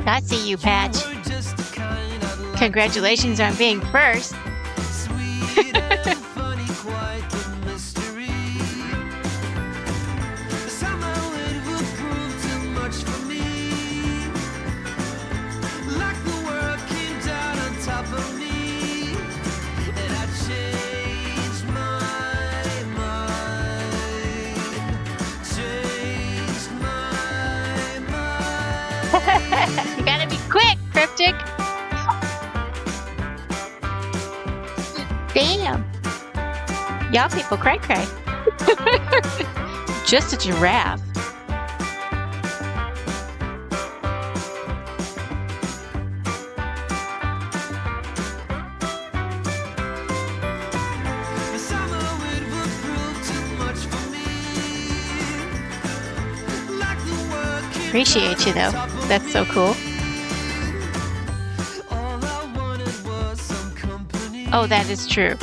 I see you, Patch. Congratulations on being first. You gotta be quick, Cryptic. Damn. Y'all people cray cray. Just a giraffe. Appreciate you though. That's so cool. Oh, that is true.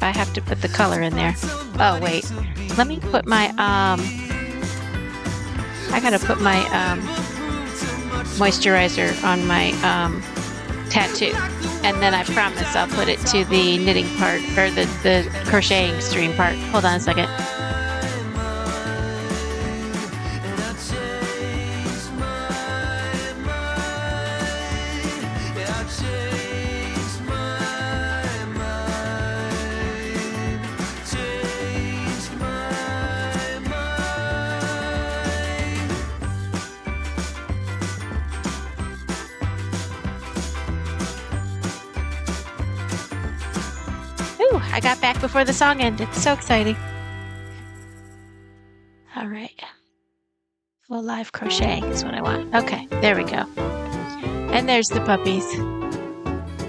I have to put the color in there. Oh, wait. Let me put my, I gotta put my, moisturizer on my, tattoo. And then I promise I'll put it to the knitting part, or the crocheting stream part. Hold on a second. I got back before the song ended. So exciting. All right. Full live crocheting is what I want. Okay, there we go. And there's the puppies.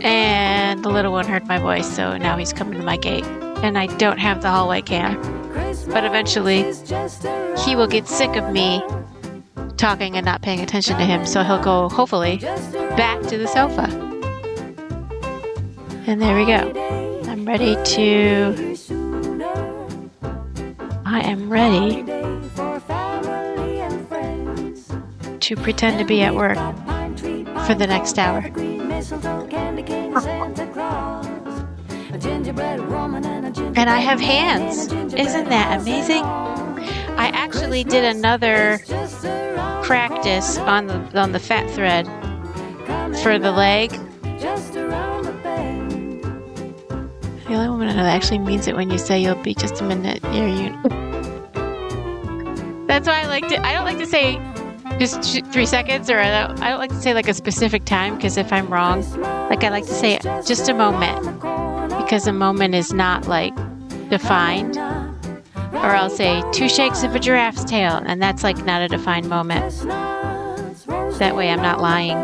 And the little one heard my voice, so now he's coming to my gate. And I don't have the hallway cam. But eventually, he will get sick of me talking and not paying attention to him, so he'll go, hopefully, back to the sofa. And there we go. I am ready to pretend to be at work for the next hour. And I have hands. Isn't that amazing? I actually did another practice on the fat thread for the leg. The only woman that actually means it when you say you'll be just a minute. That's why I don't like to say just 3 seconds, or I don't like to say like a specific time, because if I'm wrong, like I like to say just a moment, because a moment is not like defined. Or I'll say 2 shakes of a giraffe's tail, and that's like not a defined moment. That way I'm not lying.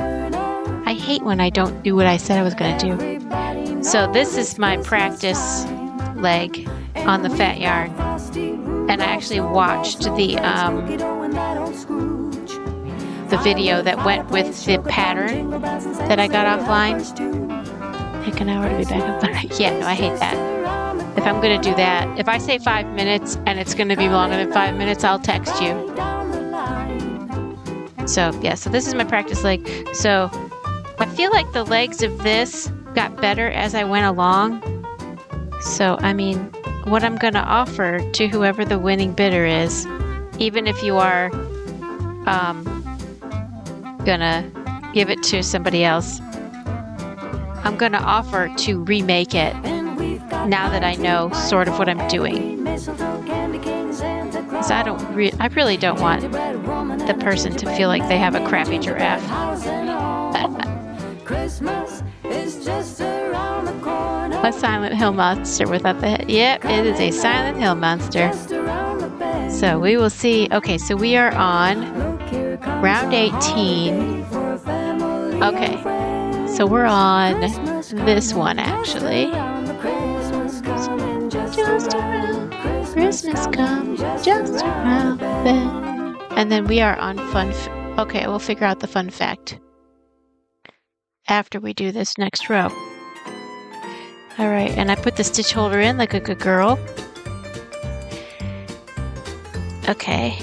I hate when I don't do what I said I was going to do. So this is my practice leg on the fat yarn, and I actually watched the video that went with the pattern that I got offline. Take an hour to be back online. Yeah, no, I hate that. If I'm going to do that, if I say 5 minutes and it's going to be longer than 5 minutes, I'll text you. So yeah, so this is my practice leg. So I feel like the legs of this got better as I went along. So, I mean, what I'm going to offer to whoever the winning bidder is, even if you are going to give it to somebody else, I'm going to offer to remake it now that I know sort of what I'm doing. Because I really don't want the person to feel like they have a crappy giraffe. A Silent Hill monster without the head. Yep, it is a Silent Hill monster. So we will see. Okay, so we are on round 18. Okay, so we're on this one actually. Just around Christmas come, just around then. And then we are on okay, we'll figure out the fun fact after we do this next row. All right, and I put the stitch holder in like a good girl. Okay,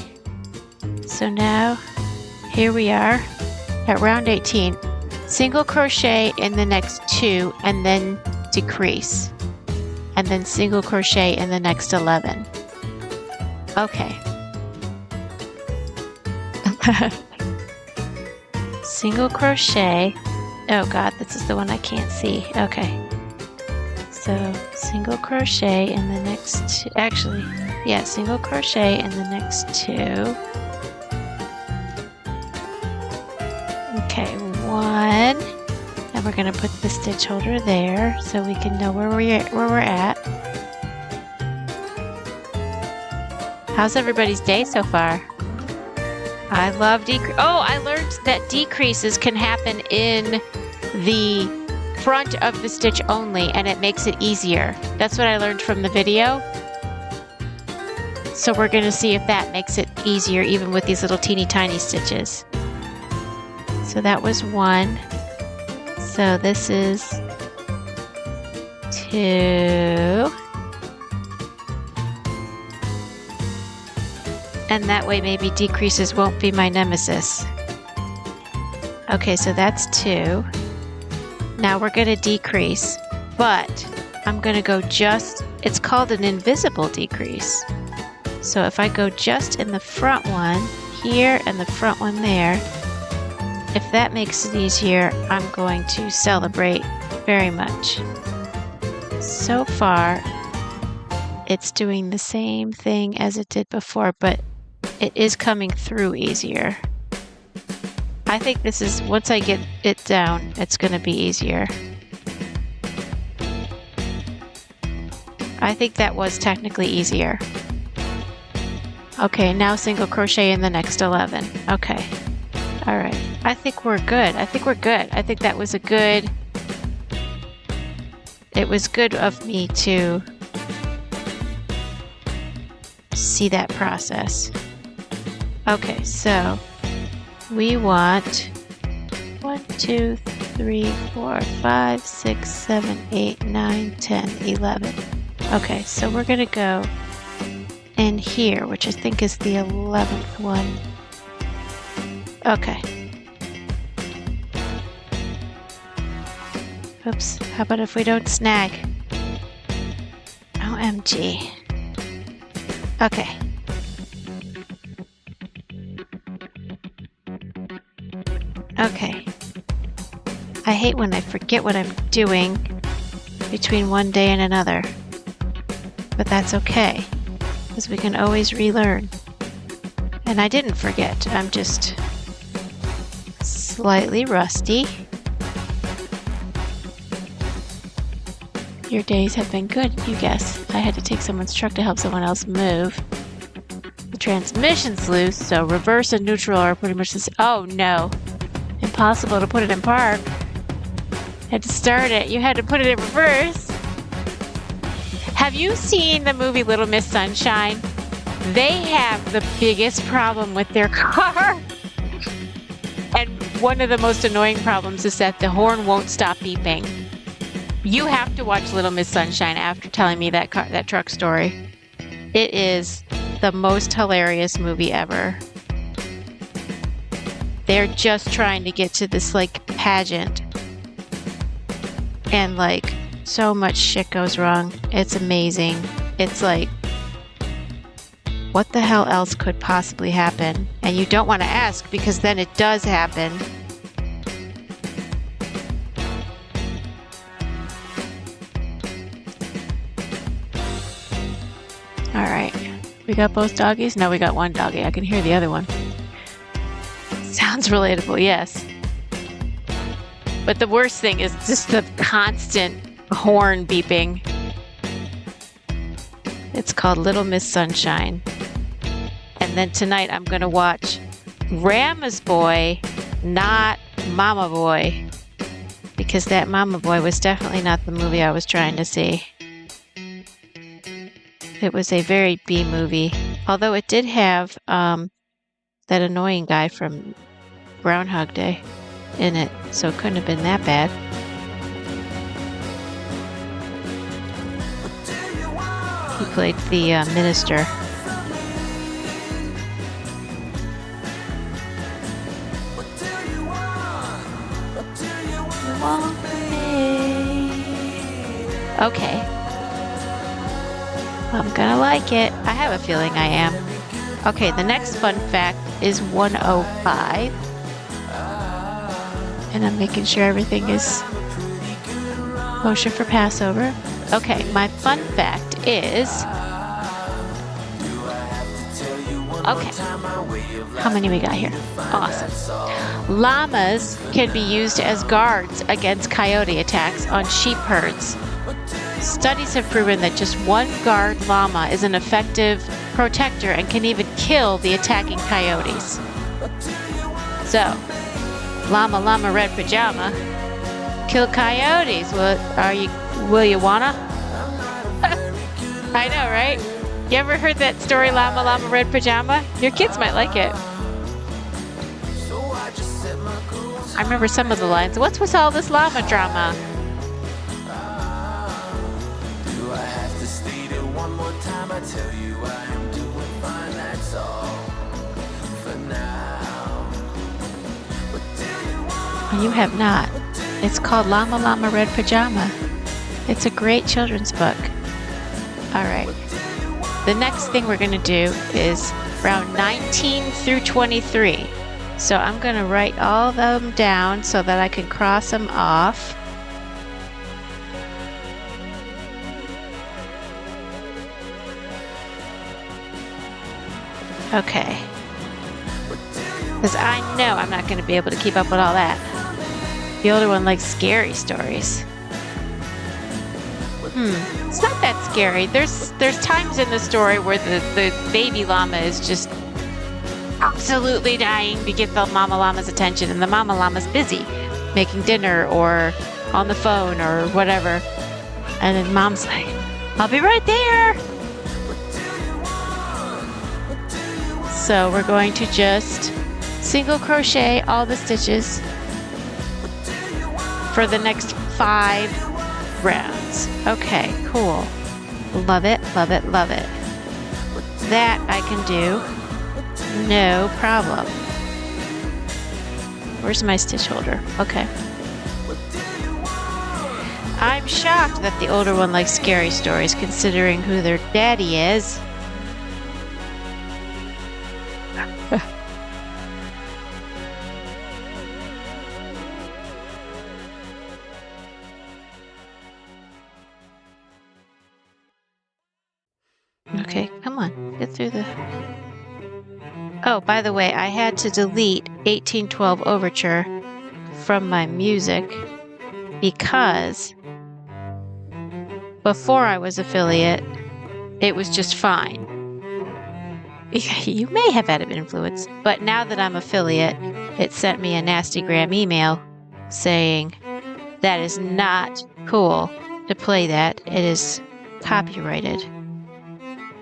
so now here we are At round 18, single crochet in the next 2 and then decrease. And then single crochet in the next 11. Okay. Single crochet. Oh God, this is the one I can't see. Okay. So single crochet in the next two, actually, yeah, single crochet in the next 2. Okay, 1. And we're going to put the stitch holder there so we can know where we're at. How's everybody's day so far? I love decrease. Oh, I learned that decreases can happen in the front of the stitch only, and it makes it easier. That's what I learned from the video. So we're going to see if that makes it easier even with these little teeny tiny stitches. So that was 1. So this is 2. And that way maybe decreases won't be my nemesis. Okay, so that's 2. Now we're going to decrease, but I'm going to go just, it's called an invisible decrease. So if I go just in the front one here and the front one there, if that makes it easier, I'm going to celebrate very much. So far, it's doing the same thing as it did before, but it is coming through easier. I think this is, once I get it down, it's going to be easier. I think that was technically easier. Okay, now single crochet in the next 11. Okay. All right. I think we're good. I think we're good. I think that was a good... It was good of me to see that process. Okay, so we want 1, 2, 3, 4, 5, 6, 7, 8, 9, 10, 11. Okay, so we're going to go in here, which I think is the 11th one. Okay. Oops, how about if we don't snag? OMG. Okay. Okay. I hate when I forget what I'm doing between one day and another. But that's okay, because we can always relearn. And I didn't forget, I'm just slightly rusty. Your days have been good, you guess. I had to take someone's truck to help someone else move. The transmission's loose, so reverse and neutral are pretty much the same. Oh no. Impossible to put it in park. Had to start it. You had to put it in reverse. Have you seen the movie Little Miss Sunshine? They have the biggest problem with their car. And one of the most annoying problems is that the horn won't stop beeping. You have to watch Little Miss Sunshine after telling me that truck story. It is the most hilarious movie ever. They're just trying to get to this like pageant. And like so much shit goes wrong. It's amazing. It's like, what the hell else could possibly happen? And you don't want to ask because then it does happen. Alright. We got both doggies? No, we got one doggy. I can hear the other one. Sounds relatable, yes. But the worst thing is just the constant horn beeping. It's called Little Miss Sunshine. And then tonight I'm going to watch Grandma's Boy, not Mama Boy. Because that Mama Boy was definitely not the movie I was trying to see. It was a very B movie. Although it did have that annoying guy from Groundhog Day in it. So it couldn't have been that bad. He played the minister. Okay. I'm gonna like it. I have a feeling I am. Okay, the next fun fact is 105. And I'm making sure everything is kosher for Passover. Okay, my fun fact is... Okay, how many we got here? Awesome. Llamas can be used as guards against coyote attacks on sheep herds. Studies have proven that just one guard llama is an effective protector and can even kill the attacking coyotes. So, llama red pajama, kill coyotes. Will you wanna? I know, right? You ever heard that story, llama red pajama? Your kids might like it. I remember some of the lines. What's with all this llama drama? You have not. It's called Llama Red Pajama. It's a great children's book. All right. The next thing we're going to do is round 19 through 23. So I'm going to write all of them down so that I can cross them off. Okay. Because I know I'm not going to be able to keep up with all that. The older one likes scary stories. It's not that scary. There's times in the story where the baby llama is just absolutely dying to get the mama llama's attention, and the mama llama's busy making dinner or on the phone or whatever. And then mom's like, I'll be right there. So we're going to just single crochet all the stitches for the next 5 rounds. Okay, cool. Love it, love it, love it. That I can do. No problem. Where's my stitch holder? Okay. I'm shocked that the older one likes scary stories, considering who their daddy is. Okay, come on, get through the... Oh, by the way, I had to delete 1812 Overture from my music because before I was affiliate, it was just fine. You may have had an influence, but now that I'm affiliate, it sent me a nasty gram email saying that is not cool to play that. It is copyrighted.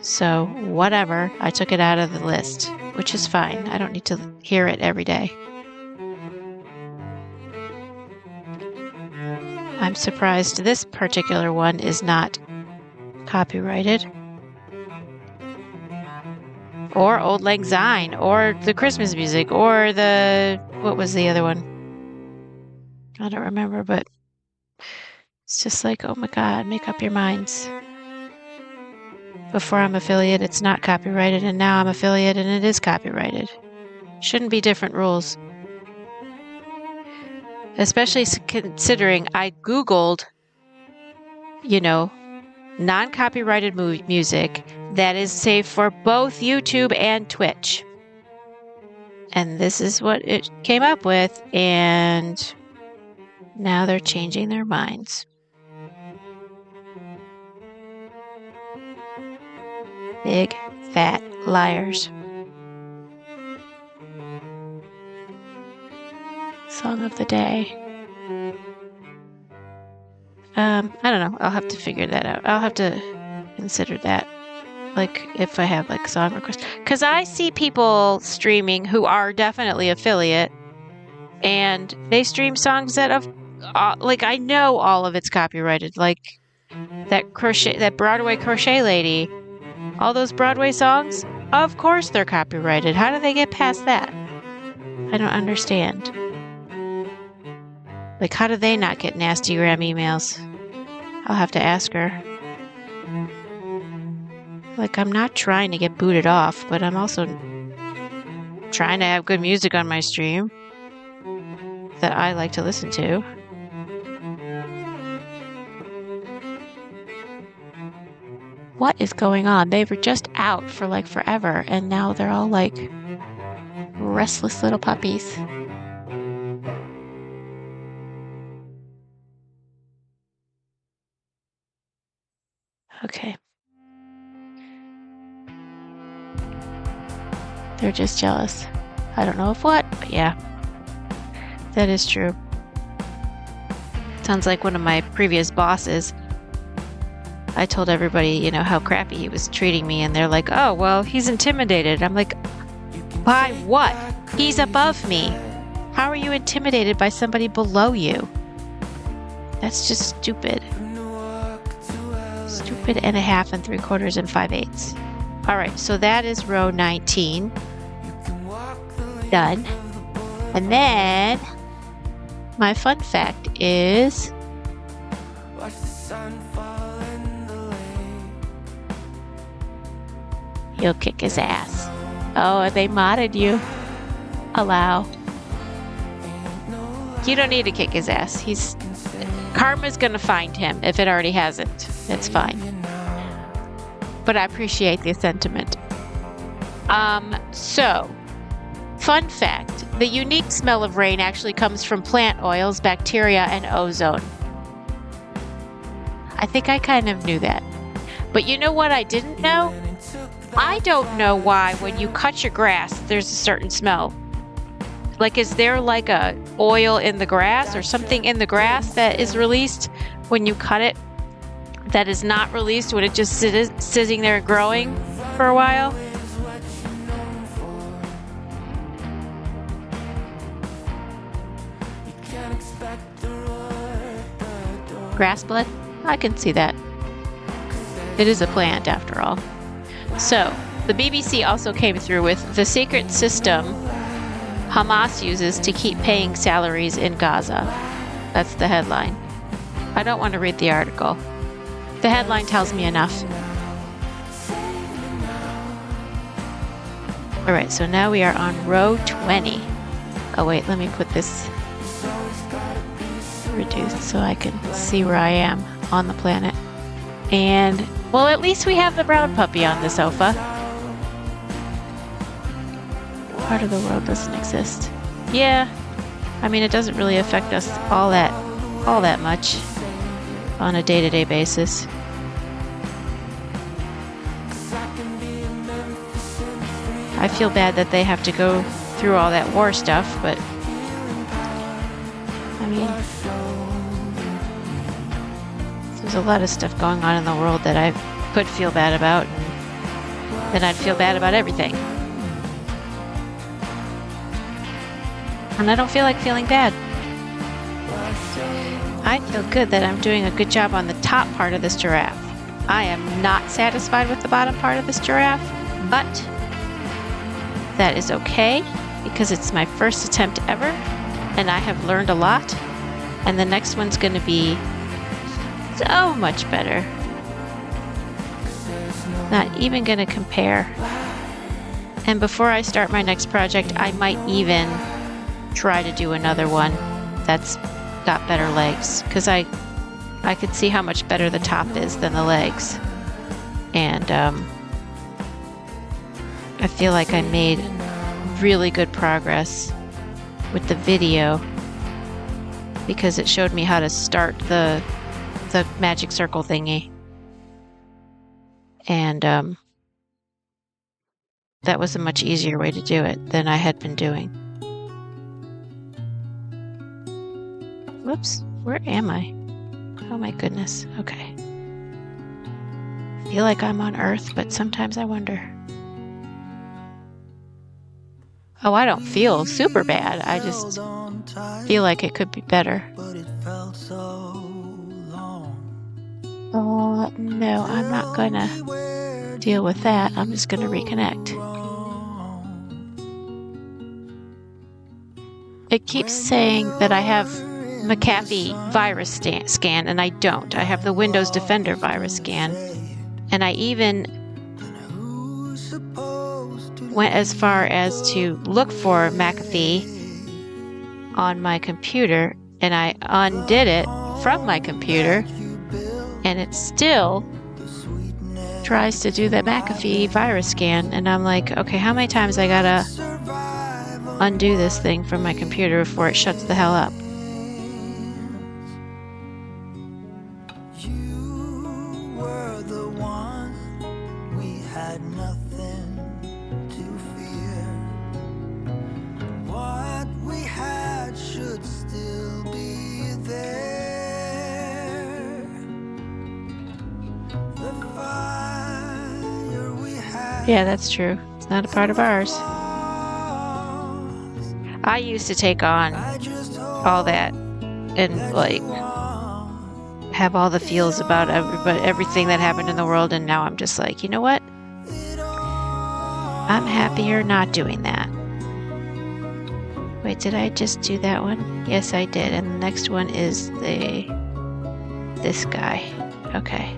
So, whatever, I took it out of the list, which is fine. I don't need to hear it every day. I'm surprised this particular one is not copyrighted. Or Old Lang Syne, or the Christmas music, or the... What was the other one? I don't remember, but it's just like, oh my God, make up your minds. Before I'm affiliate, it's not copyrighted, and now I'm affiliate, and it is copyrighted. Shouldn't be different rules. Especially considering I Googled, non-copyrighted music that is safe for both YouTube and Twitch. And this is what it came up with, and now they're changing their minds. Big, fat liars. Song of the day. I don't know. I'll have to figure that out. I'll have to consider that. Like, if I have, like, song requests. Because I see people streaming who are definitely affiliate, and they stream songs that have, I know all of it's copyrighted. Like, that Broadway crochet lady. All those Broadway songs, of course they're copyrighted. How do they get past that? I don't understand. Like, how do they not get nasty gram emails? I'll have to ask her. Like, I'm not trying to get booted off, but I'm also trying to have good music on my stream that I like to listen to. What is going on? They were just out for like forever, and now they're all like restless little puppies. Okay. They're just jealous. I don't know of what, but yeah. That is true. Sounds like one of my previous bosses. I told everybody, you know, how crappy he was treating me, and they're like, oh, well, he's intimidated. I'm like, by what? He's above me. How are you intimidated by somebody below you? That's just stupid. Stupid and a half and 3/4 and 5/8. All right, so that is row 19. Done. And then my fun fact is you'll kick his ass. Oh, they modded you. Allow. You don't need to kick his ass. Karma's gonna find him if it already hasn't. It's fine. But I appreciate the sentiment. So, fun fact, the unique smell of rain actually comes from plant oils, bacteria, and ozone. I think I kind of knew that. But you know what I didn't know? I don't know why when you cut your grass, there's a certain smell. Like, is there like a oil in the grass or something in the grass that is released when you cut it that is not released when it just sitting there growing for a while? Grass blood? I can see that. It is a plant after all. So, the BBC also came through with the secret system Hamas uses to keep paying salaries in Gaza. That's the headline. I don't want to read the article. The headline tells me enough. All right, so now we are on row 20. Oh wait, let me put this reduced so I can see where I am on the planet. And, well, at least we have the brown puppy on the sofa. Part of the world doesn't exist. Yeah, I mean, it doesn't really affect us all that much on a day-to-day basis. I feel bad that they have to go through all that war stuff, but I mean, there's a lot of stuff going on in the world that I could feel bad about, and then I'd feel bad about everything. And I don't feel like feeling bad. I feel good that I'm doing a good job on the top part of this giraffe. I am not satisfied with the bottom part of this giraffe, but that is okay because it's my first attempt ever and I have learned a lot, and the next one's going to be so much better. Not even going to compare. And before I start my next project, I might even try to do another one that's got better legs, because I could see how much better the top is than the legs. And I feel like I made really good progress with the video because it showed me how to start the magic circle thingy. And that was a much easier way to do it than I had been doing. Whoops, where am I? Oh my goodness, okay. I feel like I'm on Earth, but sometimes I wonder. Oh, I don't feel super bad. I just feel like it could be better. Oh, no, I'm not gonna deal with that. I'm just gonna reconnect. It keeps saying that I have McAfee virus scan, and I don't. I have the Windows Defender virus scan. And I even went as far as to look for McAfee on my computer, and I undid it from my computer, and it still tries to do the McAfee virus scan. And I'm like, okay, how many times I gotta undo this thing from my computer before it shuts the hell up? Yeah, that's true. It's not a part of ours. I used to take on all that and like have all the feels about everything that happened in the world, and now I'm just like, you know what? I'm happier not doing that. Wait, did I just do that one? Yes, I did. And the next one is this guy. Okay.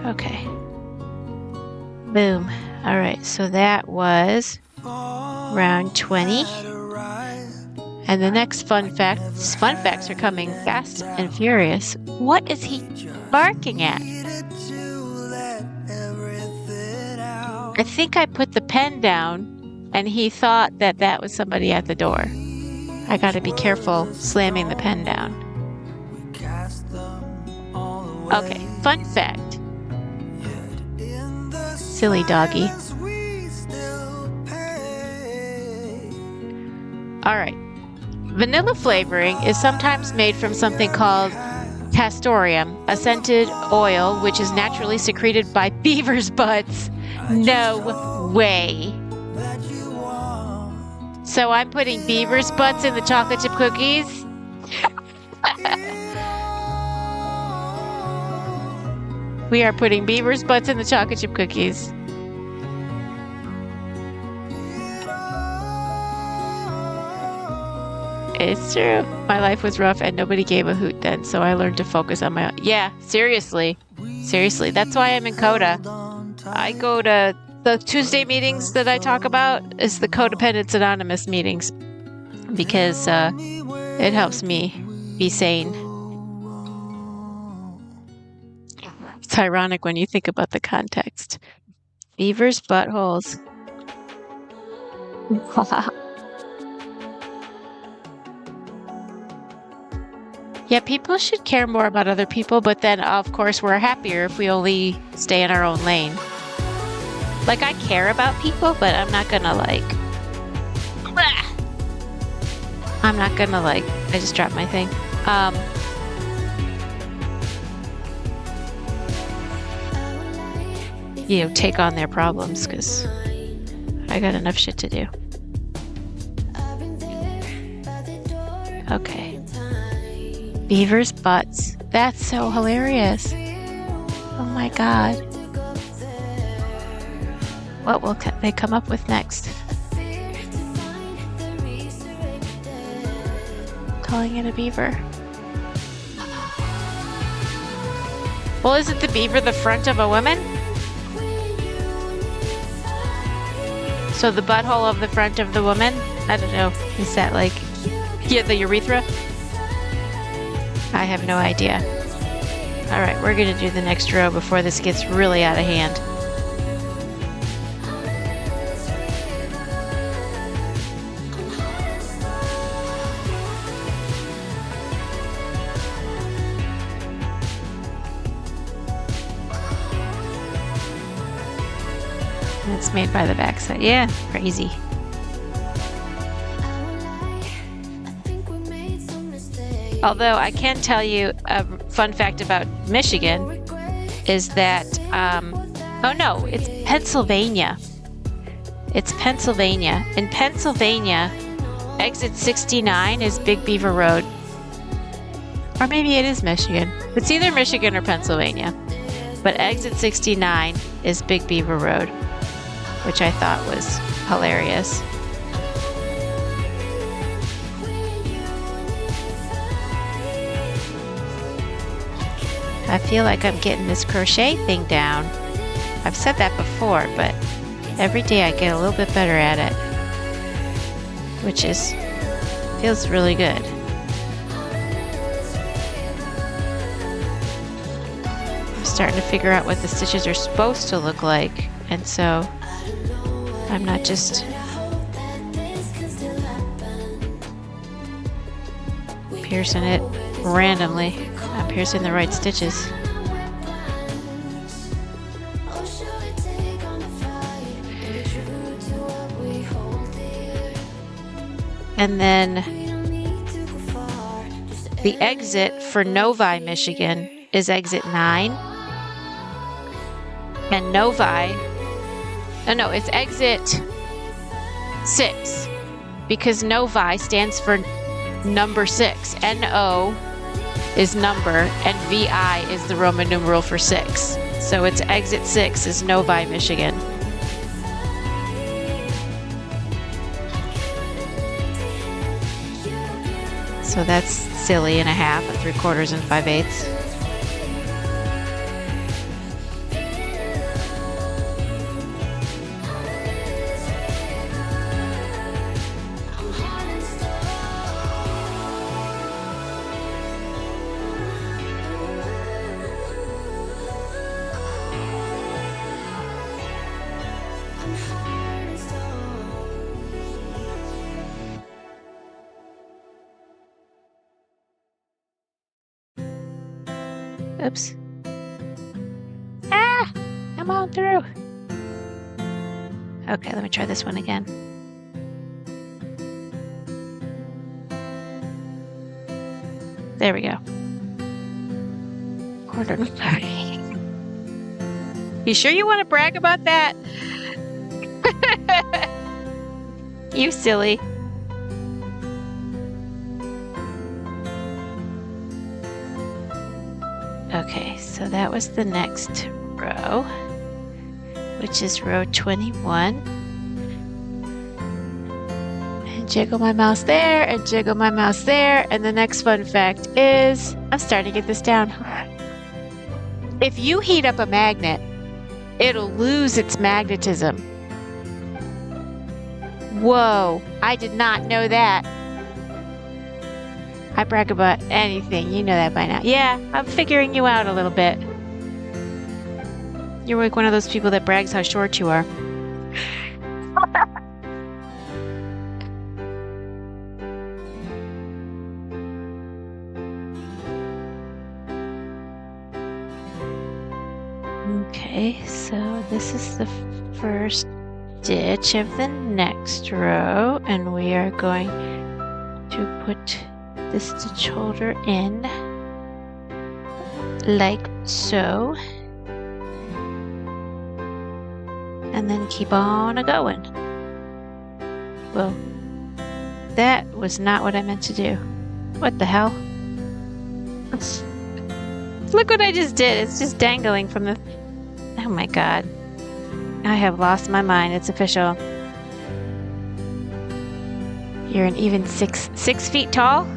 Okay. Boom. All right, so that was round 20. And the next fun facts are coming fast and furious. What is he barking at? I think I put the pen down and he thought that that was somebody at the door. I gotta be careful slamming the pen down. Okay, fun fact. Silly doggy. Alright. Vanilla flavoring is sometimes made from something called castoreum, a scented oil which is naturally secreted by beaver's butts. No way. So I'm putting beaver's butts in the chocolate chip cookies? We are putting beaver's butts in the chocolate chip cookies. It's true. My life was rough and nobody gave a hoot then, so I learned to focus on my own. Yeah, seriously. Seriously. That's why I'm in Coda. I go to the Tuesday meetings that I talk about is the Codependence Anonymous meetings because it helps me be sane. It's ironic when you think about the context. Beaver's buttholes. Yeah, people should care more about other people, but then, of course, we're happier if we only stay in our own lane. Like, I care about people, but I'm not gonna, like... I'm not gonna, like... I just dropped my thing. You know, take on their problems, because I got enough shit to do. Okay. Beaver's butts. That's so hilarious. Oh my god. What will they come up with next? Calling it a beaver. Well, isn't the beaver the front of a woman? So the butthole of the front of the woman? I don't know. Is that like... Yeah, the urethra? I have no idea. Alright, we're gonna do the next row before this gets really out of hand. And it's made by the backside. Yeah, crazy. Although I can tell you a fun fact about Michigan is that, oh no, it's Pennsylvania. It's Pennsylvania. In Pennsylvania, exit 69 is Big Beaver Road. Or maybe it is Michigan. It's either Michigan or Pennsylvania. But exit 69 is Big Beaver Road, which I thought was hilarious. I feel like I'm getting this crochet thing down. I've said that before, but every day I get a little bit better at it, which feels really good. I'm starting to figure out what the stitches are supposed to look like, and so I'm not just piercing it randomly. I'm piercing the right stitches. And then the exit for Novi, Michigan is exit 9. And Novi, oh no, it's exit 6, because Novi stands for number 6. N-O is number, and V-I is the Roman numeral for 6. So it's exit 6 is Novi, Michigan. So that's silly and a half, and 3/4 and 5/8. Oops. Ah! Come on through. Okay, let me try this one again. There we go. Quarter. You sure you want to brag about that? You silly. Okay, so that was the next row, which is row 21. And jiggle my mouse there, and jiggle my mouse there. And the next fun fact is, I'm starting to get this down. If you heat up a magnet, it'll lose its magnetism. Whoa, I did not know that. I brag about anything, you know that by now. Yeah, I'm figuring you out a little bit. You're like one of those people that brags how short you are. Okay, so this is the first stitch of the next row, and we are going to put the stitch holder in like so, and then keep on a-going. Well, that was not what I meant to do. What the hell? Look what I just did. It's just dangling from the... Oh my god. I have lost my mind. It's official. You're an even 6 feet tall?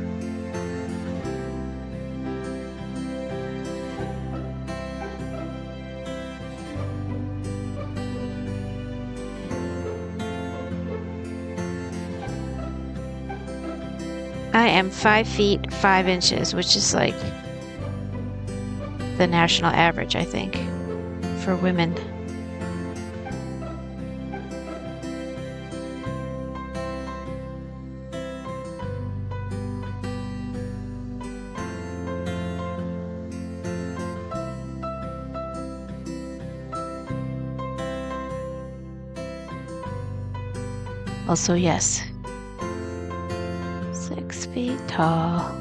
I am 5 feet 5 inches, which is like the national average, I think, for women. Also, yes. 6 feet tall.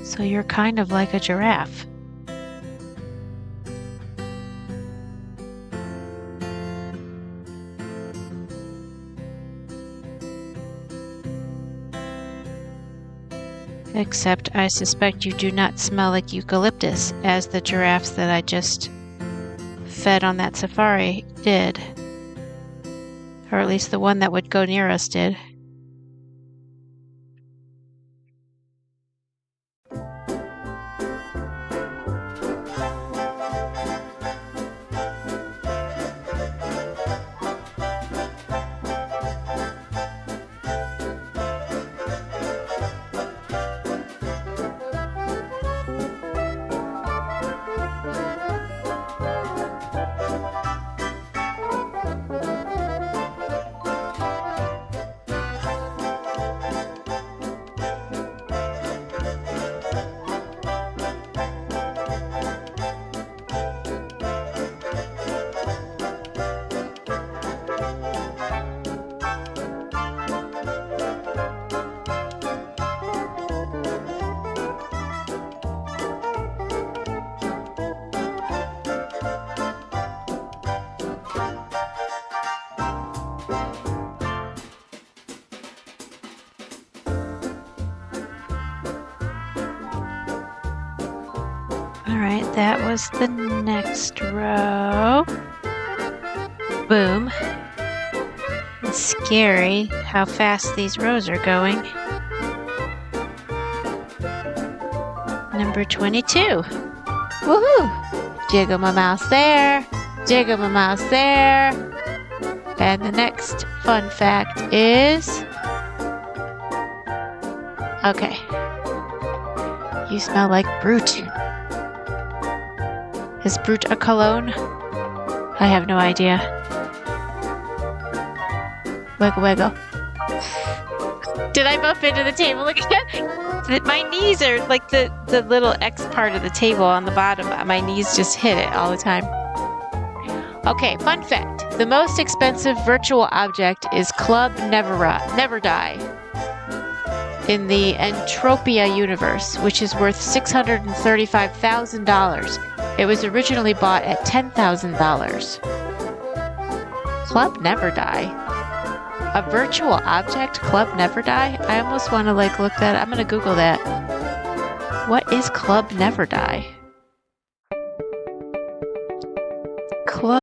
So you're kind of like a giraffe. Except I suspect you do not smell like eucalyptus, as the giraffes that I just fed on that safari did. Or at least the one that would go near us did. right, that was the next row. Boom. It's scary how fast these rows are going. Number 22. Woohoo! Jiggle my mouse there. Jiggle my mouse there. And the next fun fact is... Okay. You smell like Brute. Is Brute a cologne? I have no idea. Wiggle, wiggle. Did I bump into the table again? My knees are like the little X part of the table on the bottom. My knees just hit it all the time. Okay, fun fact. The most expensive virtual object is Club Never Die in the Entropia universe, which is worth $635,000. It was originally bought at $10,000. Club Never Die? A virtual object, Club Never Die? I almost want to look that. I'm going to Google that. What is Club Never Die? Club.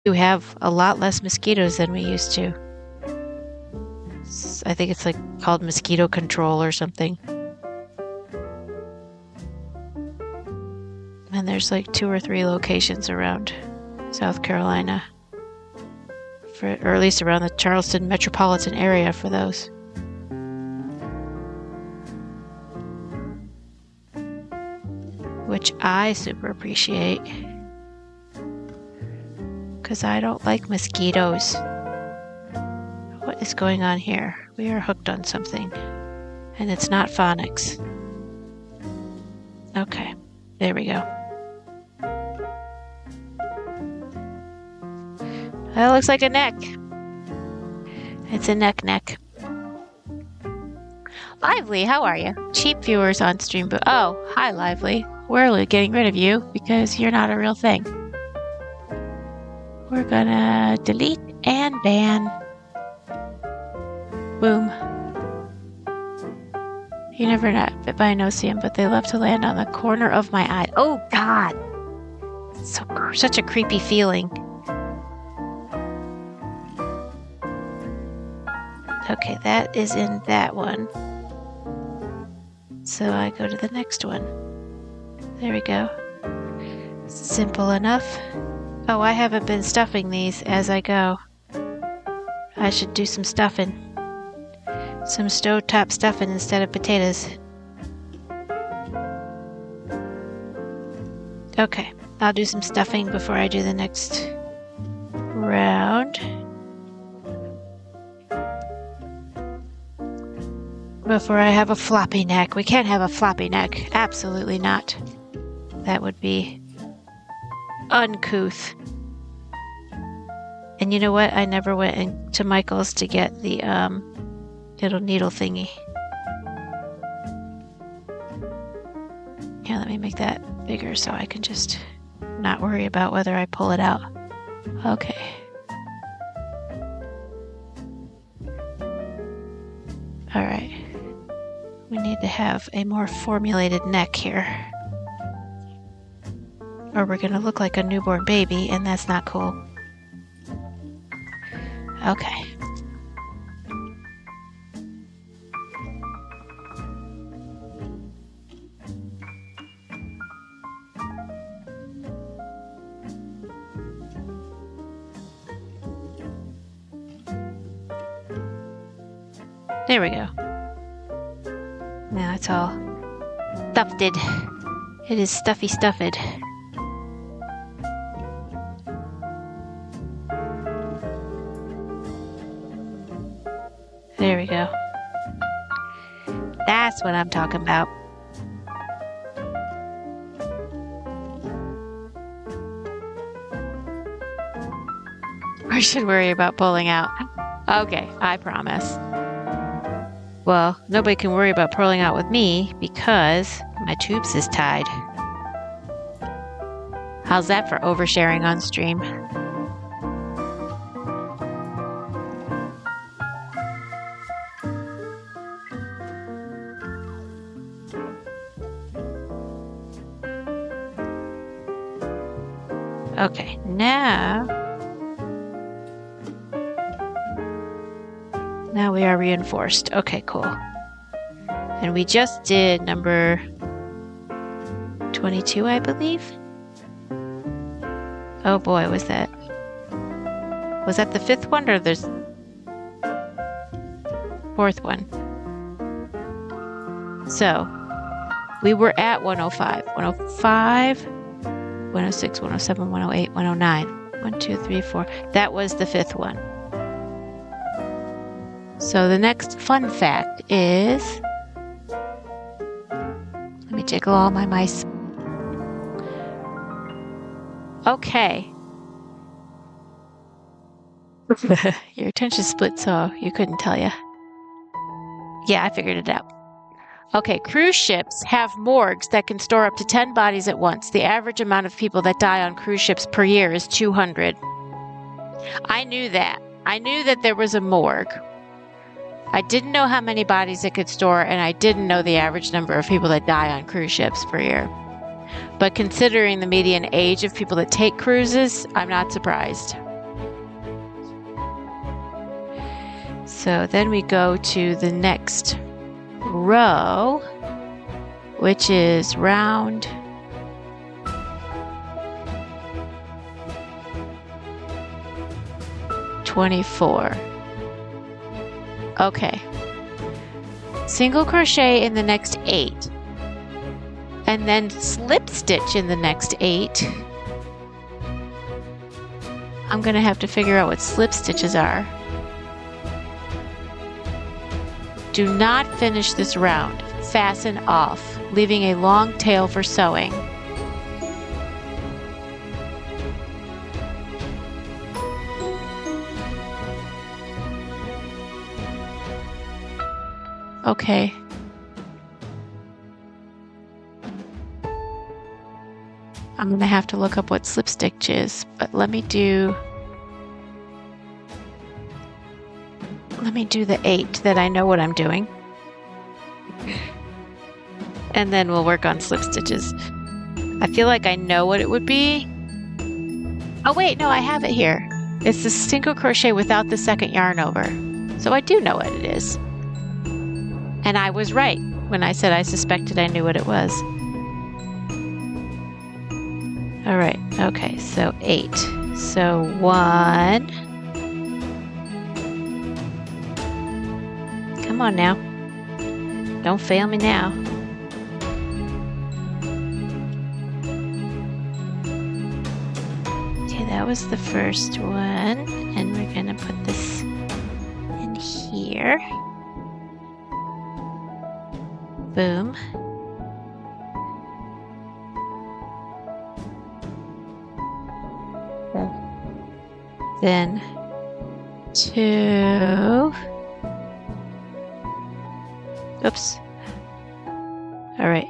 We have a lot less mosquitoes than we used to. I think it's like called mosquito control or something. And there's like 2 or 3 locations around South Carolina, or at least around the Charleston metropolitan area for those. Which I super appreciate, because I don't like mosquitoes. What is going on here? We are hooked on something, and it's not phonics. Okay, there we go. That looks like a neck. It's a neck. Lively, how are you? Cheap viewers on stream, but oh, hi Lively. We're getting rid of you because you're not a real thing. We're gonna delete and ban. Boom. You never know bit by a no-see-em, but they love to land on the corner of my eye. Oh God! Such a creepy feeling. Okay, that is in that one. So I go to the next one. There we go. Simple enough. Oh, I haven't been stuffing these as I go. I should do some stuffing. Some stovetop stuffing instead of potatoes. Okay, I'll do some stuffing before I do the next round. Before I have a floppy neck. We can't have a floppy neck. Absolutely not. That would be uncouth. And you know what? I never went into Michael's to get the little needle thingy. Yeah, let me make that bigger so I can just not worry about whether I pull it out. Okay. All right. We need to have a more formulated neck here. Or we're going to look like a newborn baby, and that's not cool. Okay. There we go. Now it's all stuffed. It is stuffy stuffed. There we go. That's what I'm talking about. I should worry about pulling out. Okay, I promise. Well, nobody can worry about pulling out with me because my tubes is tied. How's that for oversharing on stream? Okay, now we are reinforced. Okay, cool. And we just did number 22, I believe. Oh boy, was that the fifth one or the fourth one? So we were at 105, 106, 107, 108, 109. 1, 2, 3, 4. That was the fifth one. So the next fun fact is, let me jiggle all my mice. Okay. Your attention split, so you couldn't tell ya. Yeah, I figured it out. Okay, cruise ships have morgues that can store up to 10 bodies at once. The average amount of people that die on cruise ships per year is 200. I knew that. I knew that there was a morgue. I didn't know how many bodies it could store, and I didn't know the average number of people that die on cruise ships per year. But considering the median age of people that take cruises, I'm not surprised. So then we go to the next row, which is round 24. Okay. Single crochet in the next 8. And then slip stitch in the next 8. I'm going to have to figure out what slip stitches are. Do not finish this round. Fasten off, leaving a long tail for sewing. Okay. I'm going to have to look up what slip stitch is, but let me do the 8 that I know what I'm doing. And then we'll work on slip stitches. I feel like I know what it would be. Oh wait, no, I have it here. It's the single crochet without the second yarn over. So I do know what it is. And I was right when I said I suspected I knew what it was. All right, okay, so 8. So 1. Come on now. Don't fail me now. Okay, that was the first one. And we're gonna put this in here. Boom. Then 2. Oops. All right.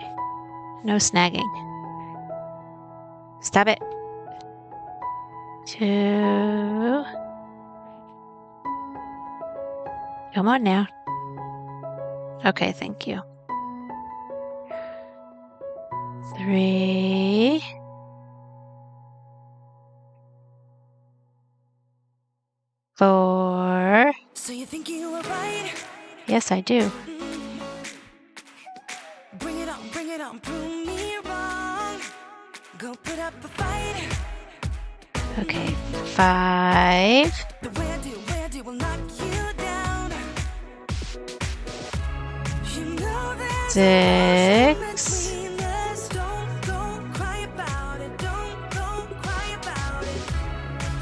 No snagging. Stop it. 2. Come on now. Okay, thank you. 3. 4. So you think you were right? Yes, I do. Bring it on, prove me wrong. Go put up a fight. Okay, 5. The where do will knock you down. You know there's 6. between us. Don't cry about it. Don't cry about it.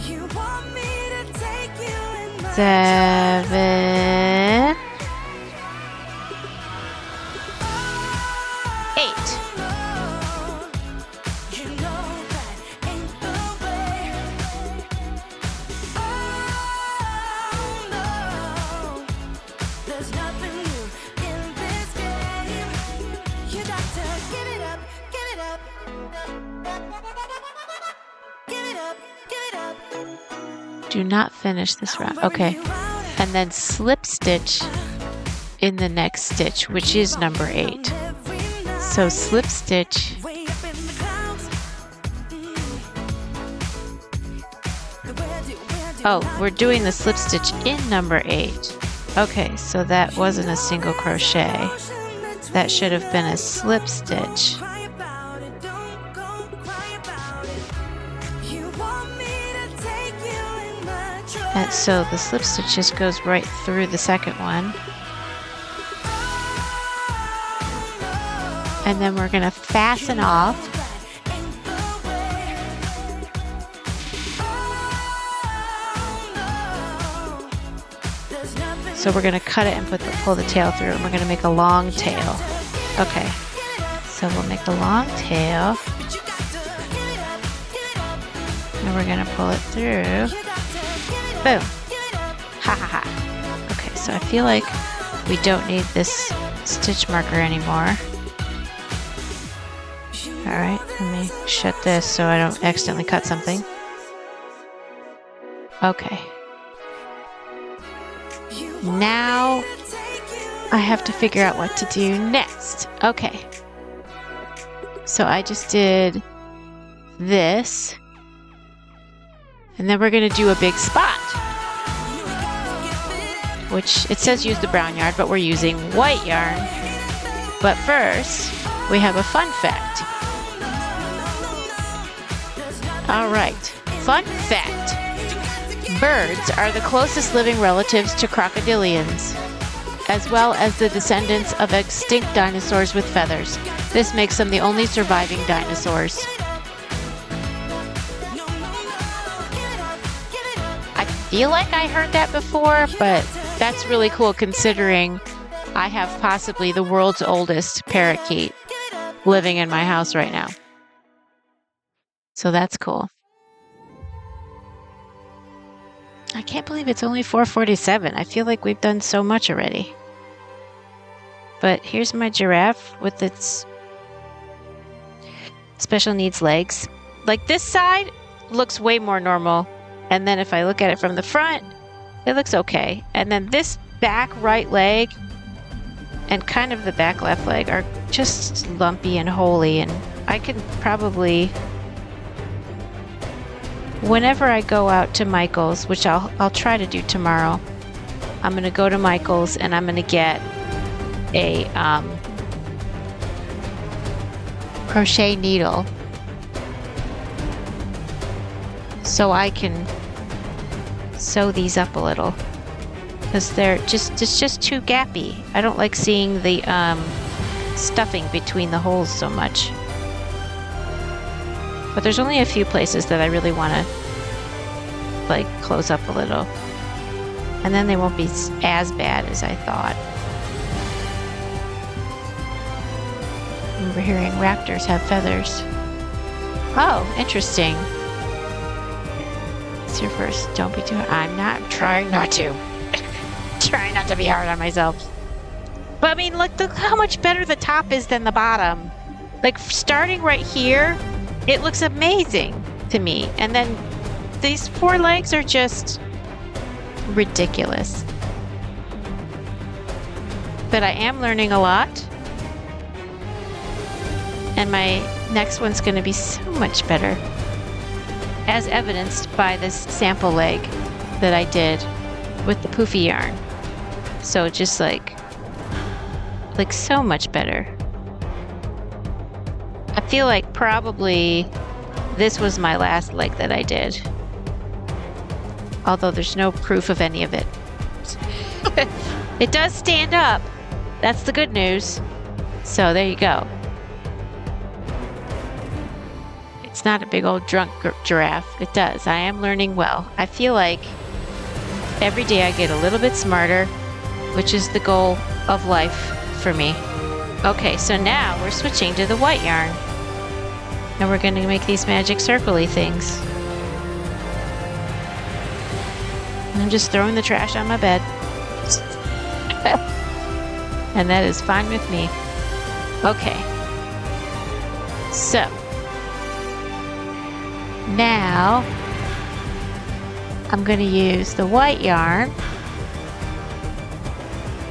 You want me to take you in my 7. 8. You know that ain't the way. Oh no, there's nothing new in this game. You got to give it up, give it up, give it up, give it up. Do not finish this round. Okay. And then slip stitch in the next stitch, which is number 8. So slip stitch Way up in the clouds. Oh, we're doing the slip stitch in number 8. Okay, so that wasn't a single crochet. That should have been a slip stitch. And so the slip stitch just goes right through the second one. And then we're going to fasten off. So we're going to cut it and pull the tail through, and we're going to make a long tail. Okay, so we'll make a long tail. And we're going to pull it through. Boom. Ha ha ha. Okay, so I feel like we don't need this stitch marker anymore. Alright, let me shut this so I don't accidentally cut something. Okay. Now I have to figure out what to do next. Okay. So I just did this. And then we're going to do a big spot. Which, it says use the brown yarn, but we're using white yarn. But first, we have a fun fact. Alright, fun fact. Birds are the closest living relatives to crocodilians, as well as the descendants of extinct dinosaurs with feathers. This makes them the only surviving dinosaurs. I feel like I heard that before, but that's really cool considering I have possibly the world's oldest parakeet living in my house right now. So that's cool. I can't believe it's only 4:47. I feel like we've done so much already. But here's my giraffe with its special needs legs. Like this side looks way more normal. And then if I look at it from the front, it looks okay. And then this back right leg and kind of the back left leg are just lumpy and holy. And I can probably, whenever I go out to Michael's, which I'll try to do tomorrow, I'm gonna go to Michael's and I'm gonna get a crochet needle so I can sew these up a little, because it's just too gappy. I don't like seeing the stuffing between the holes so much. But there's only a few places that I really want to like close up a little, and then they won't be as bad as I thought. I remember hearing raptors have feathers. Oh, interesting. It's your first. Don't be too hard. I'm not trying not to. Trying not to be hard on myself. But I mean, look how much better the top is than the bottom. Like starting right here, it looks amazing to me. And then these 4 legs are just ridiculous. But I am learning a lot. And my next one's going to be so much better, as evidenced by this sample leg that I did with the poofy yarn. So just like so much better. I feel like probably this was my last leg that I did, although there's no proof of any of it. It does stand up. That's the good news. So there you go. It's not a big old drunk giraffe. It does. I am learning well. I feel like every day I get a little bit smarter, which is the goal of life for me. Okay, so now we're switching to the white yarn. And we're going to make these magic circle-y things. And I'm just throwing the trash on my bed. And that is fine with me. Okay. So now I'm going to use the white yarn.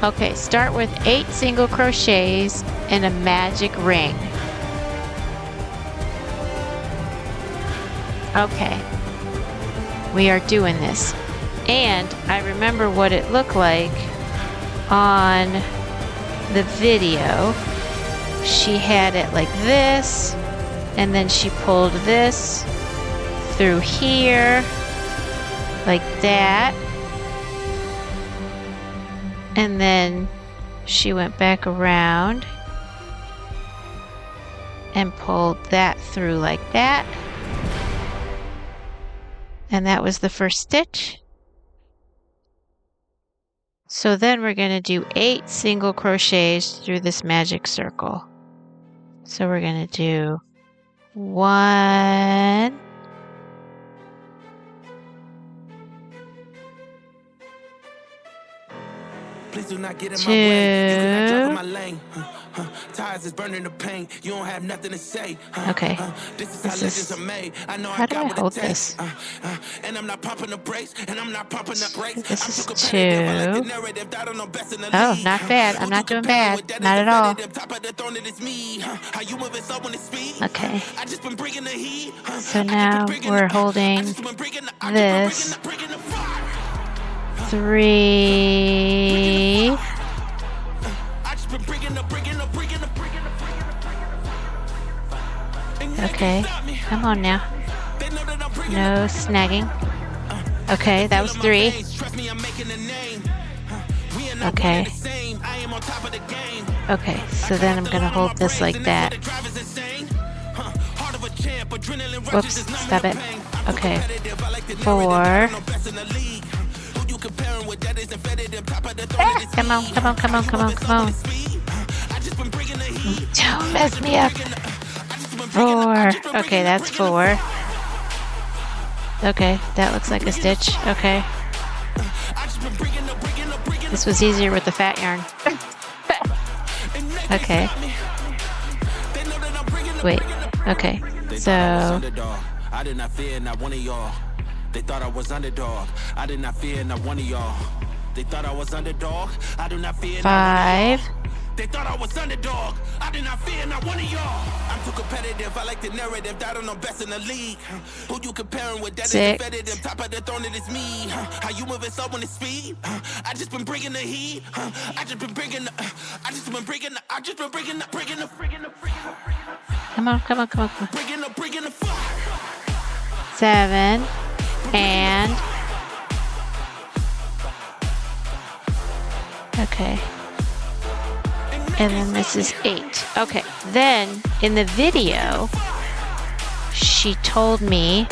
Okay, start with 8 single crochets in a magic ring. Okay, we are doing this. And I remember what it looked like on the video. She had it like this, and then she pulled this through here, like that. And then she went back around and pulled that through like that. And that was the first stitch. So then we're going to do 8 single crochets through this magic circle. So we're going to do 1, please do not get in 2, my way. You cannot drive in my lane. Tires is burning the pain. You don't have nothing to say. Okay. This is how legends are made. I know How I do I got what hold it takes. this? And I'm not popping the brakes. And I'm not pumping the brakes. This I'm is too competitive. I like 2. the narrative that I don't know best in the Oh, league. not bad. I'm Who not to doing compare bad. with? That is Not at all. definitive. Top of the throne, it is me. How you moving so when it's speed? Okay. I just been bringing the heat. So now we're holding this 3. Okay, come on now. No snagging. Okay, that was 3. Okay. Okay, so then I'm gonna hold this like that. Whoops, stop it. Okay, 4. Come on, come on, come on, come on, come on. Don't mess me up. 4. Okay, that's 4. Okay, that looks like a stitch. Okay. This was easier with the fat yarn. Okay. Wait. Okay. So I did not fear not one of y'all. They thought I was underdog. I did not fear not one of y'all. They thought I was underdog. I do not fear not one of 5. y'all. They thought I was underdog. I did not fear not one of y'all. I'm too competitive. I like the narrative that I'm the best in the league. Who you comparing with? That is 6. competitive. Top of the throne, it is me. How you moving so when it's speed? I just been bringing the heat. I just been bringing the. I just been bringing the. I just been bringing the. Bringing the. Come on, come on, come on, come on. Bringing the fire. 7. And okay. And then this is 8. Okay. Then in the video, she told me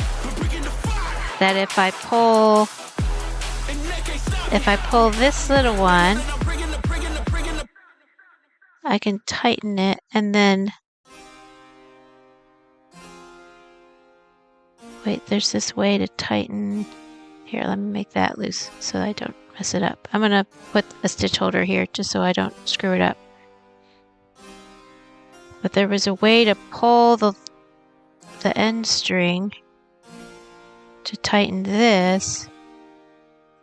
that if I pull this little one, I can tighten it and then wait, there's this way to tighten. Here, let me make that loose so I don't mess it up. I'm gonna put a stitch holder here just so I don't screw it up. But there was a way to pull the end string to tighten this,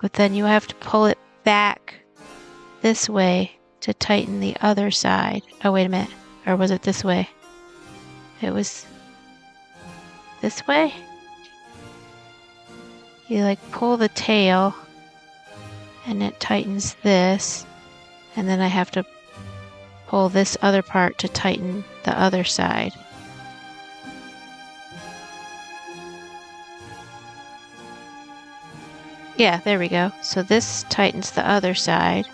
but then you have to pull it back this way to tighten the other side. Oh, wait a minute. Or was it this way? It was this way? You like pull the tail and it tightens this, and then I have to pull this other part to tighten the other side. Yeah, there we go. So this tightens the other side,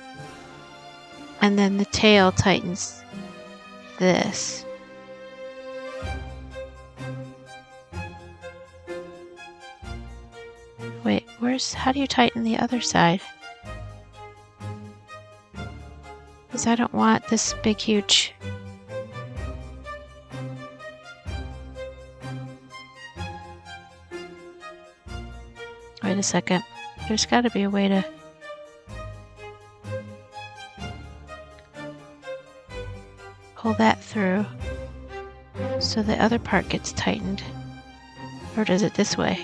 and then the tail tightens this. Wait, how do you tighten the other side? Because I don't want this big, huge... Wait a second. There's got to be a way to... pull that through so the other part gets tightened. Or does it this way?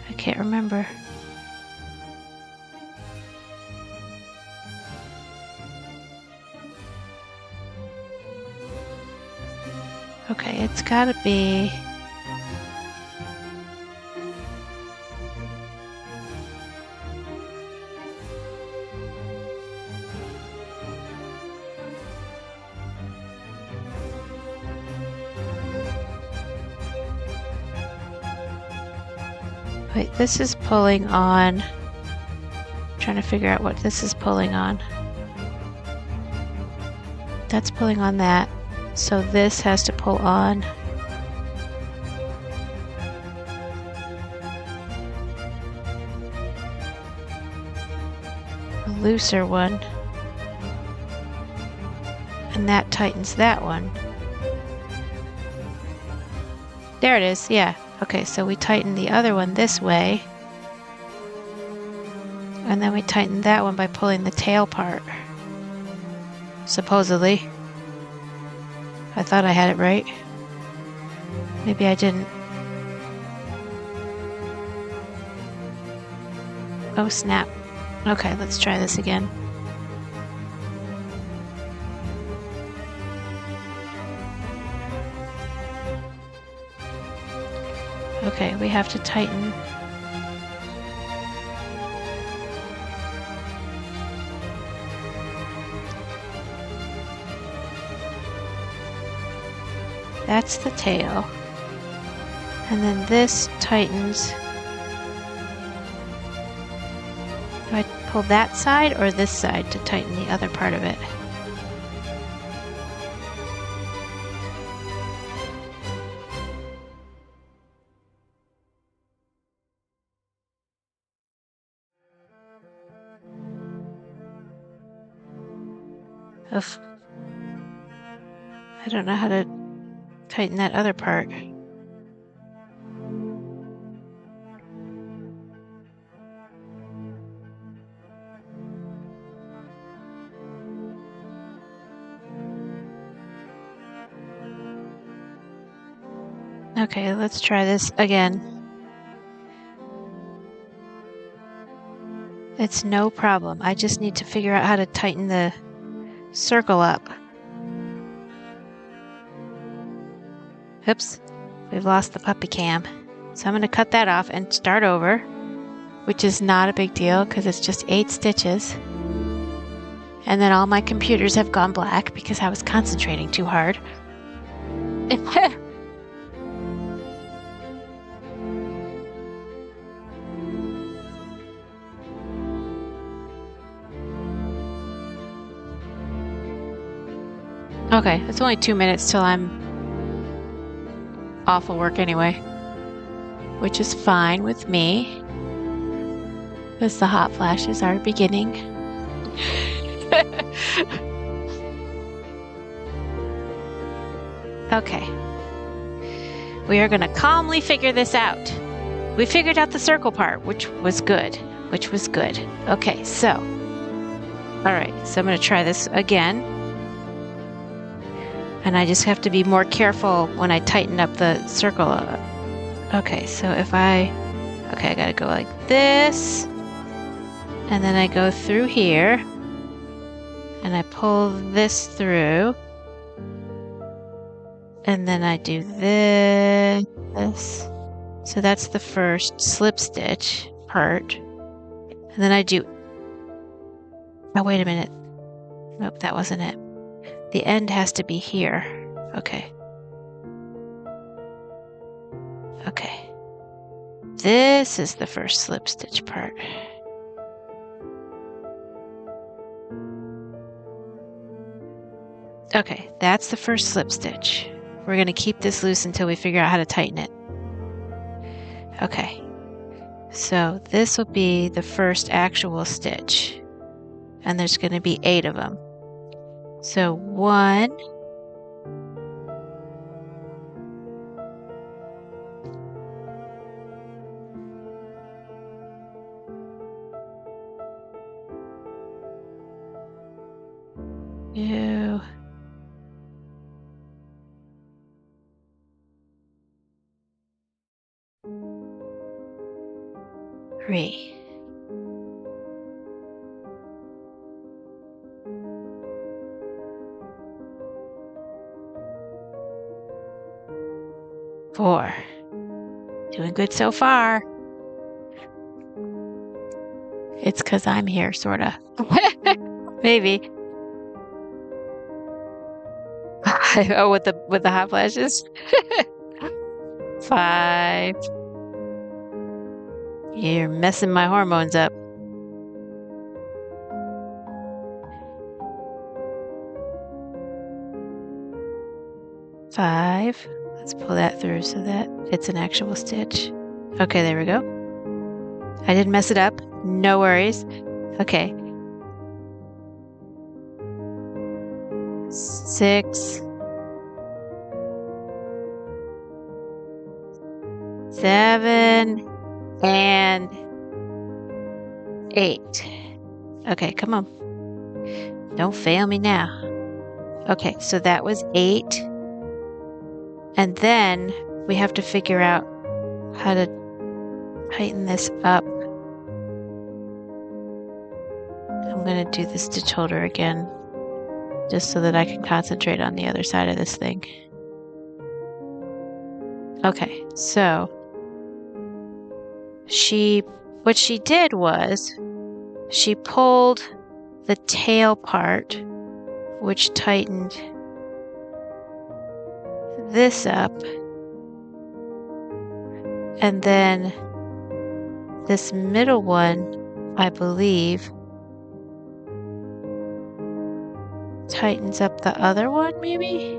I can't remember. Okay, it's gotta be... Wait, this is pulling on... I'm trying to figure out what this is pulling on. That's pulling on that. So this has to pull on. A looser one. And that tightens that one. There it is, yeah. Okay, so we tighten the other one this way. And then we tighten that one by pulling the tail part. Supposedly. I thought I had it right. Maybe I didn't. Oh snap. Okay, let's try this again. Okay, we have to tighten. That's the tail. And then this tightens. Do I pull that side or this side to tighten the other part of it? Oof. I don't know how to tighten that other part. Okay, let's try this again. It's no problem. I just need to figure out how to tighten the circle up. Oops, we've lost the puppy cam. So I'm going to cut that off and start over, which is not a big deal because it's just 8 stitches. And then all my computers have gone black because I was concentrating too hard. Okay, it's only 2 minutes till I'm off of work anyway, which is fine with me because the hot flashes are beginning. Okay, we are going to calmly figure this out. We figured out the circle part, which was good. Okay, so, all right, so I'm going to try this again. And I just have to be more careful when I tighten up the circle. Okay, so if I gotta go like this, and then I go through here, and I pull this through, and then I do this. So that's the first slip stitch part. And then I do, oh, wait a minute. Nope, that wasn't it. The end has to be here. Okay. Okay. This is the first slip stitch part. Okay, that's the first slip stitch. We're going to keep this loose until we figure out how to tighten it. Okay. So this will be the first actual stitch. And there's going to be 8 of them. So 1, 2, 3. 4. Doing good so far. It's 'cause I'm here, sorta. Maybe. Oh, with the hot flashes. 5. You're messing my hormones up. 5. Let's pull that through so that it's an actual stitch. Okay, there we go. I didn't mess it up. No worries. Okay. 6, 7, and 8. Okay, come on. Don't fail me now. Okay, so that was 8. And then we have to figure out how to tighten this up. I'm going to do the stitch holder again, just so that I can concentrate on the other side of this thing. Okay, so what she did was she pulled the tail part, which tightened this up, and then this middle one, I believe, tightens up the other one, maybe?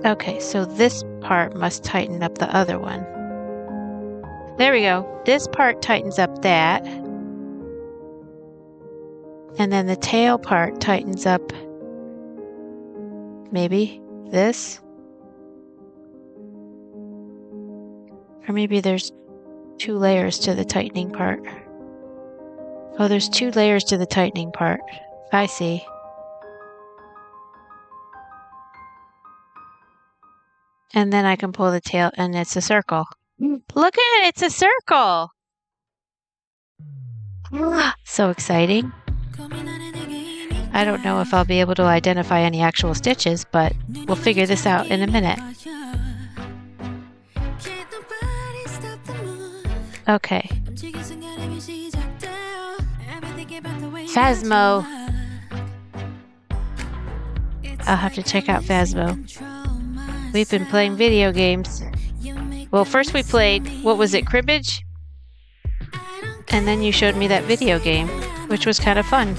Okay, so this part must tighten up the other one. There we go. This part tightens up that. And then the tail part tightens up maybe this. Or maybe there's 2 layers to the tightening part. Oh, there's 2 layers to the tightening part. I see. And then I can pull the tail and it's a circle. Look at it, it's a circle. So exciting. I don't know if I'll be able to identify any actual stitches, but we'll figure this out in a minute. Okay. Phasmo. I'll have to check out Phasmo. We've been playing video games. Well, first we played, what was it, cribbage? And then you showed me that video game, which was kind of fun.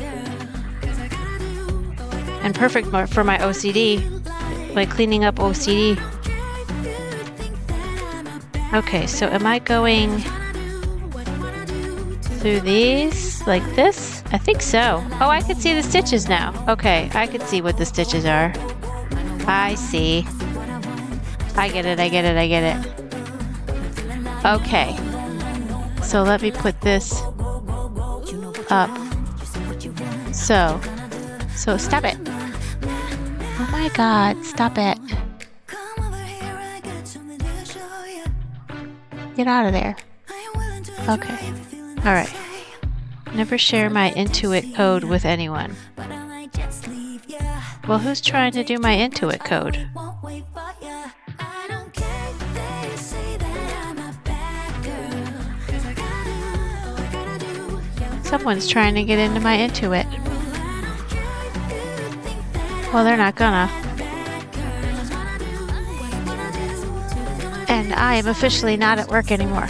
And perfect for my OCD, like cleaning up OCD. Okay, so am I going through these like this? I think so. Oh, I can see the stitches now. Okay, I can see what the stitches are. I see. I get it, I get it, I get it. Okay. So let me put this up. So stop it. Oh my God, stop it. Get out of there. Okay. All right. Never share my Intuit code with anyone. Well, who's trying to do my Intuit code? Someone's trying to get into my Intuit. Well, they're not gonna. And I am officially not at work anymore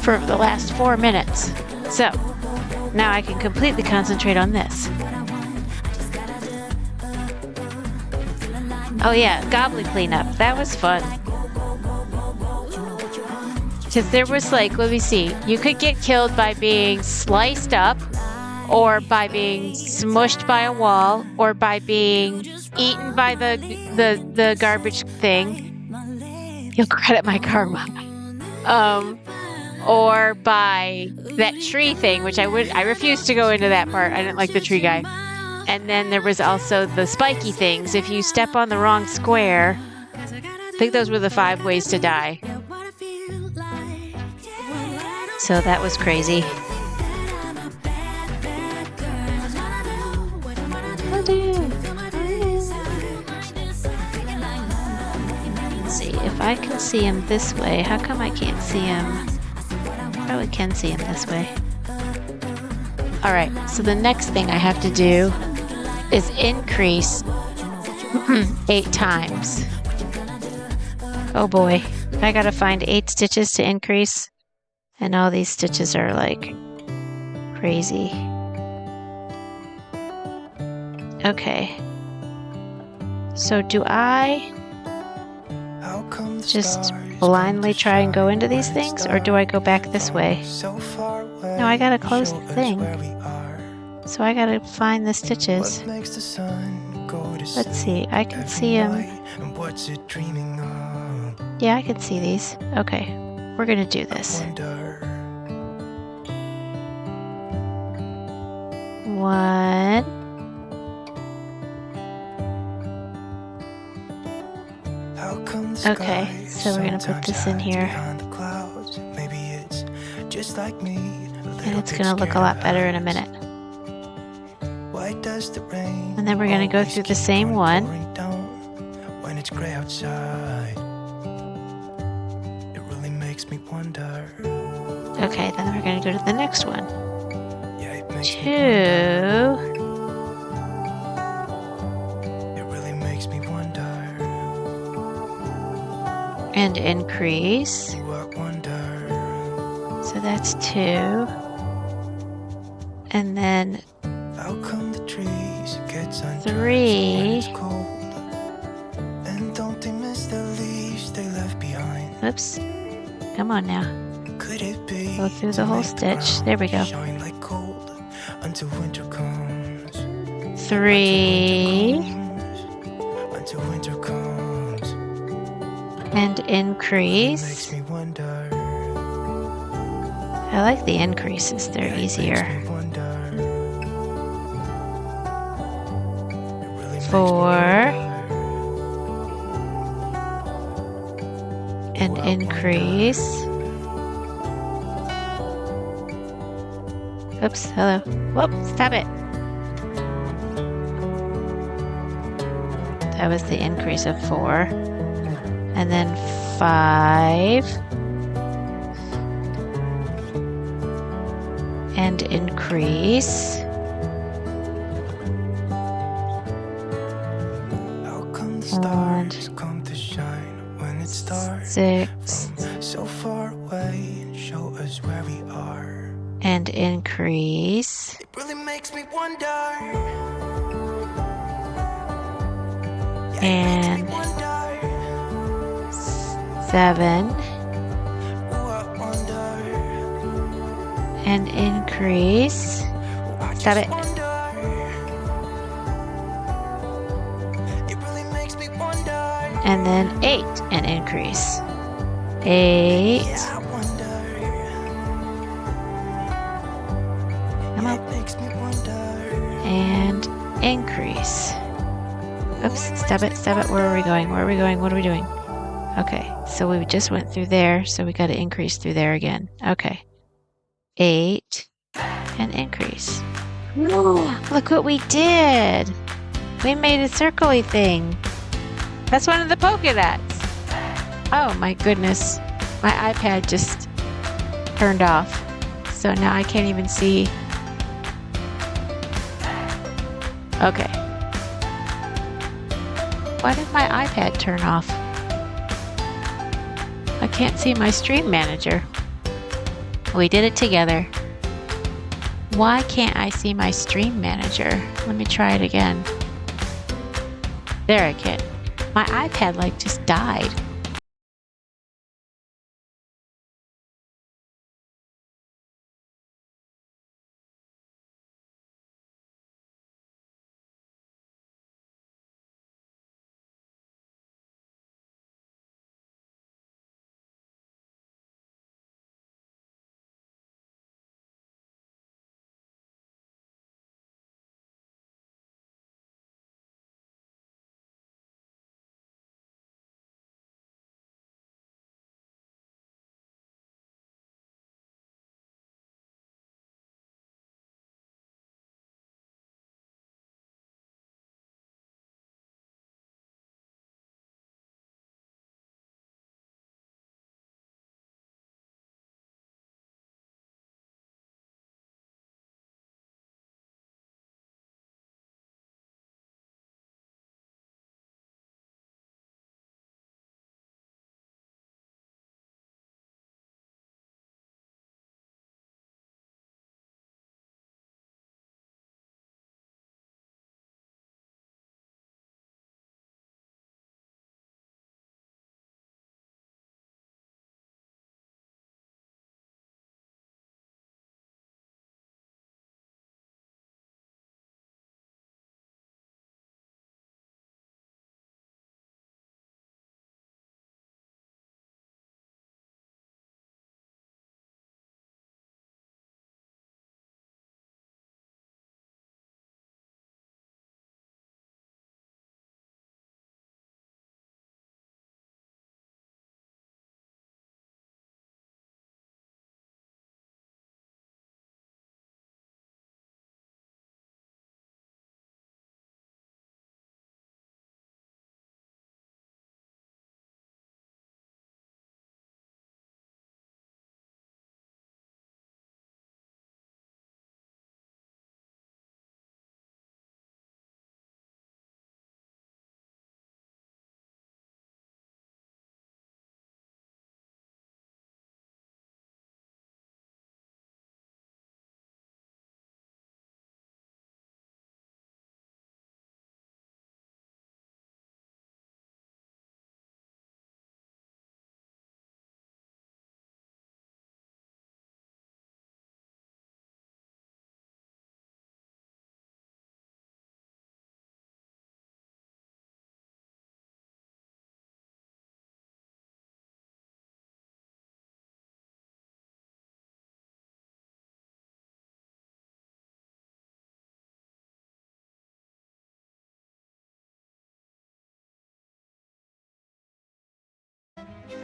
for the last 4 minutes. So, now I can completely concentrate on this. Oh yeah, goblin cleanup. That was fun. Because there was like, let me see, you could get killed by being sliced up, or by being smushed by a wall, or by being eaten by the garbage thing. You'll credit my karma. Or by that tree thing, which I refused to go into that part. I didn't like the tree guy. And then there was also the spiky things. If you step on the wrong square, I think those were the 5 ways to die. So that was crazy. Let's see if I can see him this way. How come I can't see him? Probably can see him this way. All right, so the next thing I have to do is increase 8 times. Oh boy, I gotta find 8 stitches to increase, and all these stitches are like crazy. Okay, so do I just blindly try and go into these things, or do I go back this way? No, I gotta close the thing. So I gotta find the stitches. Let's see, I can see them. Yeah, I can see these. Okay, we're gonna do this. 1. Okay, so we're gonna put this in here. And it's gonna look a lot better in a minute. And then we're gonna go through the same one. Okay, then we're gonna go to the next one. 2. And increase. So that's 2. And then 3. Oops. Come on now. Go through the whole stitch. There we go. 3. And increase. I like the increases, they're easier. 4. and increase. Oops, hello. Whoop, stop it. That was the increase of 4. And then 5. And increase. How come the stars come to shine when it's dark? 6. So far away and show us where we are. And increase. It really makes me wonder. Yeah, And it makes me wonder. 7. Ooh, I wonder. And increase. Ooh, I Stop just it. wonder. It really makes me wonder. And then 8 and increase. 8. Yeah, I wonder. Come on. It makes me wonder. And increase. Oops, stop it, stop it. Where are we going? Where are we going? What are we doing? Okay, so we just went through there, so we got to increase through there again. Okay. 8 and increase. Look what we did. We made a circly thing. That's one of the polka dots. Oh my goodness. My iPad just turned off. So now I can't even see. Okay. Why did my iPad turn off? I can't see my stream manager. We did it together. Why can't I see my stream manager? Let me try it again. There I can. My iPad like just died.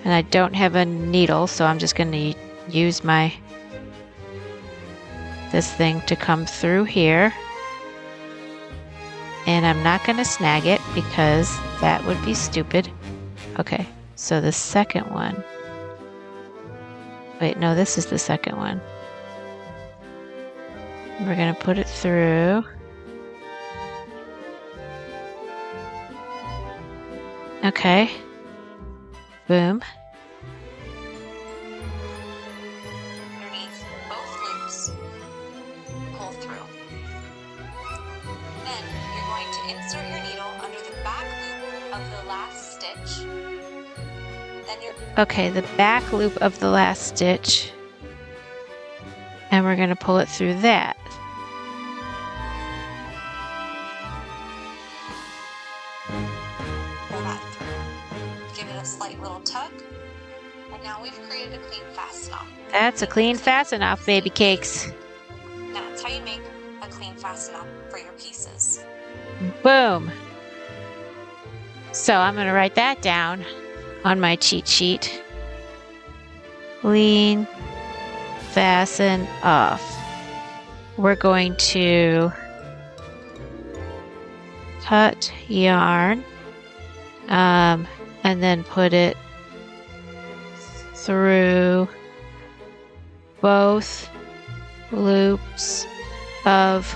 And I don't have a needle, so I'm just going to use this thing to come through here. And I'm not going to snag it because that would be stupid. Okay, so the second one. Wait, no, this is the second one. We're going to put it through. Okay. Boom. Underneath both loops, pull through. Then you're going to insert your needle under the back loop of the last stitch. Then you're Okay, the back loop of the last stitch. And we're going to pull it through that. pull that through. Give it a slight little tug. And now we've created a clean fasten off. That's a clean fasten off, baby cakes. That's how you make a clean fasten off for your pieces. Boom. So I'm going to write that down on my cheat sheet. Clean fasten off. We're going to cut yarn and then put it through both loops of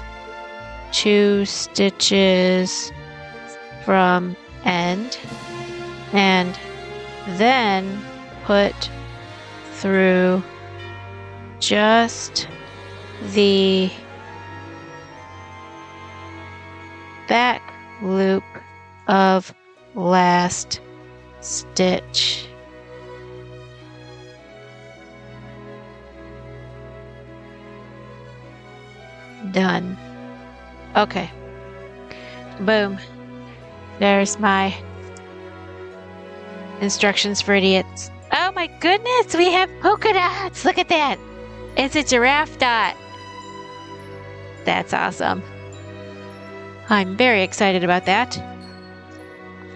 2 stitches from end, and then put through just the back loop of last stitch. Done. Okay. Boom. There's my instructions for idiots. Oh my goodness, we have polka dots. Look at that. It's a giraffe dot. That's awesome. I'm very excited about that.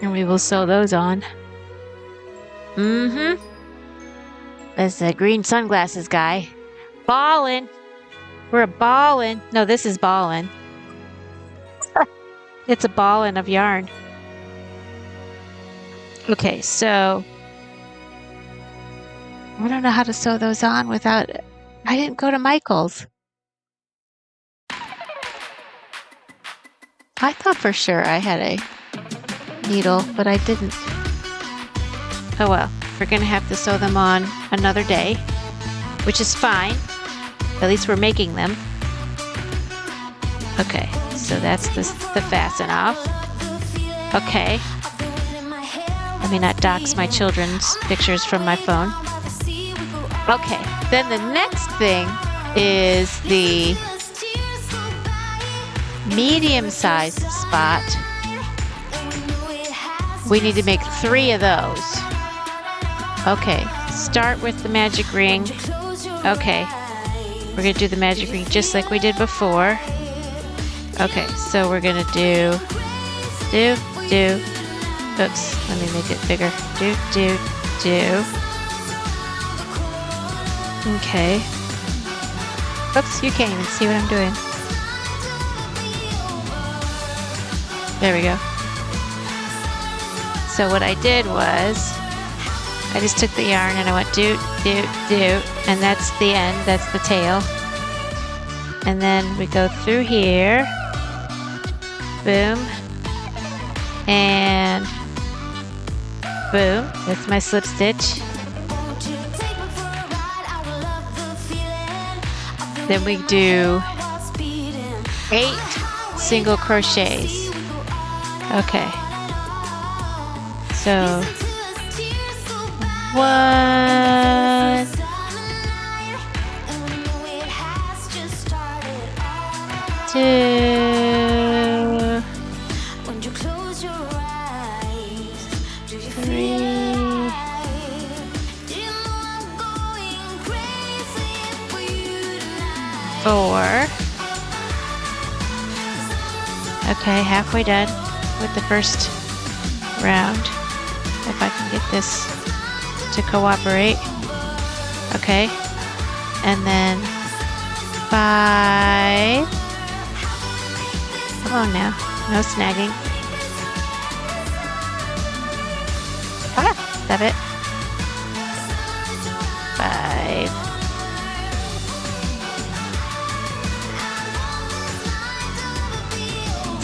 And we will sew those on. Mm-hmm. That's the green sunglasses guy. Ballin'. We're a ballin'. No, this is ballin'. It's a ballin' of yarn. Okay, so I don't know how to sew those on without... I didn't go to Michael's. I thought for sure I had a needle, but I didn't. Oh well, we're going to have to sew them on another day, which is fine. At least we're making them. Okay, so that's the fasten off. Okay. Let me not dox my children's pictures from my phone. Okay, then the next thing is the medium-sized spot. We need to make 3 of those. Okay, start with the magic ring. Okay, we're going to do the magic ring just like we did before. Okay, so we're going to do. Oops, let me make it bigger. Do. Okay. Oops, you can't even see what I'm doing. There we go. So what I did was, I just took the yarn and I went do, and that's the end, that's the tail. And then we go through here, boom, and boom, that's my slip stitch. Then we do 8 single crochets. Okay. So 1, 2, 3, 4. Okay, halfway done with the first round. If I can get this to cooperate. Okay. And then 5. Come on now. No snagging. Ah, stop it. 5.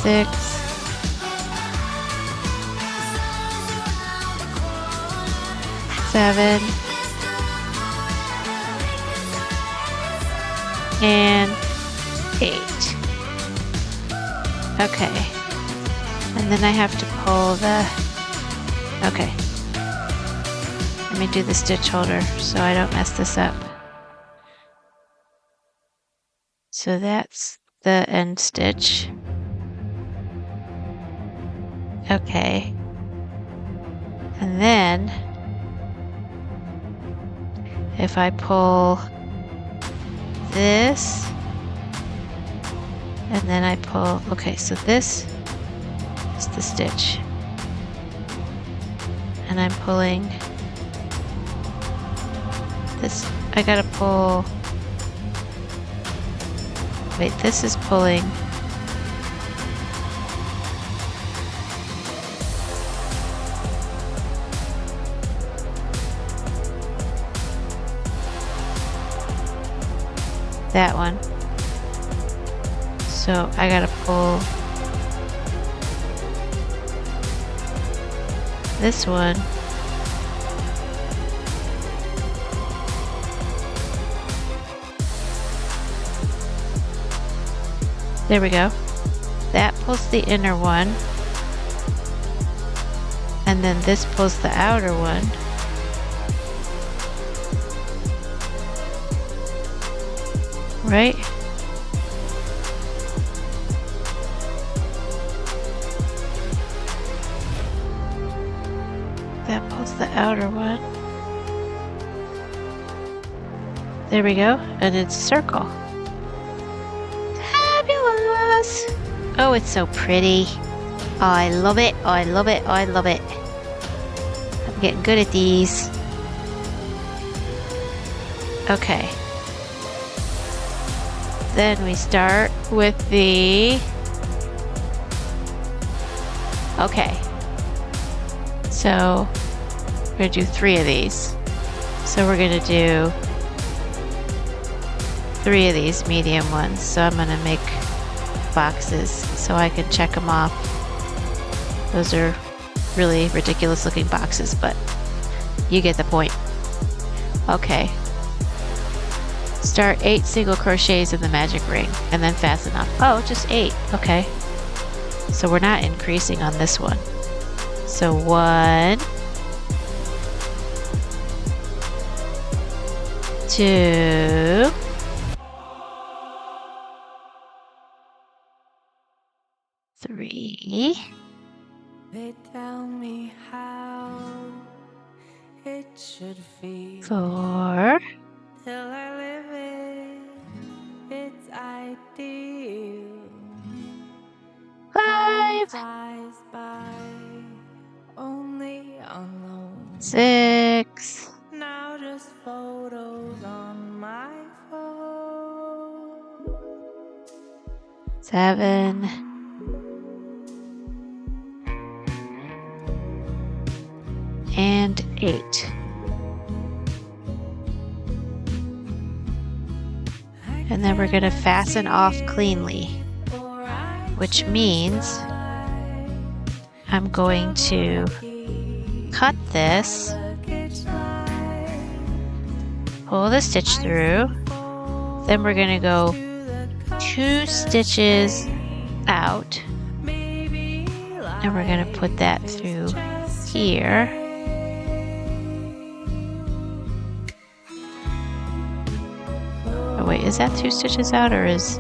6. 7. And 8. Okay. And then I have to pull the... Okay. Let me do the stitch holder so I don't mess this up. So that's the end stitch. Okay. And then if I pull this and then I pull, okay, so this is the stitch. And I'm pulling this. I gotta pull, wait, this is pulling that one. So I gotta pull this one. There we go. That pulls the inner one. And then this pulls the outer one. Right? That pulls the outer one. There we go. And it's a circle. Fabulous! Oh, it's so pretty. Oh, I love it. Oh, I love it. Oh, I love it. I'm getting good at these. Okay. Then we start with the... Okay. So we're going to do 3 of these. So we're going to do 3 of these medium ones. So I'm going to make boxes so I can check them off. Those are really ridiculous looking boxes, but you get the point. Okay. Start 8 single crochets in the magic ring and then fasten up. Oh, just 8. Okay. So we're not increasing on this one. So 1, 2, 3. They tell me how it should feel 4. till I live it. It's ideal. 5. Flies by only on loan. 6. Now just photos on my phone. 7. 8. And then we're going to fasten off cleanly, which means I'm going to cut this, pull the stitch through, then we're going to go 2 stitches out, and we're going to put that through here. Oh wait, is that 2 stitches out or is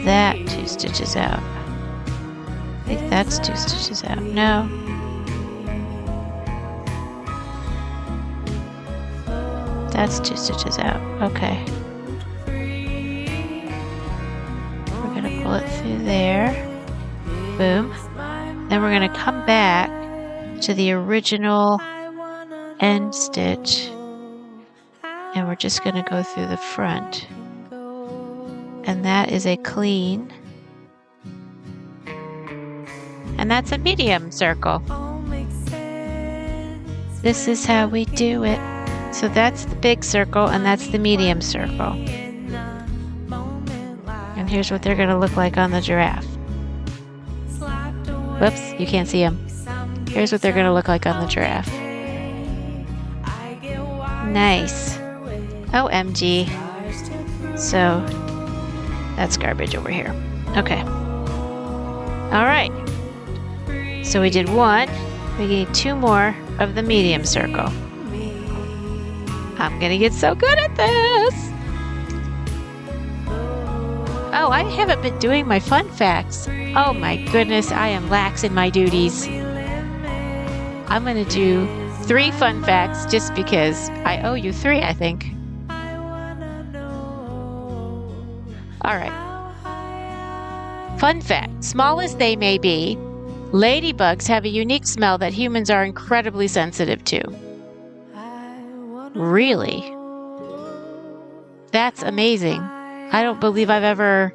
that 2 stitches out? I think that's 2 stitches out. No. That's 2 stitches out. Okay. We're going to pull it through there. Boom. Then we're going to come back to the original end stitch, and we're just going to go through the front, and that is a clean, and that's a medium circle. This is how we do it. So that's the big circle, and that's the medium circle. And here's what they're going to look like on the giraffe. Whoops, you can't see them. Here's what they're going to look like on the giraffe. Nice. OMG. So that's garbage over here. Okay. All right. So we did one. We need two more of the medium circle. I'm gonna get so good at this. Oh, I haven't been doing my fun facts. Oh my goodness, I am lax in my duties. I'm gonna do 3 fun facts just because I owe you 3, I think. All right. Fun fact, small as they may be, ladybugs have a unique smell that humans are incredibly sensitive to. Really? That's amazing. I don't believe I've ever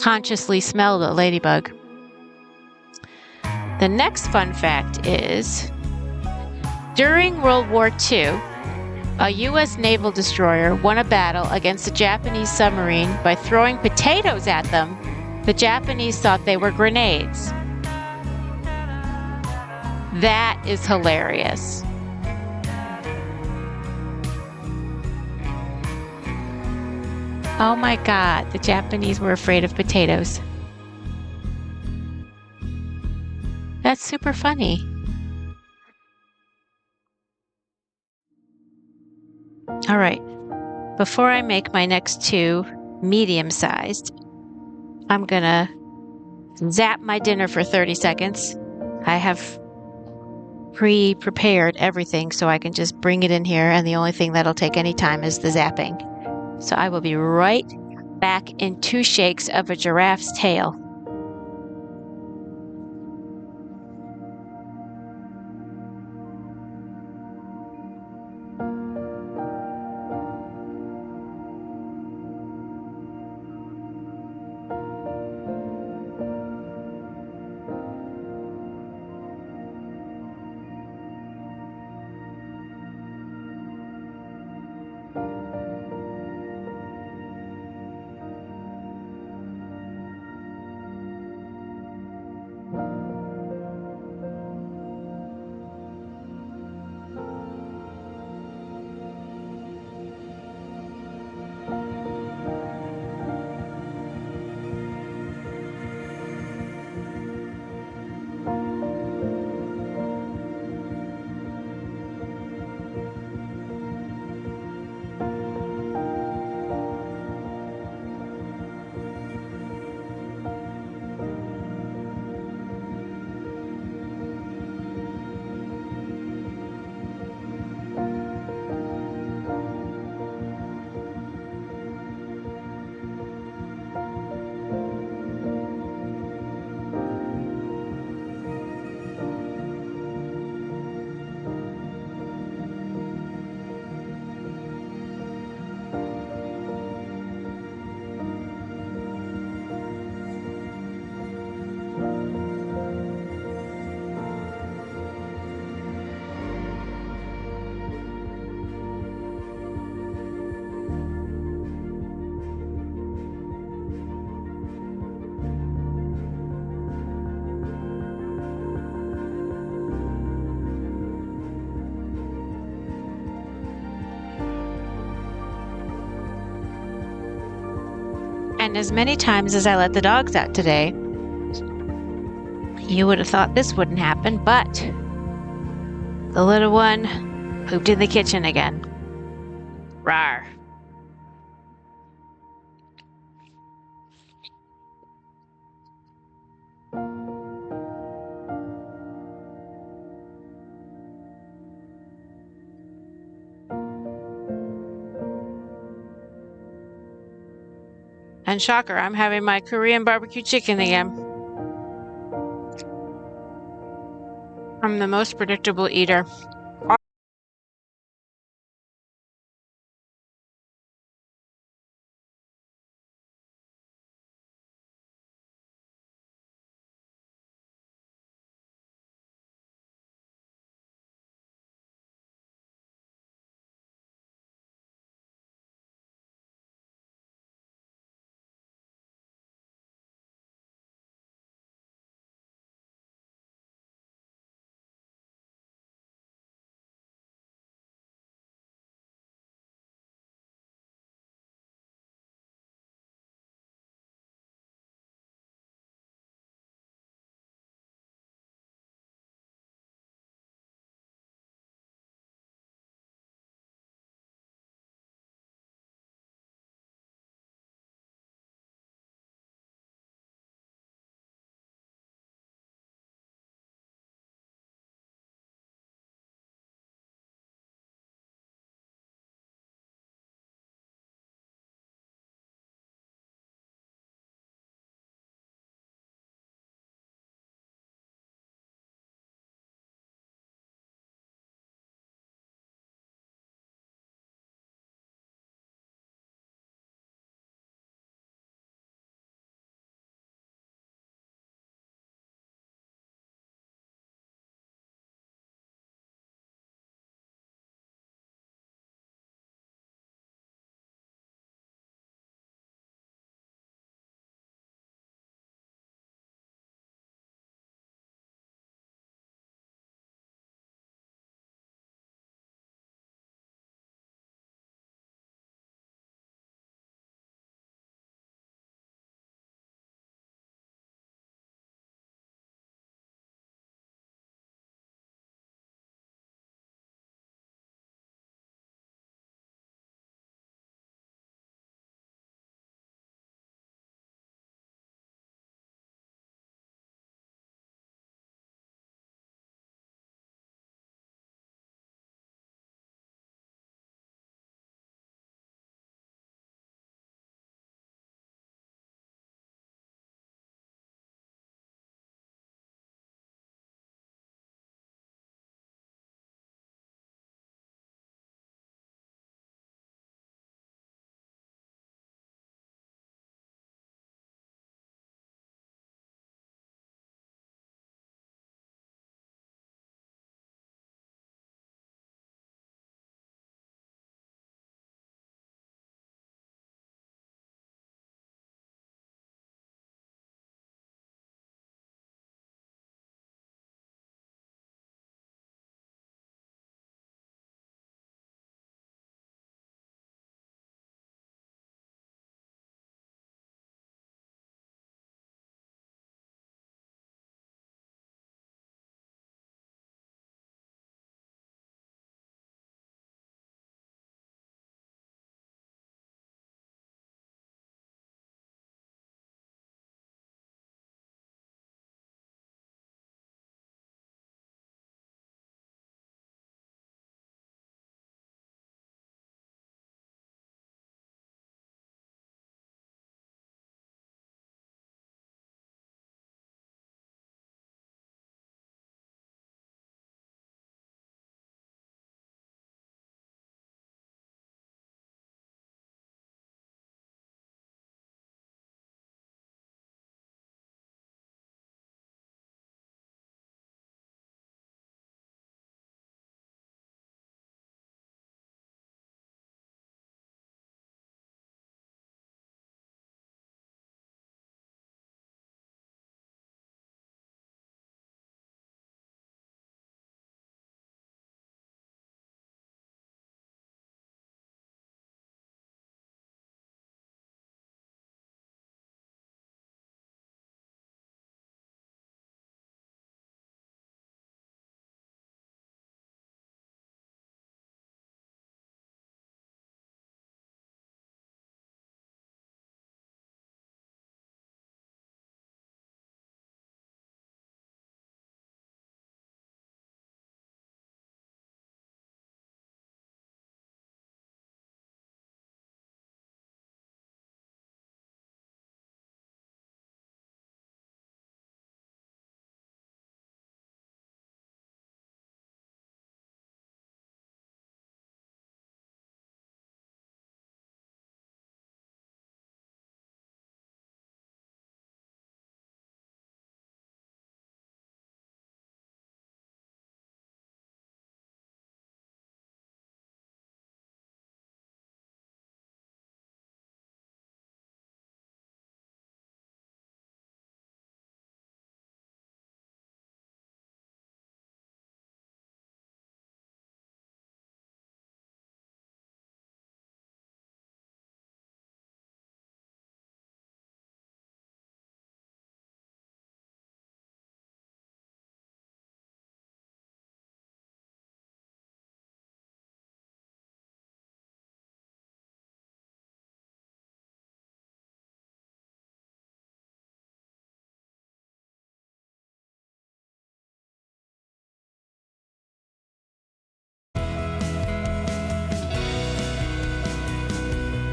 consciously smelled a ladybug. The next fun fact is, during World War II, a U.S. naval destroyer won a battle against a Japanese submarine by throwing potatoes at them. The Japanese thought they were grenades. That is hilarious. Oh my God, the Japanese were afraid of potatoes. That's super funny. All right, before I make my next 2 medium-sized, I'm gonna zap my dinner for 30 seconds. I have pre-prepared everything so I can just bring it in here, and the only thing that'll take any time is the zapping. So I will be right back in 2 shakes of a giraffe's tail. And as many times as I let the dogs out today, you would have thought this wouldn't happen, but the little one pooped in the kitchen again. Rawr. And shocker, I'm having my Korean barbecue chicken again. I'm the most predictable eater.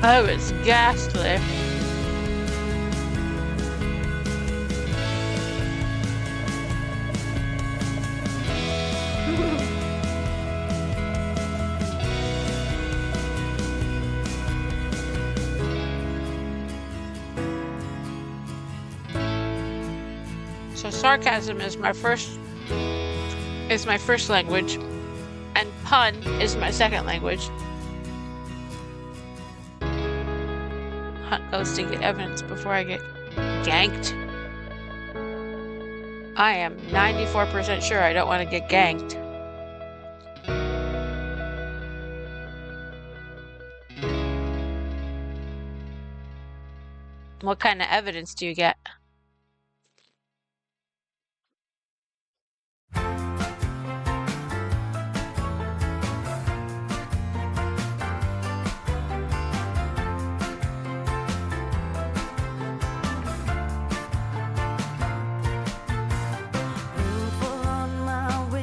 Oh, it's ghastly. So sarcasm is my first language, and pun is my second language. Hunt goes to get evidence before I get ganked. I am 94% sure I don't want to get ganked. What kind of evidence do you get?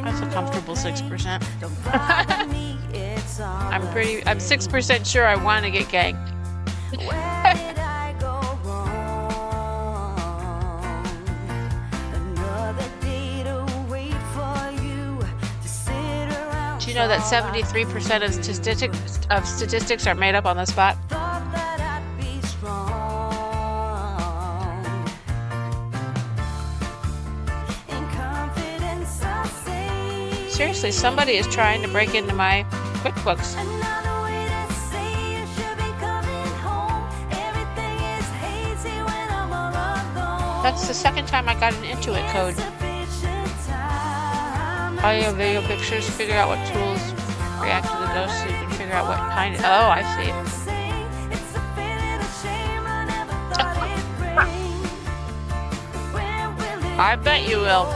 That's a comfortable 6%. I'm 6% sure I want to get ganked. Do you know that 73% of statistics are made up on the spot? Seriously, somebody is trying to break into my QuickBooks. That's the second time I got an Intuit code. Audio, video, pictures, figure out what tools react to the dose so you can figure out what kind of... Oh, I see. I bet you will.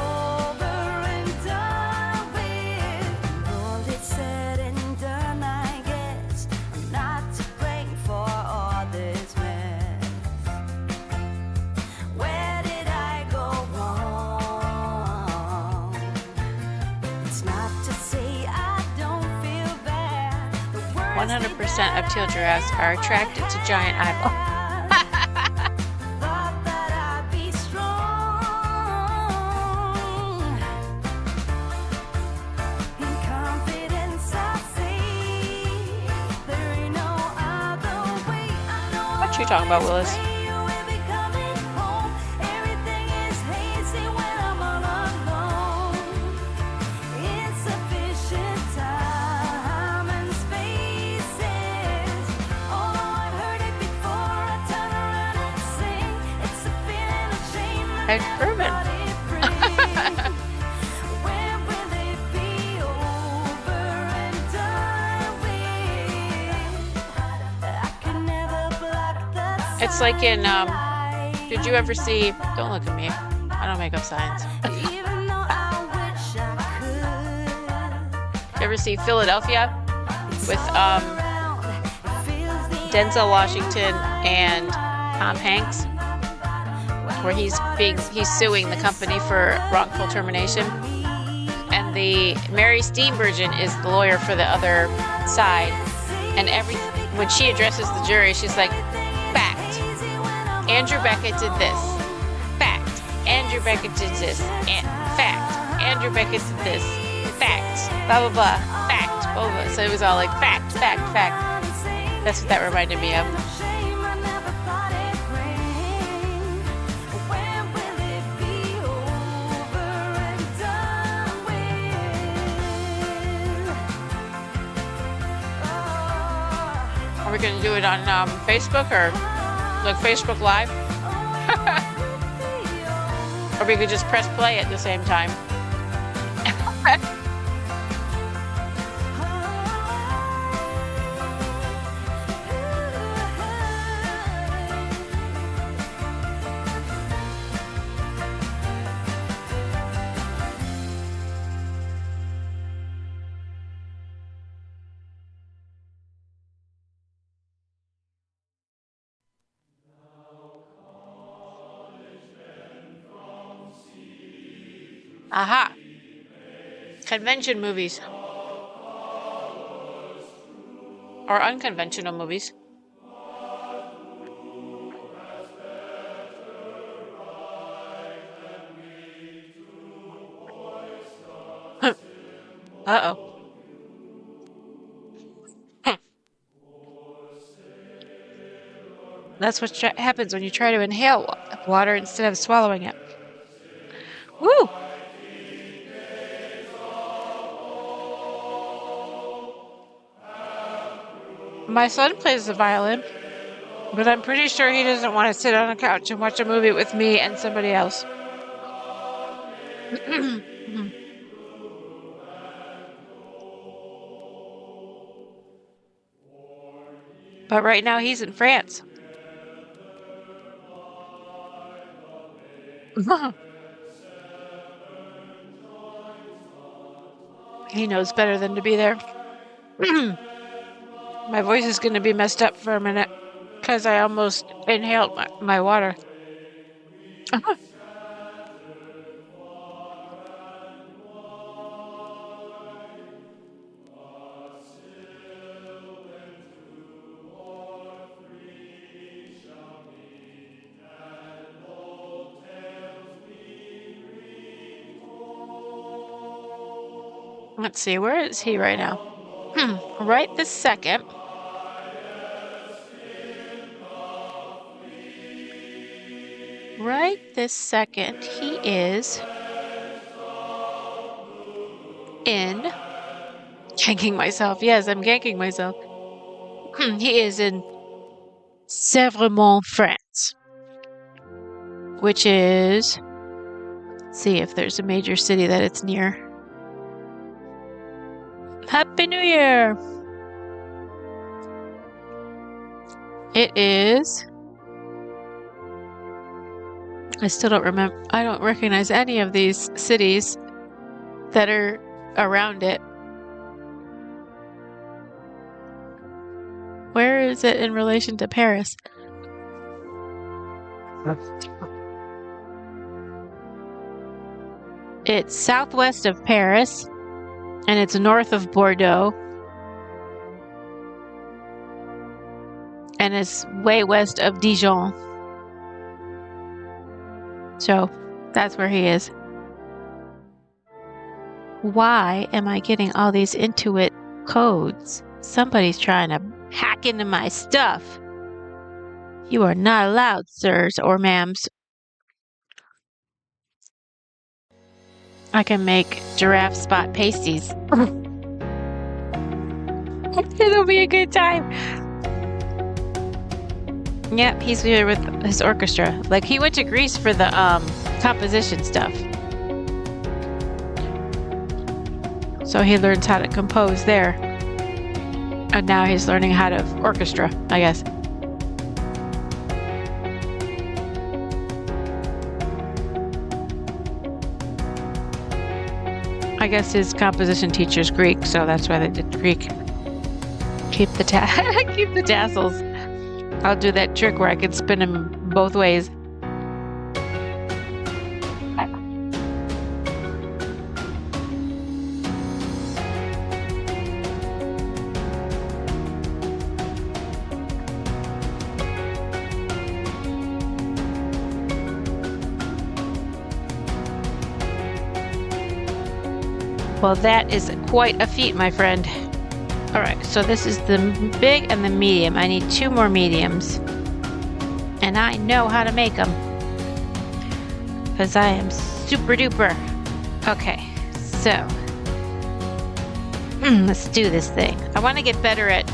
Where did I go wrong? It's not to say I don't feel bad. 100% of teal giraffes are attracted to giant eyeballs. Thought that I'd be strong. In confidence I say there ain't no other way. I know What you talking about, Willis? you will be coming home. Everything is hazy when I'm all alone. Insufficient time and spaces. Although I've heard it before, I turn around and sing. It's a feeling of shame I It's proven. let it bring. When will it be over and done with? I can never block the It's like in, light. did you ever see... Don't look at me. I don't make up signs. Even though I wish I Did you ever see Philadelphia could. with Denzel Washington and Tom Hanks, where he's suing the company for wrongful termination, and the Mary Steenburgen is the lawyer for the other side, and when she addresses the jury, she's like, fact, Andrew Beckett did this, fact, Andrew Beckett did this, and fact, Andrew Beckett did this, fact, blah blah blah, fact, blah blah. So it was all like fact, fact, fact. That's what that reminded me of. Are we gonna do it on Facebook or like Facebook Live? Or we could just press play at the same time. Aha! Convention movies. Or unconventional movies. Uh-oh. That's what happens when you try to inhale water instead of swallowing it. Woo! My son plays the violin, but I'm pretty sure he doesn't want to sit on a couch and watch a movie with me and somebody else. But right now he's in France. He knows better than to be there. My voice is going to be messed up for a minute because I almost inhaled my water. Let's see, where is he right now? Right this second. Right this second, he is in ganking myself. Yes, I'm ganking myself. He is in Sèvres, France, which is, let's see if there's a major city that it's near. Happy New Year! It is. I still don't remember. I don't recognize any of these cities that are around it. Where is it in relation to Paris? It's southwest of Paris, and it's north of Bordeaux, and it's way west of Dijon. So that's where he is. Why am I getting all these Intuit codes? Somebody's trying to hack into my stuff. You are not allowed, sirs or ma'ams. I can make giraffe spot pasties. It'll be a good time. Yep, he's here with his orchestra. Like, he went to Greece for the composition stuff. So he learns how to compose there. And now he's learning how to orchestra, I guess. I guess his composition teacher's Greek, so that's why they did Greek. Keep the keep the tassels. I'll do that trick where I can spin them both ways. Well, that is quite a feat, my friend. All right, so this is the big and the medium. I need 2 more mediums. And I know how to make them. Because I am super duper. Okay, so. Let's do this thing. I want to get better at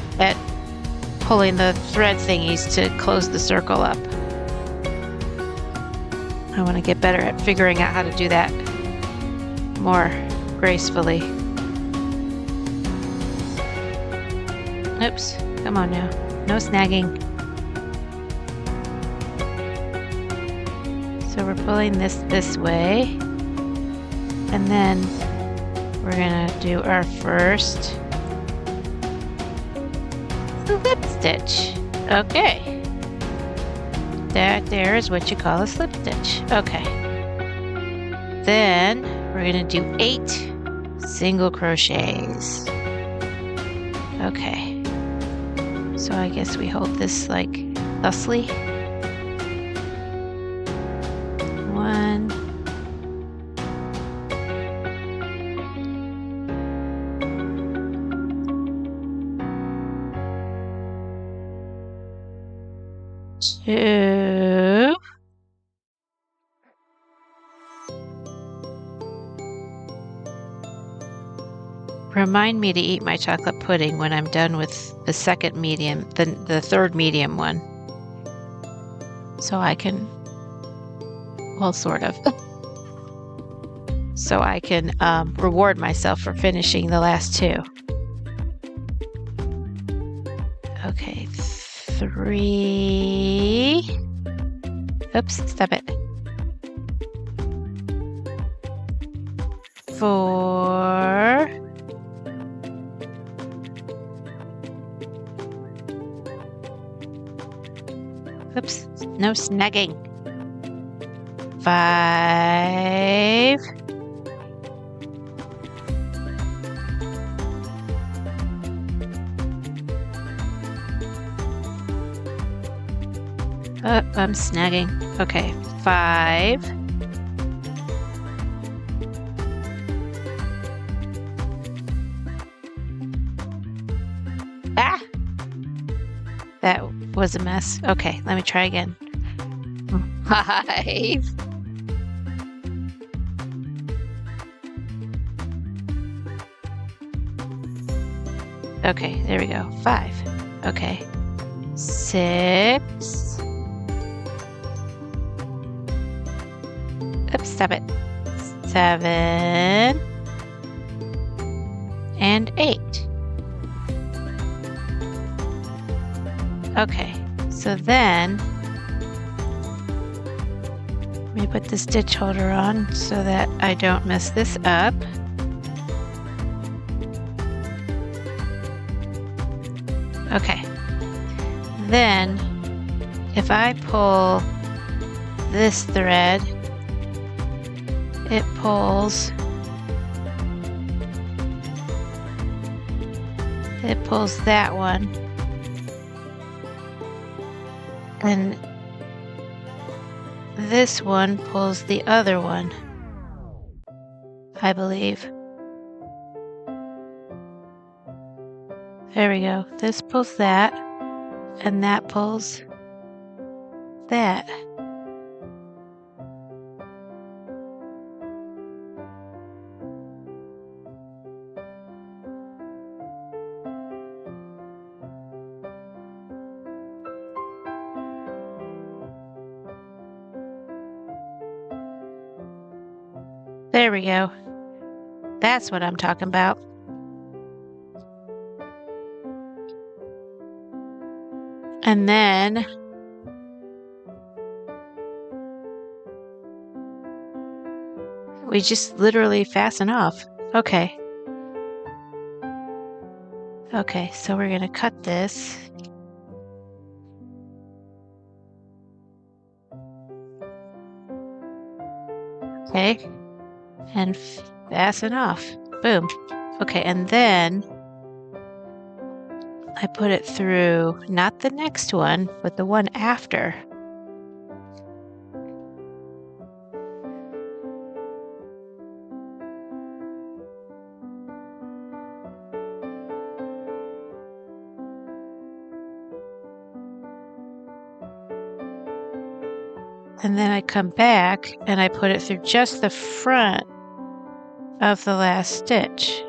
pulling the thread thingies to close the circle up. I want to get better at figuring out how to do that more gracefully. Oops, come on now. No snagging. So we're pulling this way. And then we're gonna do our first slip stitch. Okay. That there is what you call a slip stitch. Okay. Then we're gonna do 8 single crochets. Okay. So I guess we hold this like thusly. 1, 2, 2. Remind me to eat my chocolate pudding when I'm done with the second medium, the third medium one. So I can, well, sort of. So I can reward myself for finishing the last 2. Okay, 3. Oops, stop it. 4. Oops, no snagging. 5. I'm snagging. Okay, 5. Ah! That was a mess. Okay, let me try again. 5. Okay, there we go. 5. Okay. 6. Oops, stop it. 7. And 8. Okay, so then let me put the stitch holder on so that I don't mess this up. Okay, then if I pull this thread, it pulls that one, and this one pulls the other one, I believe. There we go. This pulls that, and that pulls that. There we go. That's what I'm talking about. And then we just literally fasten off. Okay. Okay, so we're going to cut this. Okay. And fasten off. Boom. Okay, and then I put it through not the next one, but the one after. And then I come back and I put it through just the front of the last stitch.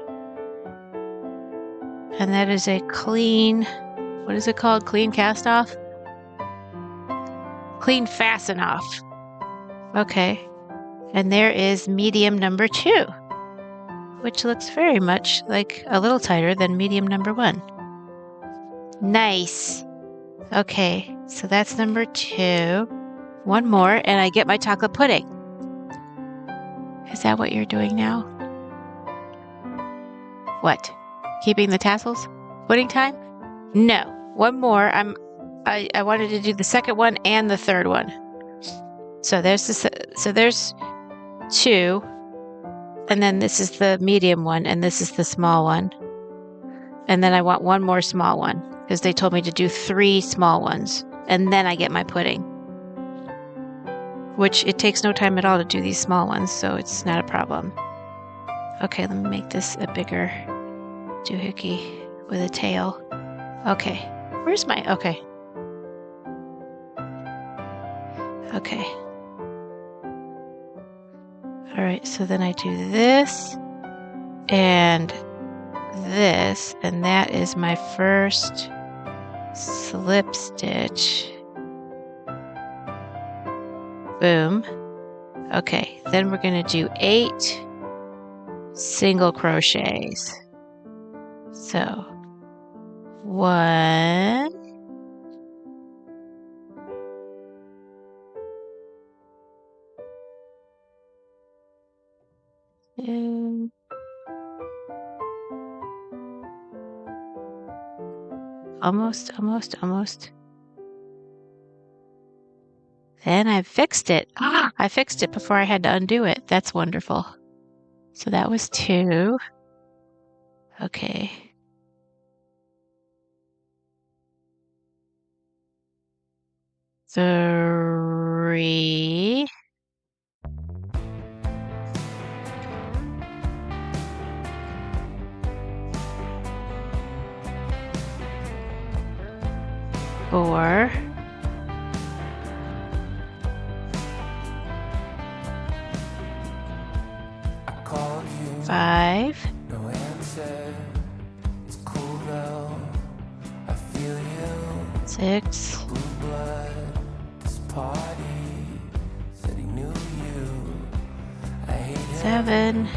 And that is a clean, what is it called? Clean cast off? Clean fasten off. Okay. And there is medium number 2, which looks very much like a little tighter than medium number 1. Nice. Okay, so that's number 2. One more, and I get my chocolate pudding. Is that what you're doing now? What? Keeping the tassels? Pudding time? No. One more. I wanted to do the second one and the third one. So there's 2, and then this is the medium one, and this is the small one. And then I want one more small one because they told me to do 3 small ones, and then I get my pudding. Which it takes no time at all to do these small ones, so it's not a problem. Okay, let me make this a bigger doohickey with a tail. Okay, where's my, okay. Okay. All right, so then I do this and this, and that is my first slip stitch. Boom. Okay, then we're going to do 8 single crochets. So 1, 2, almost. Then I fixed it. I fixed it before I had to undo it. That's wonderful. So that was 2. Okay. 3. 4. 5. No answer. It's cool though. I feel you. 6. Blue blood. This party said he knew you. I hate him. 7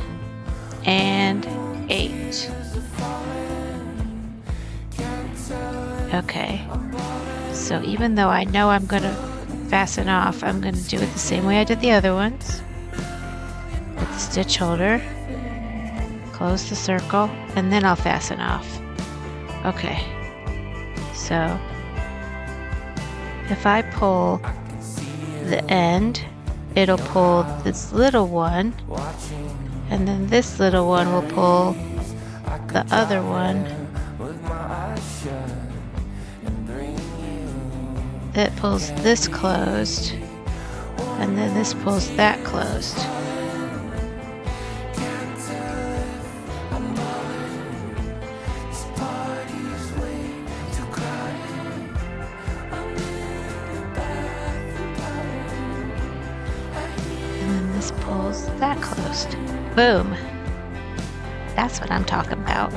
and 8. Okay. So even though I know I'm going to fasten off, I'm going to do it the same way I did the other ones. With the stitch holder. Close the circle, and then I'll fasten off. Okay. So if I pull the end, it'll pull this little one, and then this little one will pull the other one. It pulls this closed, and then this pulls that closed. Pulls that closed. Boom. That's what I'm talking about.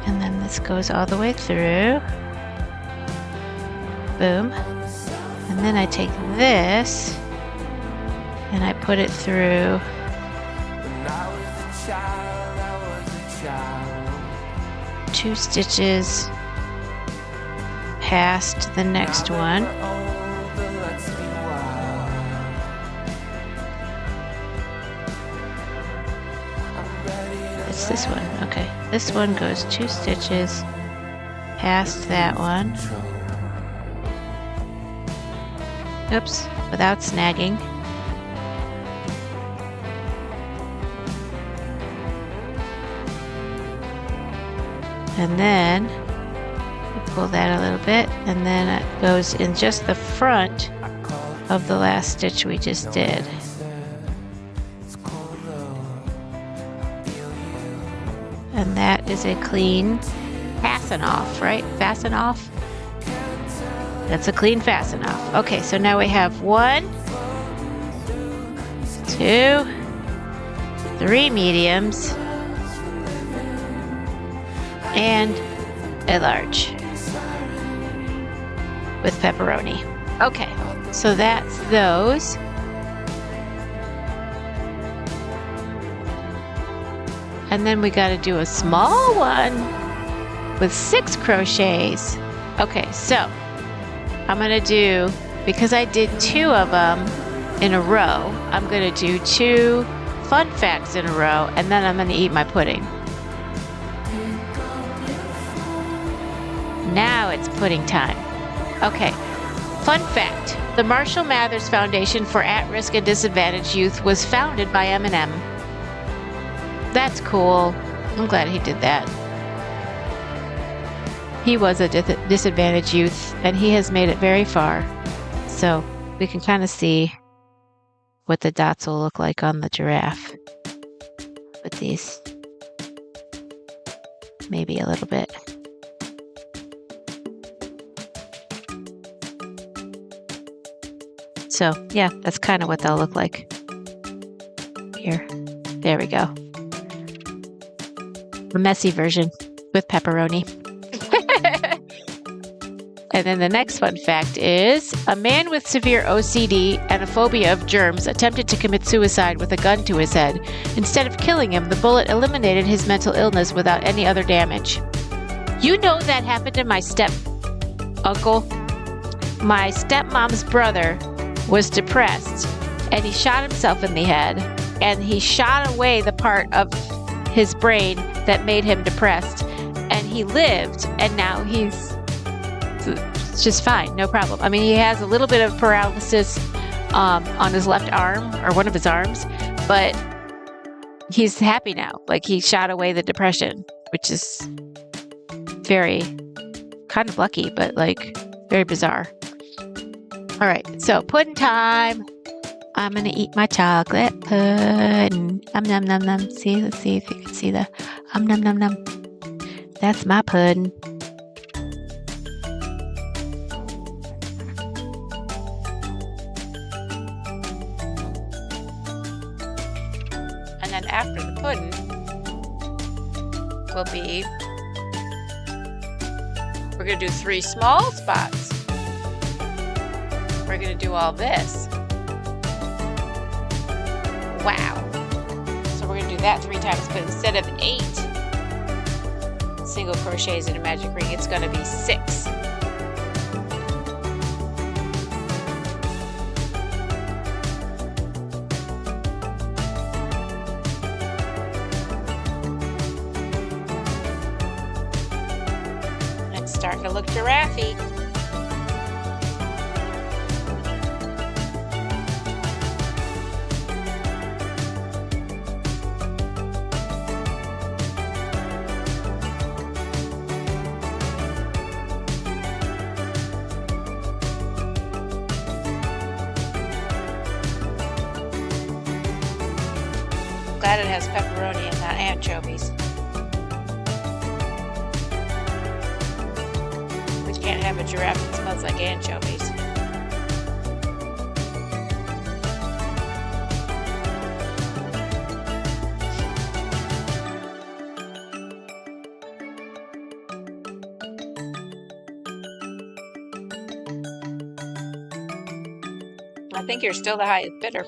And then this goes all the way through. Boom. And then I take this and I put it through. Two stitches past the next one. It's this one. Okay. This one goes 2 stitches past that one. Oops, without snagging. And then we pull that a little bit, and then it goes in just the front of the last stitch we just did. And that is a clean fasten off, right? Fasten off. That's a clean fasten off. Okay, so now we have 1, 2, 3 mediums, and a large with pepperoni. Okay, so that's those. And then we got to do a small one with 6 crochets. Okay, so I'm going to do, because I did 2 of them in a row, I'm going to do 2 fun facts in a row, and then I'm going to eat my pudding. Now it's pudding time. Okay, fun fact. The Marshall Mathers Foundation for At-Risk and Disadvantaged Youth was founded by Eminem. That's cool. I'm glad he did that. He was a disadvantaged youth, and he has made it very far. So we can kind of see what the dots will look like on the giraffe with these. Maybe a little bit. So yeah, that's kind of what they'll look like. Here, there we go. A messy version with pepperoni. And then the next fun fact is, a man with severe OCD and a phobia of germs attempted to commit suicide with a gun to his head. Instead of killing him, the bullet eliminated his mental illness without any other damage. You know that happened to my step-uncle? My stepmom's brother was depressed, and he shot himself in the head, and he shot away the part of his brain that made him depressed, and he lived, and now he's just fine, no problem. I mean, he has a little bit of paralysis on his left arm, or one of his arms, but he's happy now. Like, he shot away the depression, which is very kind of lucky, but like very bizarre. All right, so pudding time. I'm gonna eat my chocolate pudding. Nom nom nom. See, let's see if you can see the nom nom nom. That's my pudding. And then after the pudding will be, we're gonna do 3 small spots. We're gonna do all this. Wow. So we're gonna do that 3 times, but instead of 8 single crochets in a magic ring, it's gonna be 6. It's starting to look giraffe-y. Glad it has pepperoni and not anchovies. But you can't have a giraffe that smells like anchovies. I think you're still the highest bidder.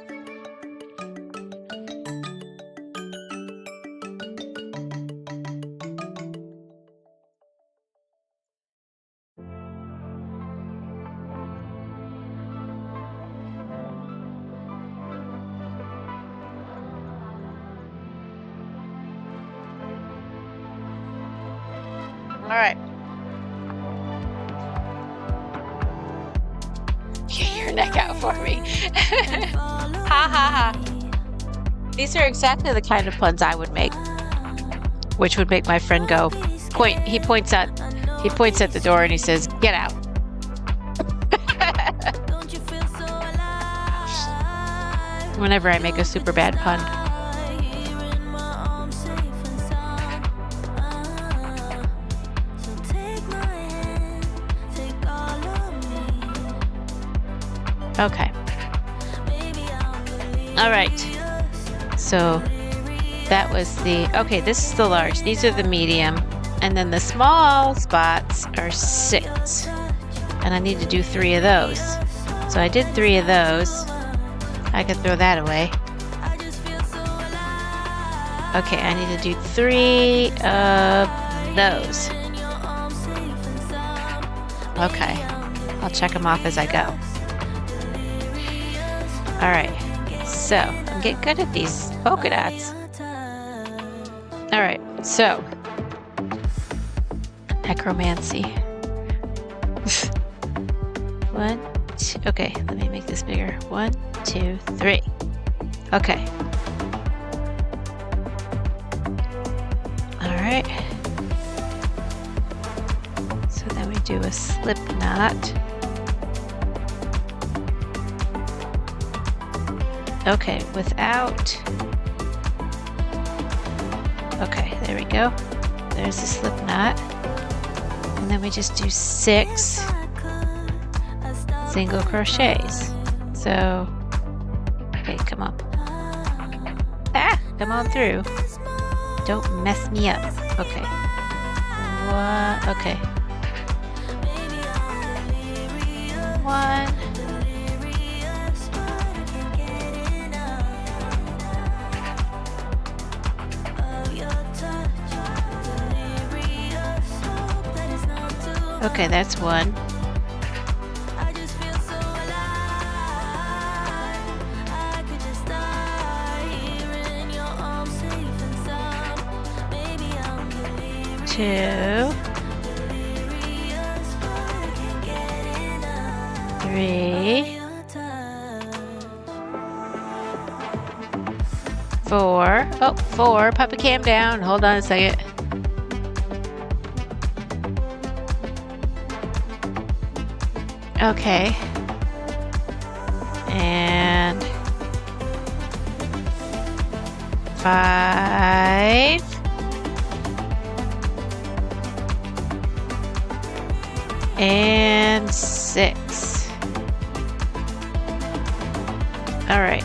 All right. Get your neck out for me. Ha ha ha. These are exactly the kind of puns I would make, which would make my friend go, he points at the door and he says, "Get out." Whenever I make a super bad pun. Okay. All right. So that was okay, this is the large. These are the medium. And then the small spots are 6. And I need to do 3 of those. So I did 3 of those. I could throw that away. Okay, I need to do 3 of those. Okay. I'll check them off as I go. All right, so I'm getting good at these polka dots. All right, so necromancy. 1, 2. Okay, let me make this bigger. 1, 2, 3. Okay. All right. So then we do a slip knot. Okay, without. Okay, there we go. There's the slip knot. And then we just do 6 single crochets. So So, okay, come on. Ah, come on through. Don't mess me up. Okay. What? Okay. One. Okay, that's one. Two. Three. Four. Oh, four. Pop a cam down. Hold on a second. Okay. And 5. And 6. All right.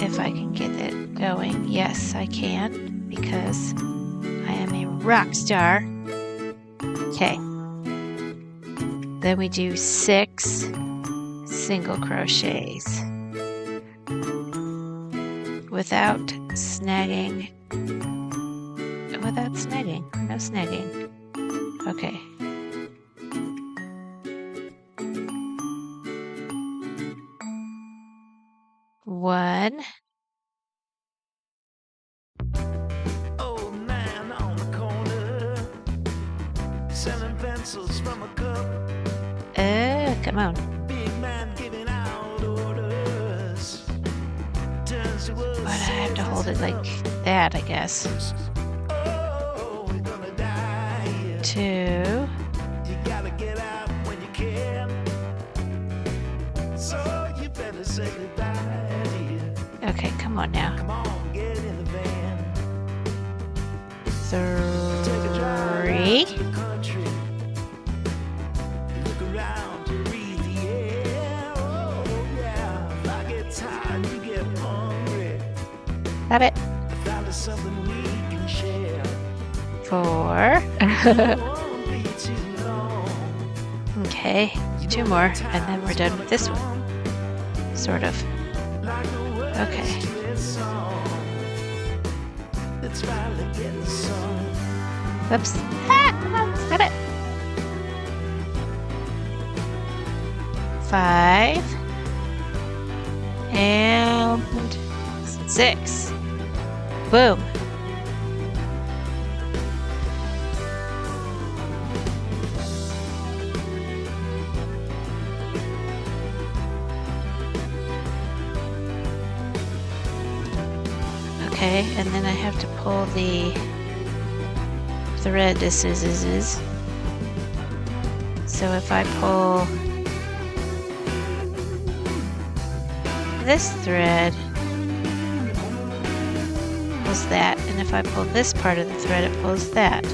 If I can get it going. Yes, I can, because I am a rock star. Okay. Then we do 6 single crochets without snagging without snagging. No snagging. Okay. One. Old man on the corner, selling pencils from a cup. Come on. Big man giving out orders. Turns to us. But I have to hold it like that, I guess. Oh, we're gonna die here. 2. You gotta get out when you can. So you better say goodbye here. Okay, come on now. Come on, get in the van. 3. Take a drive out to the country. Look around to breathe the air. Oh yeah, if I get tired, you get hungry. Got it. I found us something we can share. 4. Won't be too long. Okay, 2 more, and then we're done with this one. Sort of. Like the words Okay. to this song. Let's finally get the song. Oops. Ah, come on, got it. 5. And 6. Boom. Okay, and then I have to pull the thread. This is. So if I pull this thread, pulls that, and if I pull this part of the thread, it pulls that.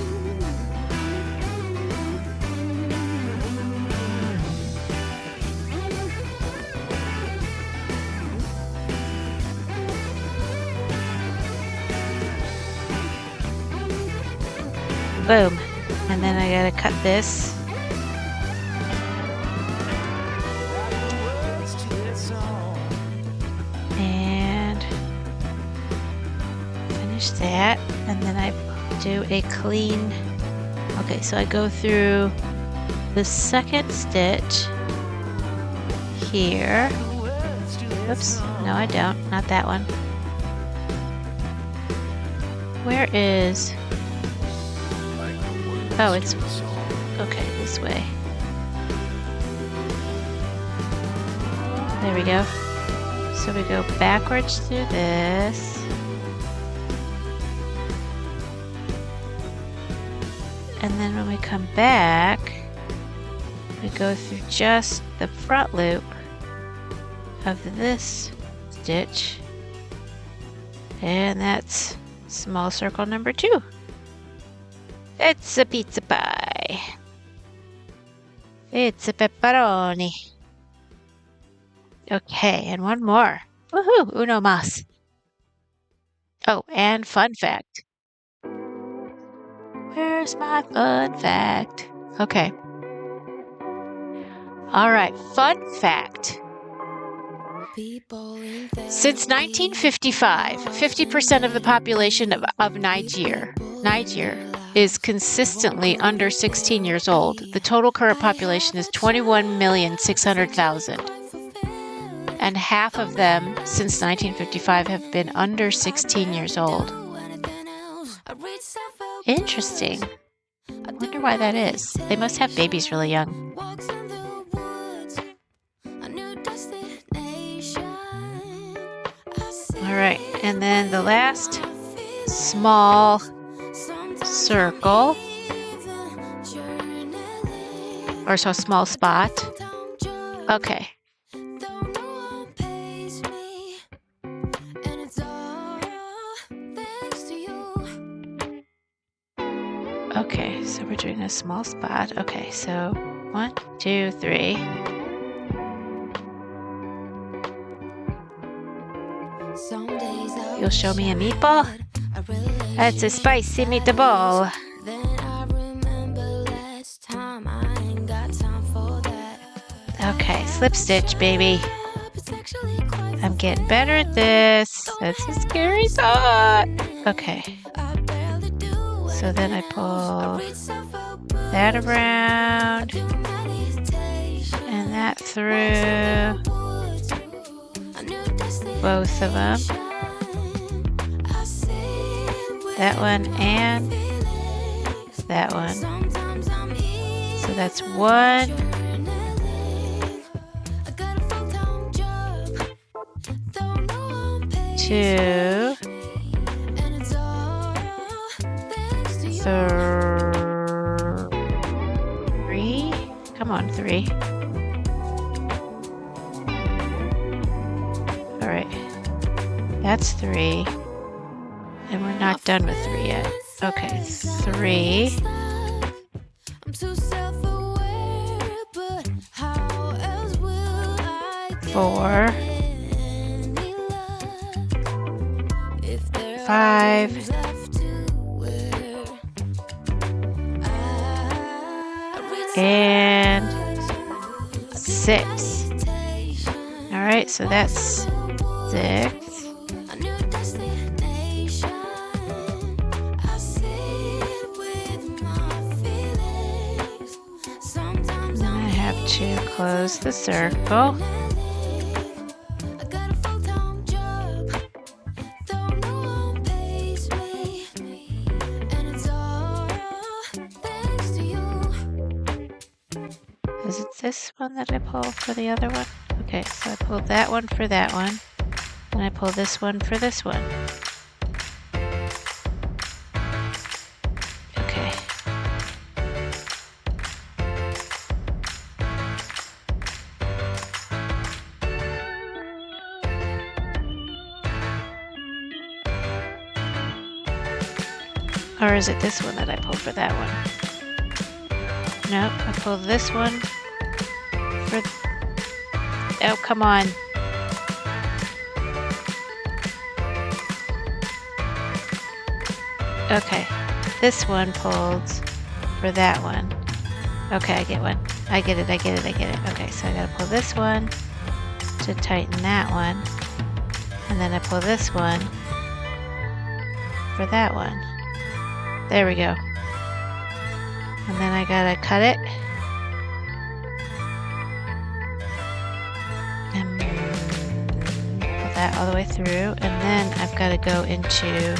Boom. And then I gotta cut this. Words to this song. And finish that. And then I do a clean. Okay, so I go through the second stitch here. Words to this Oops, song. no I don't, not that one. Where is, oh, it's, okay, this way. There we go. So we go backwards through this. And then when we come back, we go through just the front loop of this stitch. And that's small circle number 2. It's a pizza pie. It's a pepperoni. Okay, and one more. Woohoo! Uno más. Oh, and fun fact. Where's my fun fact? Okay. All right, fun fact. Since 1955, 50% of the population of Niger is consistently under 16 years old. The total current population is 21,600,000. And half of them since 1955 have been under 16 years old. Interesting. I wonder why that is. They must have babies really young. All right, and then the last small circle, or so small spot. Okay. Okay, so we're doing a small spot. Okay, so 1, 2, 3. You'll show me a meatball? That's a spicy meatball. Okay, slip stitch, baby. I'm getting better at this. That's a scary thought. Okay. So then I pull that around and that through both of them. That one and that one. So that's 1, 2, 3. Come on, 3. All right, that's 3. And we're not done with 3 yet. Okay, 3. Four, 5, and 6. All right, so that's 6. And I have to close the circle. Is it this one that I pull for the other one? Okay, so I pull that one for that one, and I pull this one for this one. Okay. Or is it this one that I pull for that one? Nope, I pull this one for... Oh, come on. Okay, this one pulled for that one. Okay, I get one. I get it. Okay, so I gotta pull this one to tighten that one. And then I pull this one for that one. There we go. And then I gotta cut it. And pull that all the way through. And then I've gotta go into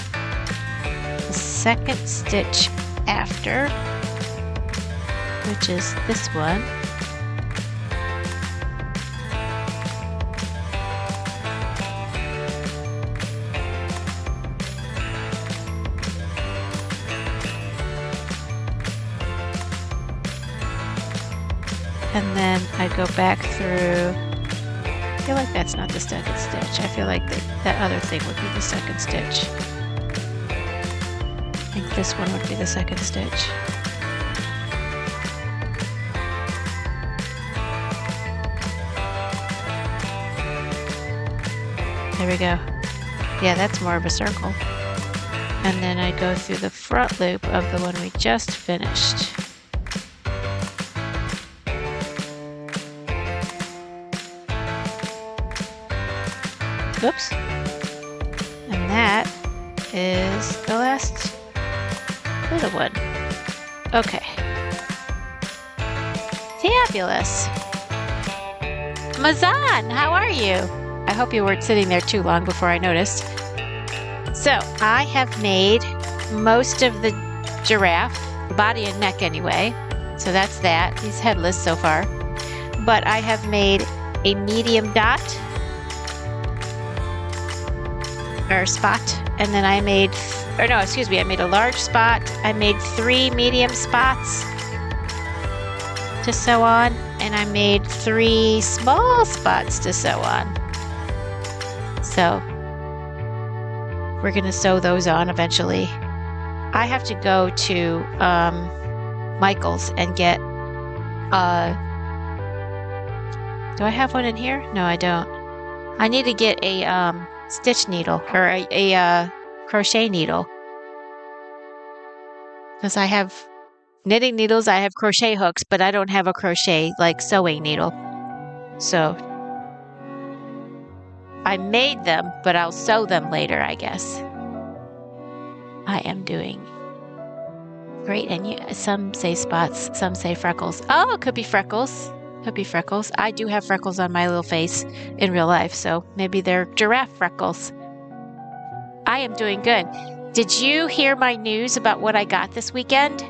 the second stitch after, which is this one. And then I go back through. I feel like that's not the second stitch. I feel like that other thing would be the second stitch. I think this one would be the second stitch. There we go. Yeah, that's more of a circle. And then I go through the front loop of the one we just finished. Oops. And that is the last little one. Okay. Fabulous. Mazan, how are you? I hope you weren't sitting there too long before I noticed. So I have made most of the giraffe, body and neck anyway. So that's that. He's headless so far. But I have made a medium dot or spot, and then I made, I made a large spot. I made 3 medium spots to sew on, and I made 3 small spots to sew on. So we're gonna sew those on eventually. I have to go to Michael's and get, do I have one in here? No, I don't. I need to get a stitch needle, or a crochet needle, because I have knitting needles, I have crochet hooks, but I don't have a crochet like sewing needle. So I made them, but I'll sew them later, I guess. I am doing Great, and some say spots, some say freckles. Oh, it could be freckles. Could be freckles. I do have freckles on my little face in real life, so maybe they're giraffe freckles. I am doing good. Did you hear my news about what I got this weekend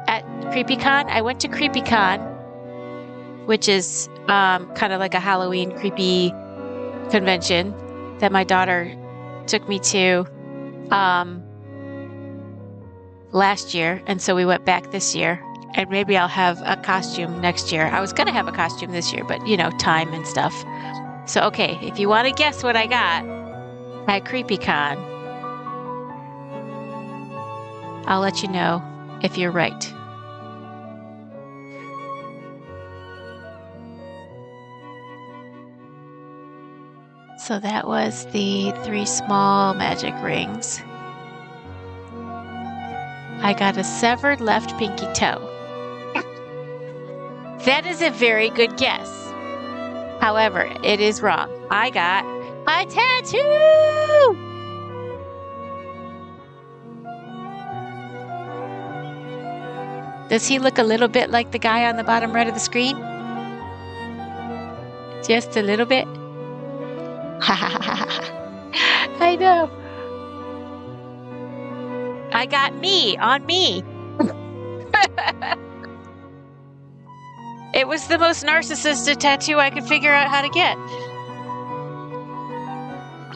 at CreepyCon? I went to CreepyCon, which is kind of like a Halloween creepy convention that my daughter took me to last year, and so we went back this year, and maybe I'll have a costume next year. I was gonna have a costume this year, but time and stuff. So okay, if you want to guess what I got at CreepyCon, I'll let you know if you're right. So that was the 3 small magic rings. I got a severed left pinky toe. That is a very good guess. However, it is wrong. I got a tattoo! Does he look a little bit like the guy on the bottom right of the screen? Just a little bit? I know. I got me on me. It was the most narcissistic tattoo I could figure out how to get.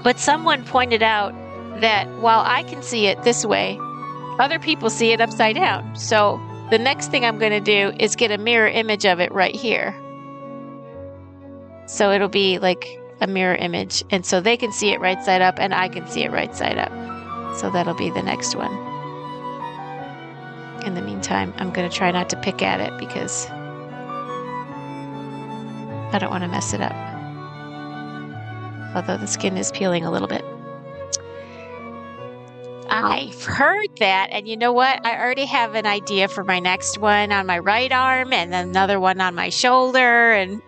But someone pointed out that while I can see it this way, other people see it upside down. So the next thing I'm going to do is get a mirror image of it right here. So it'll be like a mirror image. And so they can see it right side up and I can see it right side up. So that'll be the next one. In the meantime, I'm going to try not to pick at it because I don't want to mess it up. Although the skin is peeling a little bit. I've heard that, and you know what? I already have an idea for my next one on my right arm and another one on my shoulder. And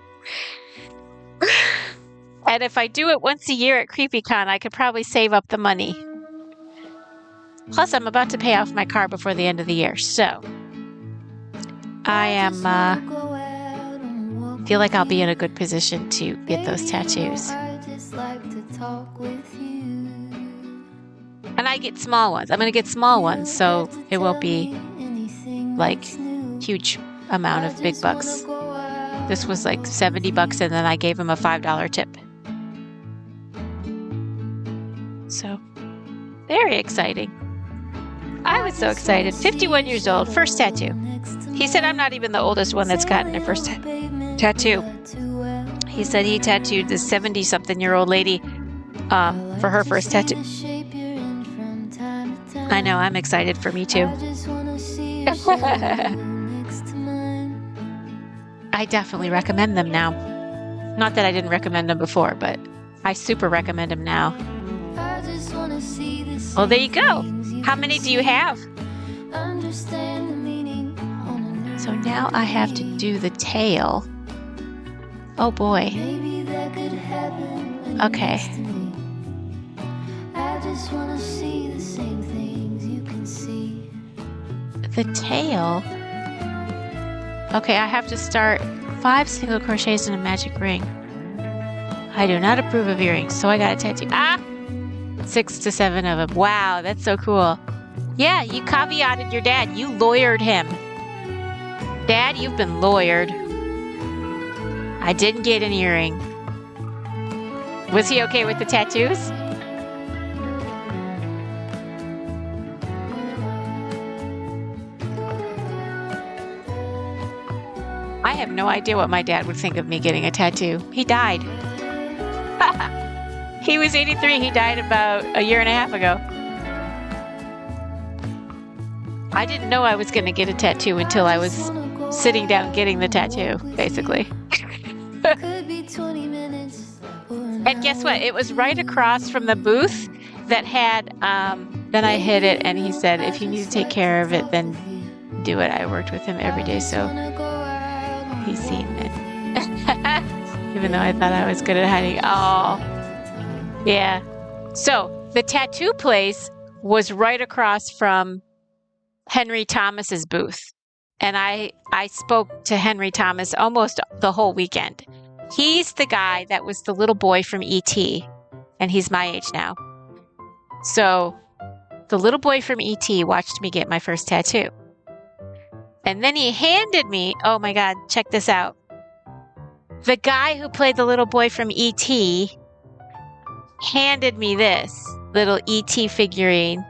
if I do it once a year at CreepyCon, I could probably save up the money. Plus, I'm about to pay off my car before the end of the year, so I am feel like I'll be in a good position to get those tattoos. And I get small ones. I'm going to get small ones, so it won't be like huge amount of big bucks. This was like $70, and then I gave him a $5 tip. So, very exciting. I was so excited. 51 years old, first tattoo. He said I'm not even the oldest one that's gotten a first tattoo. He said he tattooed this 70-something-year-old lady for her first tattoo. I know, I'm excited for me too. I definitely recommend them now. Not that I didn't recommend them before, but I super recommend them now. Well, there you go. How many do you have? So now I have to do the tail. Oh boy. Okay. The tail. Okay, I have to start 5 single crochets in a magic ring. I do not approve of earrings, so I got a tattoo. 6 to 7 of them. Wow, that's so cool. Yeah, you caveated your dad. You lawyered him. Dad, you've been lawyered. I didn't get an earring. Was he okay with the tattoos? I have no idea what my dad would think of me getting a tattoo. He died. He was 83. He died about a year and a half ago. I didn't know I was going to get a tattoo until I was sitting down getting the tattoo, basically. And guess what? It was right across from the booth that had, then I hit it and he said, if you need to take care of it, then do it. I worked with him every day, so he's seen it. Even though I thought I was good at hiding. Oh, yeah. So the tattoo place was right across from Henry Thomas's booth. And I spoke to Henry Thomas almost the whole weekend. He's the guy that was the little boy from E.T., and he's my age now. So the little boy from E.T. watched me get my first tattoo. And then he handed me, oh my God, check this out. The guy who played the little boy from E.T. handed me this little E.T. figurine.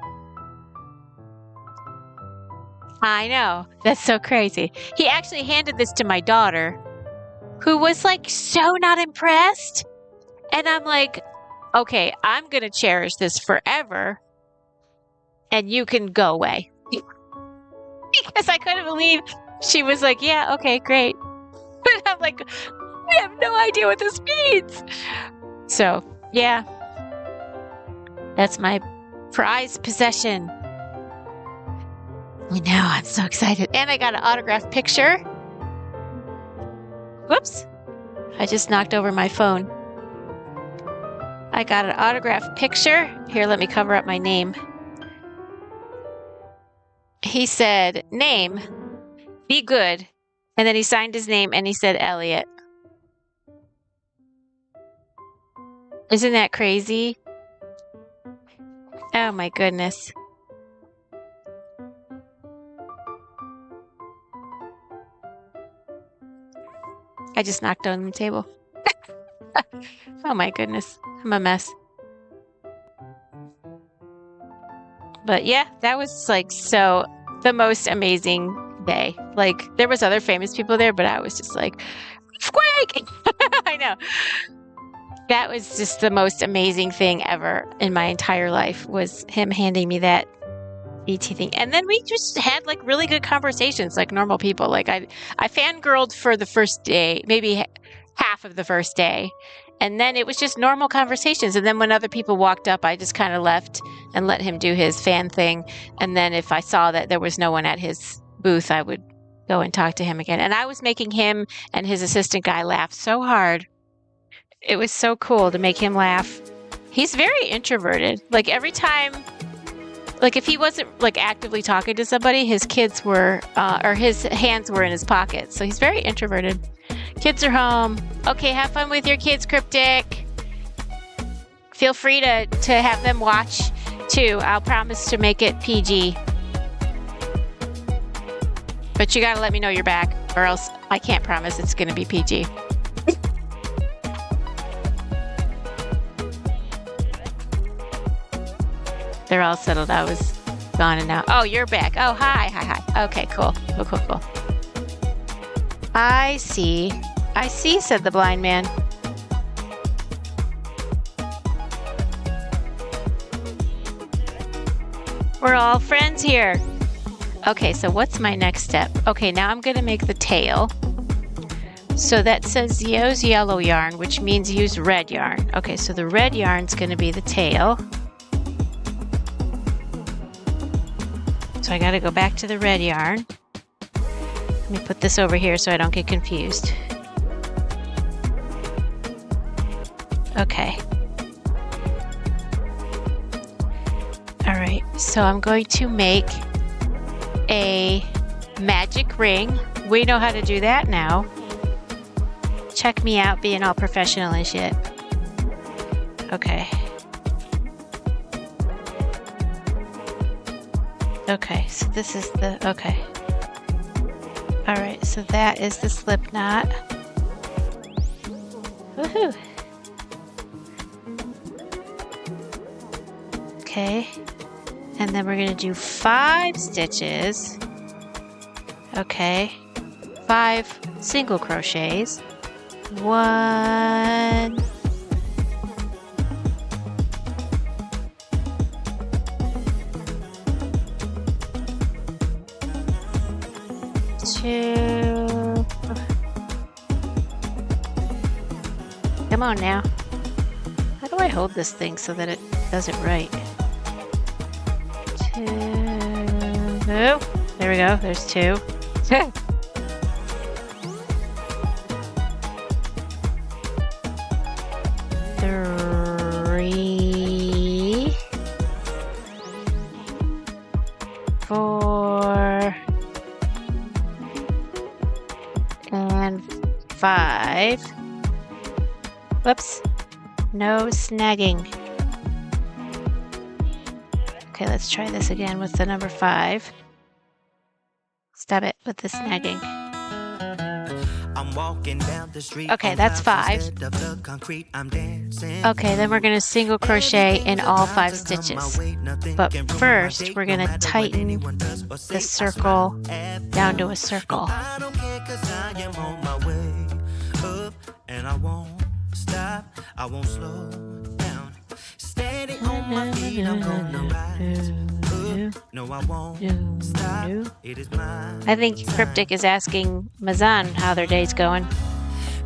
I know, that's so crazy. He actually handed this to my daughter, who was like so not impressed. And I'm like, okay, I'm going to cherish this forever, and you can go away. Because I couldn't believe she was like, yeah, okay, great. But I'm like, I have no idea what this means. So, yeah, that's my prized possession. I know, I'm so excited. And I got an autographed picture. Whoops. I just knocked over my phone. I got an autographed picture. Here, let me cover up my name. He said, name, be good. And then he signed his name and he said, Elliot. Isn't that crazy? Oh my goodness. I just knocked on the table. Oh my goodness. I'm a mess. But yeah, that was like so the most amazing day. Like there was other famous people there, but I was just like, squeak! I know. That was just the most amazing thing ever in my entire life was him handing me that ET thing. And then we just had like really good conversations like normal people. Like I fangirled for the first day, maybe half of the first day. And then it was just normal conversations. And then when other people walked up, I just kind of left and let him do his fan thing. And then if I saw that there was no one at his booth, I would go and talk to him again. And I was making him and his assistant guy laugh so hard. It was so cool to make him laugh. He's very introverted. Like every time, like if he wasn't like actively talking to somebody, his kids were, or his hands were in his pockets. So he's very introverted. Kids are home. Okay, have fun with your kids, Cryptic. Feel free to have them watch too. I'll promise to make it PG. But you gotta let me know you're back, or else I can't promise it's gonna be PG. They're all settled. I was gone and now. Oh, you're back. Oh, hi. Okay, cool. Cool. I see, said the blind man. We're all friends here. Okay, so what's my next step? Okay, now I'm going to make the tail. So that says use yellow yarn, which means use red yarn. Okay, so the red yarn's going to be the tail. So I got to go back to the red yarn. Let me put this over here so I don't get confused. Okay. All right, so I'm going to make a magic ring. We know how to do that now. Check me out being all professional and shit. Okay. Okay, so this is the, okay. All right, so that is the slip knot. Woohoo. Okay, and then we're gonna do 5 stitches. Okay, 5 single crochets. 1, 2. Come on now. How do I hold this thing so that it does it right? 2. Oh, there we go. There's 2. 3, 4, 5. Whoops. No snagging. Okay, let's try this again with the number 5. Stop it with the snagging. Okay, that's 5. Okay, then we're going to single crochet in all 5 stitches. But first, we're going to tighten the circle down to a circle. And I won't stop, I won't slow down. Steady on my feet, I'm gonna rise up. No, I won't stop. It is mine. I think Cryptic is asking Mazan how their day's going.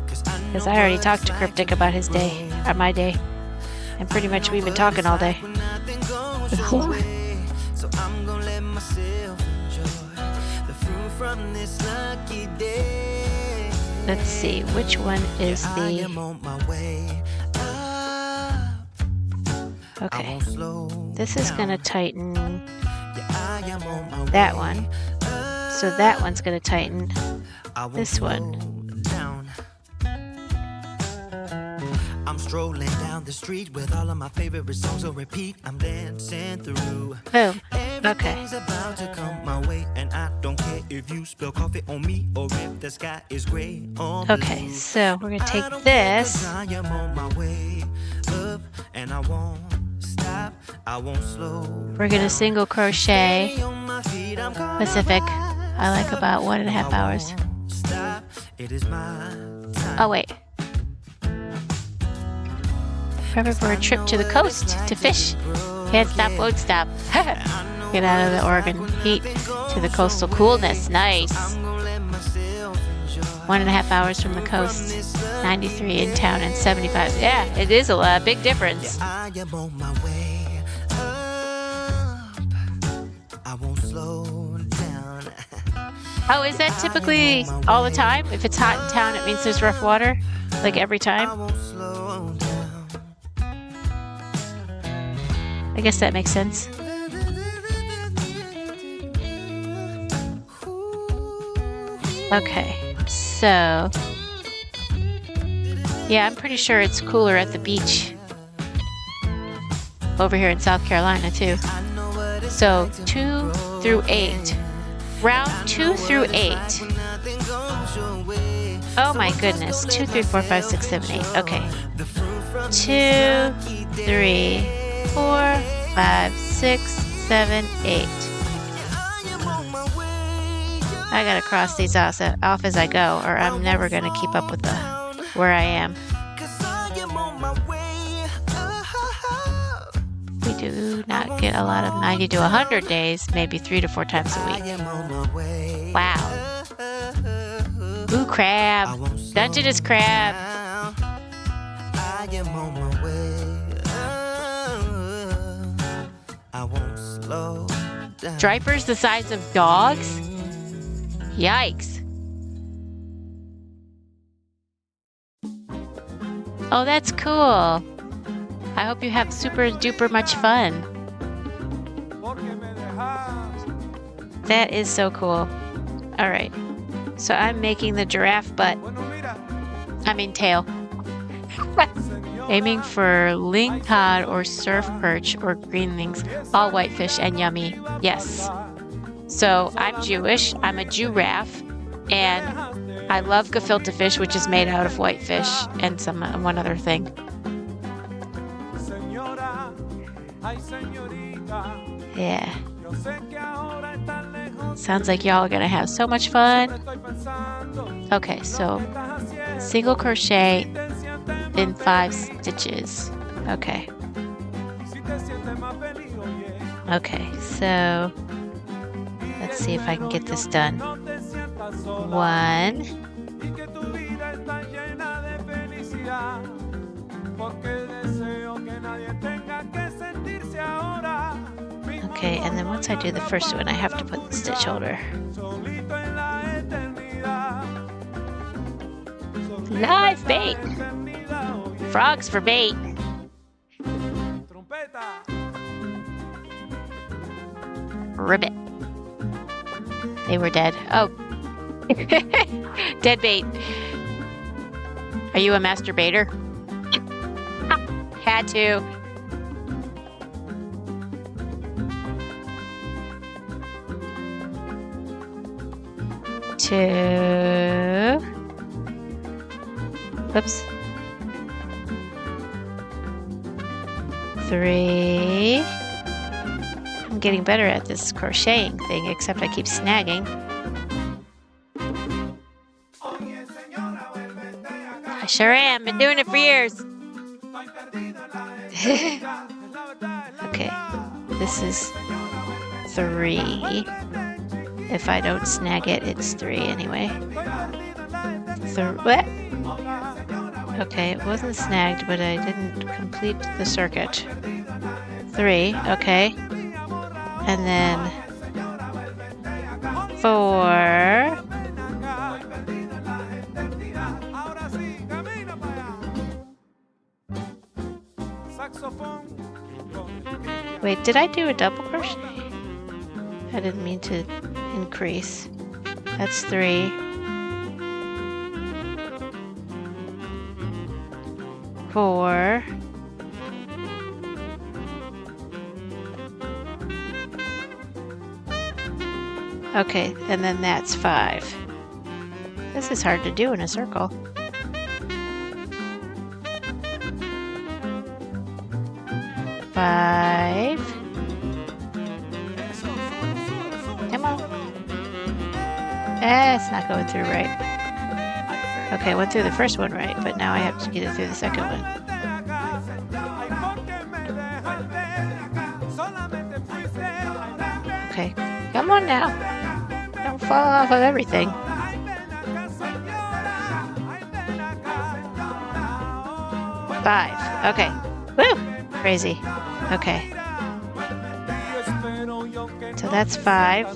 Because I already talked to Cryptic about his day, or my day. And pretty much we've been talking all day. So I'm gonna let myself enjoy the fruit from this lucky day. Let's see, which one is the... Okay, this is going to tighten that one. So that one's going to tighten this one. I'm strolling down the street with all of my favorite songs on repeat. I'm dancing through. Boom. Okay. Everything's about to come my way, and I don't care if you spill coffee on me or if the sky is gray or blue. Okay, so we're going to take this. I am on my way up, and I won't stop. I won't slow. We're going to single crochet Pacific. I like about 1.5 hours. Stop. It is my time. Oh, wait. Prepare for a trip to the coast to fish. Can't stop, won't stop. Get out of the Oregon heat to the coastal coolness. Nice. 1.5 hours from the coast. 93 in town and 75. Yeah, it is a big difference. I am on my way up. I won't slow down. Oh, is that typically all the time? If it's hot in town, it means there's rough water? Like every I time? won't slow down. I guess that makes sense. Okay, so... Yeah, I'm pretty sure it's cooler at the beach. Over here in South Carolina, too. So, 2 through 8. Round 2 through 8. Oh my goodness. 2, 3, 4, 5, 6, 7, 8. Okay. 2, 3, 4, 5, 6, 7, 8. I gotta cross these off as I go, or I'm never gonna keep up with where I am. We do not get a lot of 90 to 100 days, maybe 3 to 4 times a week. Wow. Ooh, crab. Dungeness crab. I am on my way. I won't slow down. Stripers the size of dogs? Yikes. Oh, that's cool. I hope you have super duper much fun. That is so cool. All right. So I'm making the giraffe butt. I mean tail. Aiming for ling cod or surf perch or greenlings, all whitefish and yummy. Yes. So I'm Jewish. I'm a giraffe, and I love gefilte fish, which is made out of whitefish and one other thing. Yeah. Sounds like y'all are gonna have so much fun. Okay, so single crochet in 5 stitches. Okay. Okay, so let's see if I can get this done. 1. Okay, and then once I do the first one, I have to put the stitch holder. Live bait! Frogs for bait! Ribbit. They were dead. Oh. Dead bait. Are you a masturbator? Had to. Two. Oops. 3. I'm getting better at this crocheting thing, except I keep snagging. I sure am. Been doing it for years. Okay. This is 3. If I don't snag it, it's 3 anyway. What? Okay, it wasn't snagged, but I didn't complete the circuit. 3, okay. And then 4. Wait, did I do a double crochet? I didn't mean to increase. That's 3. 4. Okay, and then that's 5. This is hard to do in a circle. Five. Come on. It's not going through right. Okay, I went through the first one right, but now I have to get it through the second one. Okay, come on now. Don't fall off of everything. 5. Okay. Woo! Crazy. Okay. So that's 5.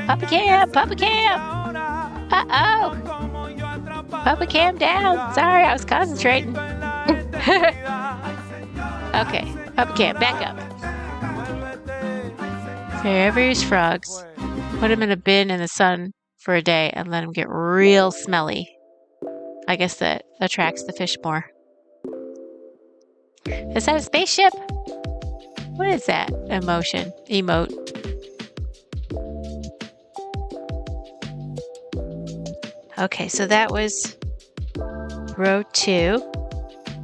Papa Cam! Papa Cam! Uh-oh! Papa Cam down! Sorry, I was concentrating. Okay, Papa Cam, back up. Wherever use frogs, put them in a bin in the sun for a day and let them get real smelly. I guess that attracts the fish more. Is that a spaceship? What is that? Emote. Okay, so that was row 2.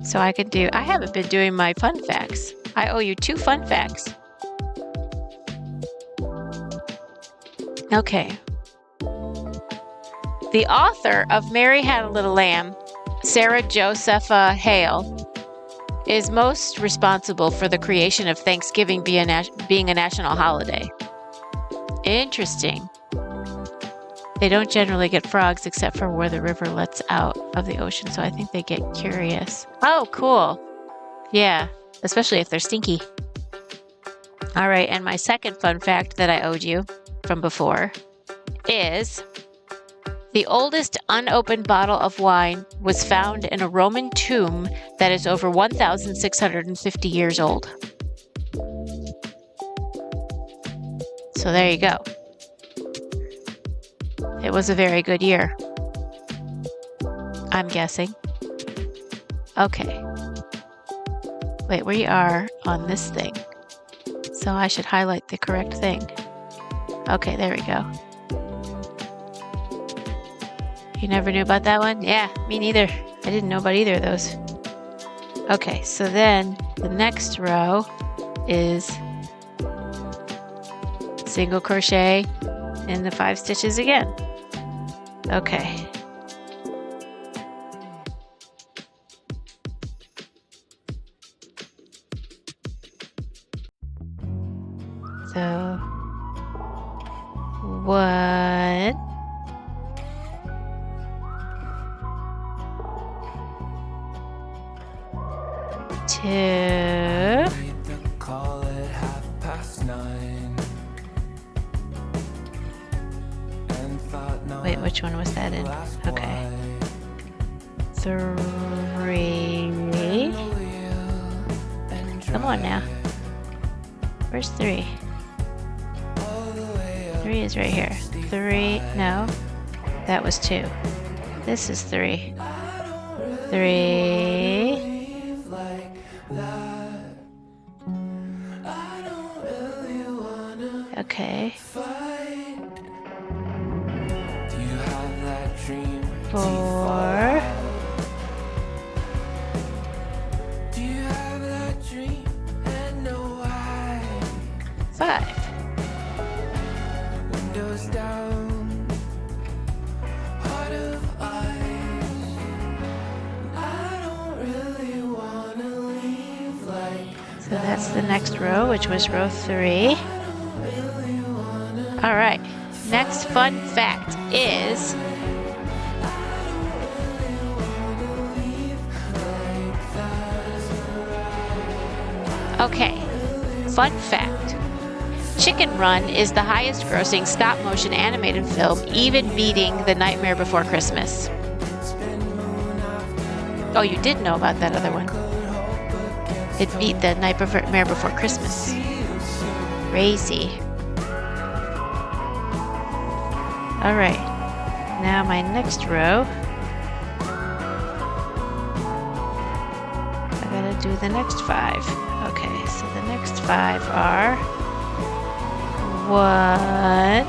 So I haven't been doing my fun facts. I owe you 2 fun facts. Okay. The author of Mary Had a Little Lamb, Sarah Josepha Hale, is most responsible for the creation of Thanksgiving being a national holiday. Interesting. They don't generally get frogs except for where the river lets out of the ocean, so I think they get curious. Oh, cool. Yeah, especially if they're stinky. All right, and my second fun fact that I owed you from before is the oldest unopened bottle of wine was found in a Roman tomb that is over 1,650 years old. So there you go. It was a very good year, I'm guessing. Okay. Wait, we are on this thing. So I should highlight the correct thing. Okay, there we go. You never knew about that one? Yeah, me neither. I didn't know about either of those. Okay, so then the next row is single crochet in the 5 stitches again. Okay. So 1, 2, Call it 9:30. And thought, no, wait, which one was that in? Okay. 3. Come on now. Where's 3? all the way 3 is right here. 3, no, that was 2. This is 3. 3. Leave like that. I don't really wanna Okay. fight. Do you have that dream? 4. Do you have that dream? And know why? 5. Windows down, heart of ice. I don't really wanna leave like. So that's the next row, which was row 3. All right. Next fun fact is okay. Fun fact. Chicken Run is the highest grossing stop motion animated film, even beating The Nightmare Before Christmas. Oh, you did know about that other one. It beat The Nightmare Before Christmas. Crazy. All right. Now my next row. I gotta do the next 5. Okay, so the next 5 are 1,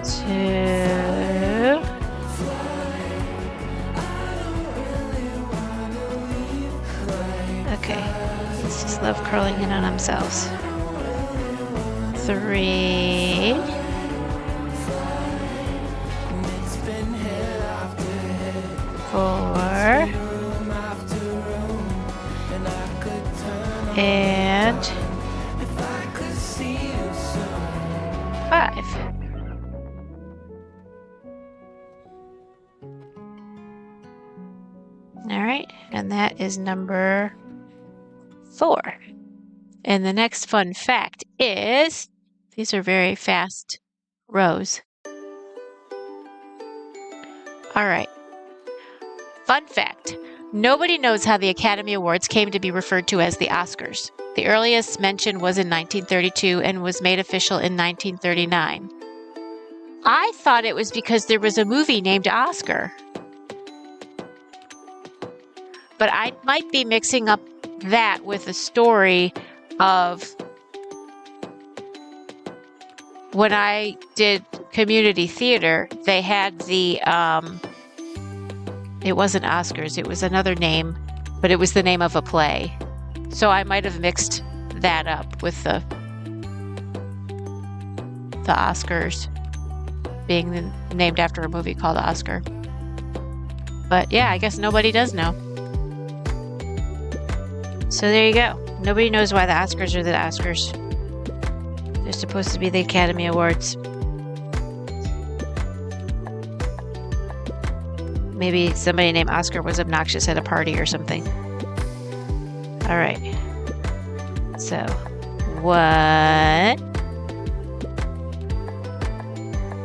2. Okay, let's just love curling in on themselves. 3. 4. And 5. All right, and that is number 4. And the next fun fact is, these are very fast rows. All right. Fun fact. Nobody knows how the Academy Awards came to be referred to as the Oscars. The earliest mention was in 1932 and was made official in 1939. I thought it was because there was a movie named Oscar. But I might be mixing up that with the story of when I did community theater, they had the, it wasn't Oscars, it was another name, but it was the name of a play. So I might have mixed that up with the Oscars being named after a movie called Oscar. But yeah, I guess nobody does know. So there you go. Nobody knows why the Oscars are the Oscars. They're supposed to be the Academy Awards. Maybe somebody named Oscar was obnoxious at a party or something. All right. So, 1.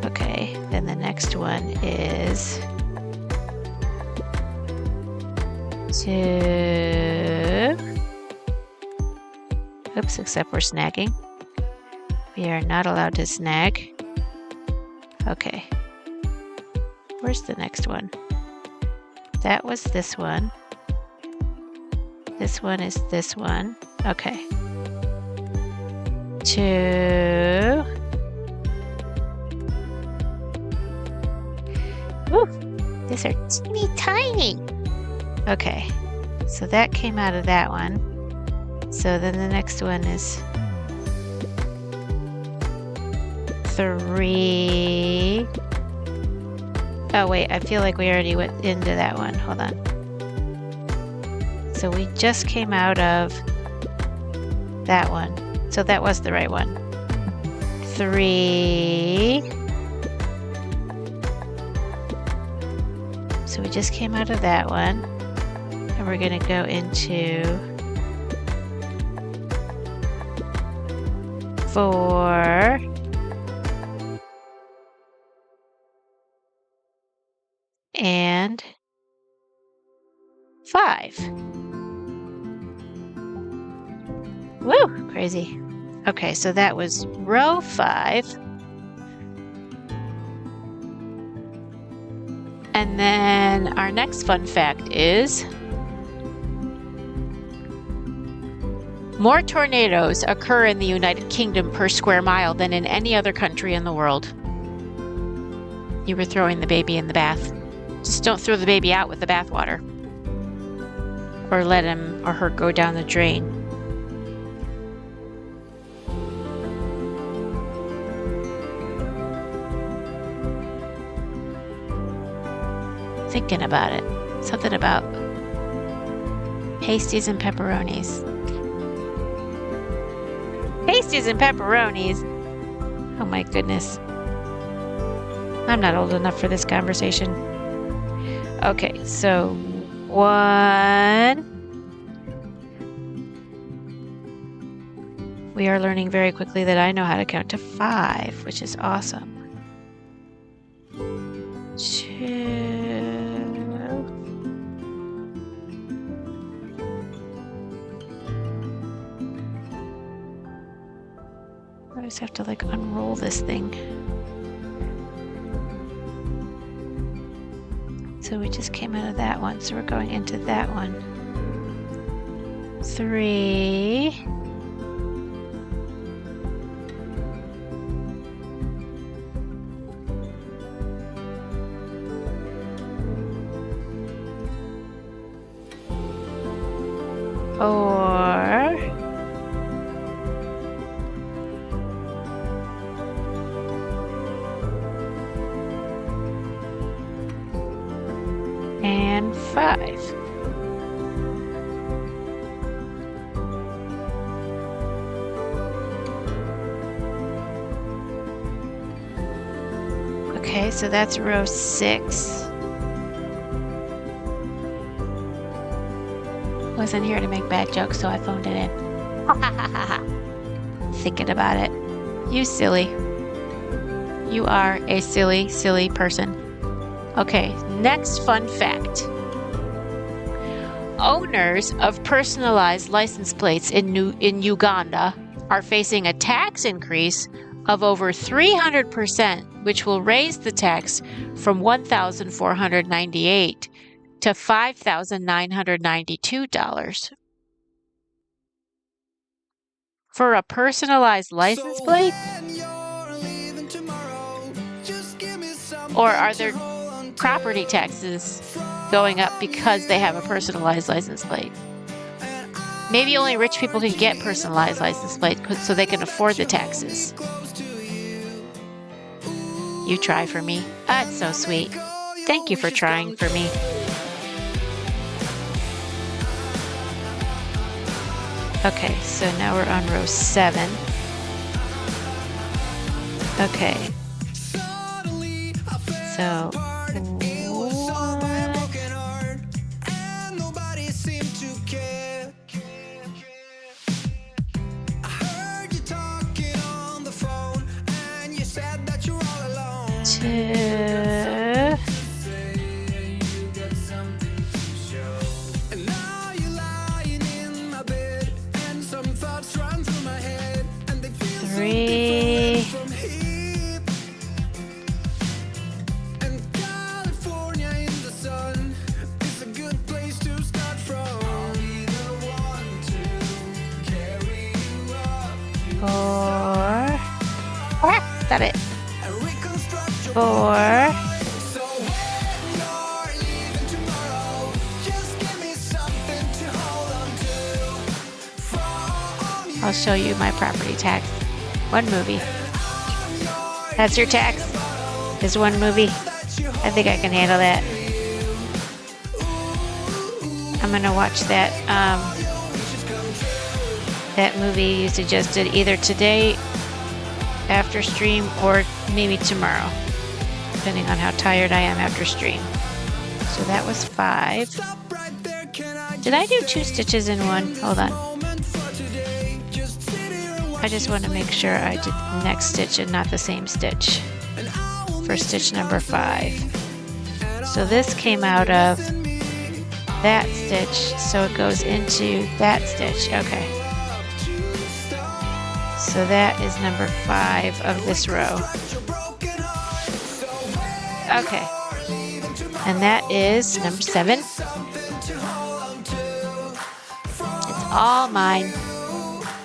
Okay, then the next one is 2. Oops, except we're snagging. We are not allowed to snag. Okay. Where's the next one? That was this one. This one is this one. Okay. 2. Woo! These are teeny tiny. Okay. So that came out of that one. So then the next one is 3. Oh wait, I feel like we already went into that one. Hold on. So we just came out of that one. So that was the right one. 3. So we just came out of that one. And we're going to go into 4. And 5. Woo, crazy. Okay, so that was row 5. And then our next fun fact is more tornadoes occur in the United Kingdom per square mile than in any other country in the world. You were throwing the baby in the bath. Just don't throw the baby out with the bathwater. Or let him or her go down the drain. Thinking about it. Something about pasties and pepperonis. Pasties and pepperonis. Oh my goodness. I'm not old enough for this conversation. Okay, so 1. We are learning very quickly that I know how to count to 5, which is awesome. 2. I just have to like unroll this thing. So we just came out of that one, so we're going into that one. 3. Or and 5. Okay, so that's row 6. Wasn't here to make bad jokes, so I phoned it in. Thinking about it. You silly. You are a silly, silly person. Okay, next fun fact. Owners of personalized license plates in Uganda are facing a tax increase of over 300%, which will raise the tax from $1,498 to $5,992 for a personalized license plate? Or are there property taxes going up because they have a personalized license plate? Maybe only rich people can get personalized license plates so they can afford the taxes. You try for me. That's so sweet. Thank you for trying for me. Okay, so now we're on row 7. Okay. So, 1. Two. 3. Is that it? 4. I'll show you my property tax. 1 movie. That's your tax? Is 1 movie? I think I can handle that. I'm gonna watch that that movie you suggested either today after stream or maybe tomorrow, depending on how tired I am after stream. So that was 5. Did I do 2 stitches in 1? Hold on. I just want to make sure I did the next stitch and not the same stitch for stitch number 5. So this came out of that stitch, so it goes into that stitch. Okay. So that is number 5 of this row. Okay. And that is number 7. It's all mine.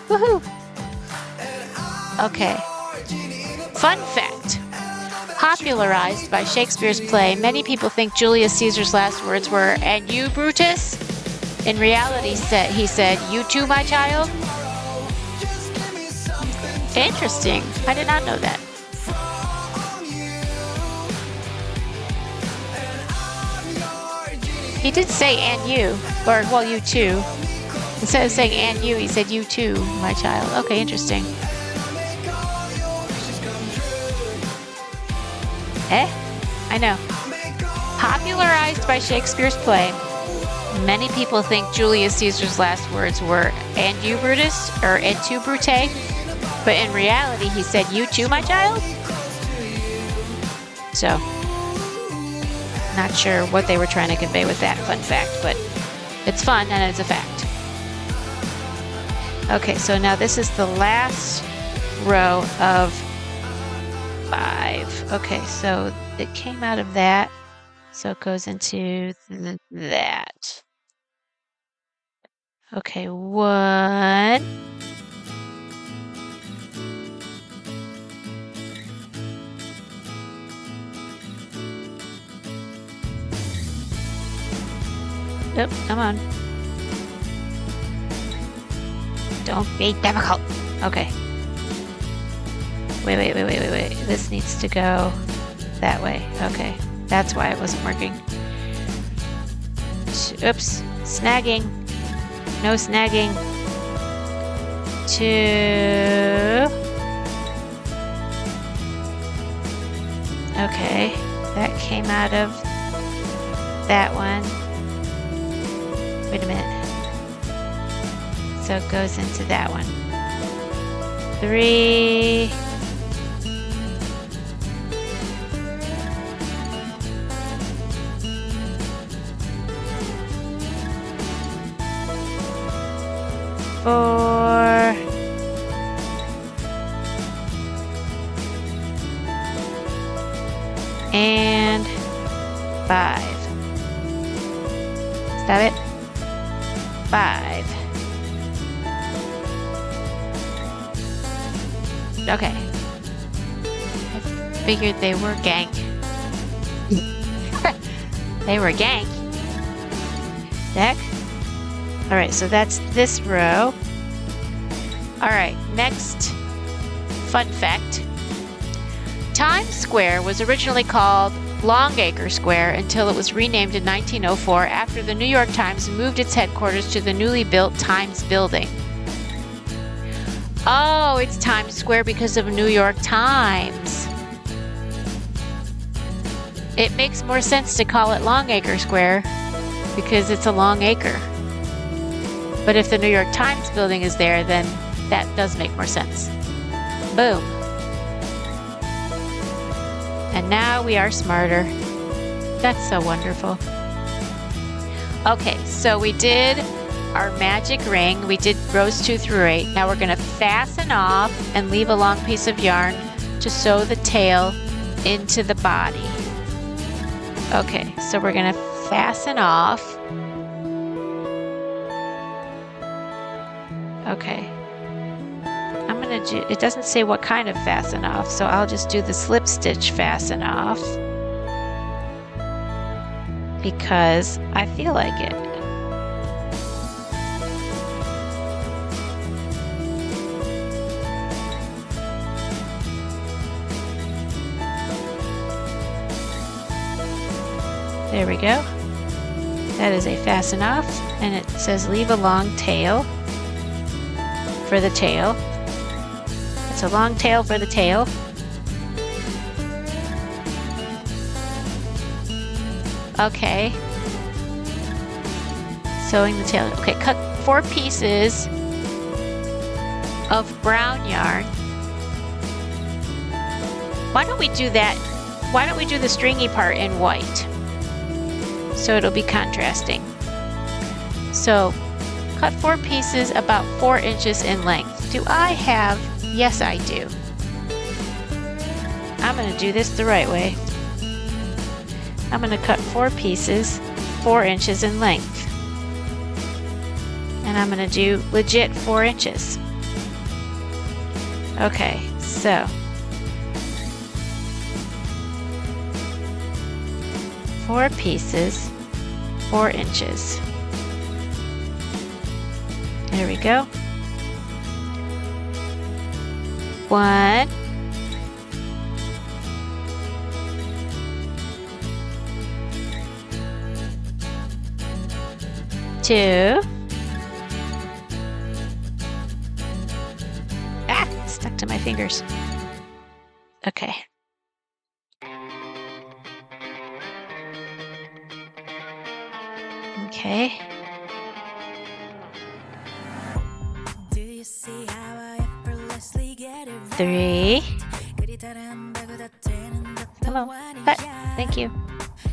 Woohoo! Okay. Fun fact. Popularized by Shakespeare's play, many people think Julius Caesar's last words were, "And you, Brutus?" In reality, he said, "You too, my child?" Interesting. I did not know that. He did say, "And you," or, well, "you too." Instead of saying, "And you," he said, "You too, my child." Okay, interesting. I know. Popularized by Shakespeare's play, many people think Julius Caesar's last words were, "And you, Brutus?" or "Et tu, Brute?" But in reality, he said, "You too, my child?" So, not sure what they were trying to convey with that fun fact, but it's fun and it's a fact. Okay, so now this is the last row of 5. Okay, so it came out of that, so it goes into that. Okay, 1. Nope, come on. Don't be difficult. Okay. Wait. This needs to go that way. Okay. That's why it wasn't working. Oops. Snagging. No snagging. 2. Okay. That came out of that one. Wait a minute. So it goes into that one. 3. Four. And 5. Stop it. 5. Okay. I figured they were gank. They were gank. Deck. Alright, so that's this row. Alright, next fun fact. Times Square was originally called Longacre Square until it was renamed in 1904 after the New York Times moved its headquarters to the newly built Times Building. Oh, it's Times Square because of New York Times. It makes more sense to call it Longacre Square because it's a long acre. But if the New York Times building is there, then that does make more sense. Boom. And now we are smarter. That's so wonderful. Okay, so we did our magic ring. We did rows 2 through 8. Now we're going to fasten off and leave a long piece of yarn to sew the tail into the body. Okay, so we're going to fasten off. Okay. I'm going to do, it doesn't say what kind of fasten off, so I'll just do the slip stitch fasten off because I feel like it. There we go. That is a fasten off, and it says leave a long tail for the tail. It's a long tail for the tail. Okay. Sewing the tail. Okay, cut 4 pieces of brown yarn. Why don't we do that? Why don't we do the stringy part in white? So it'll be contrasting. So cut 4 pieces about 4 inches in length. Do I have? Yes, I do. I'm going to do this the right way. I'm going to cut 4 pieces 4 inches in length. And I'm going to do legit 4 inches. Okay, so 4 pieces 4 inches. There we go. 1, 2, stuck to my fingers. Okay. Okay. Do you see how I effortlessly get it right? 3. 그리다란다고 다 되는데 Come on. 또 Cut. 아니야. Thank you.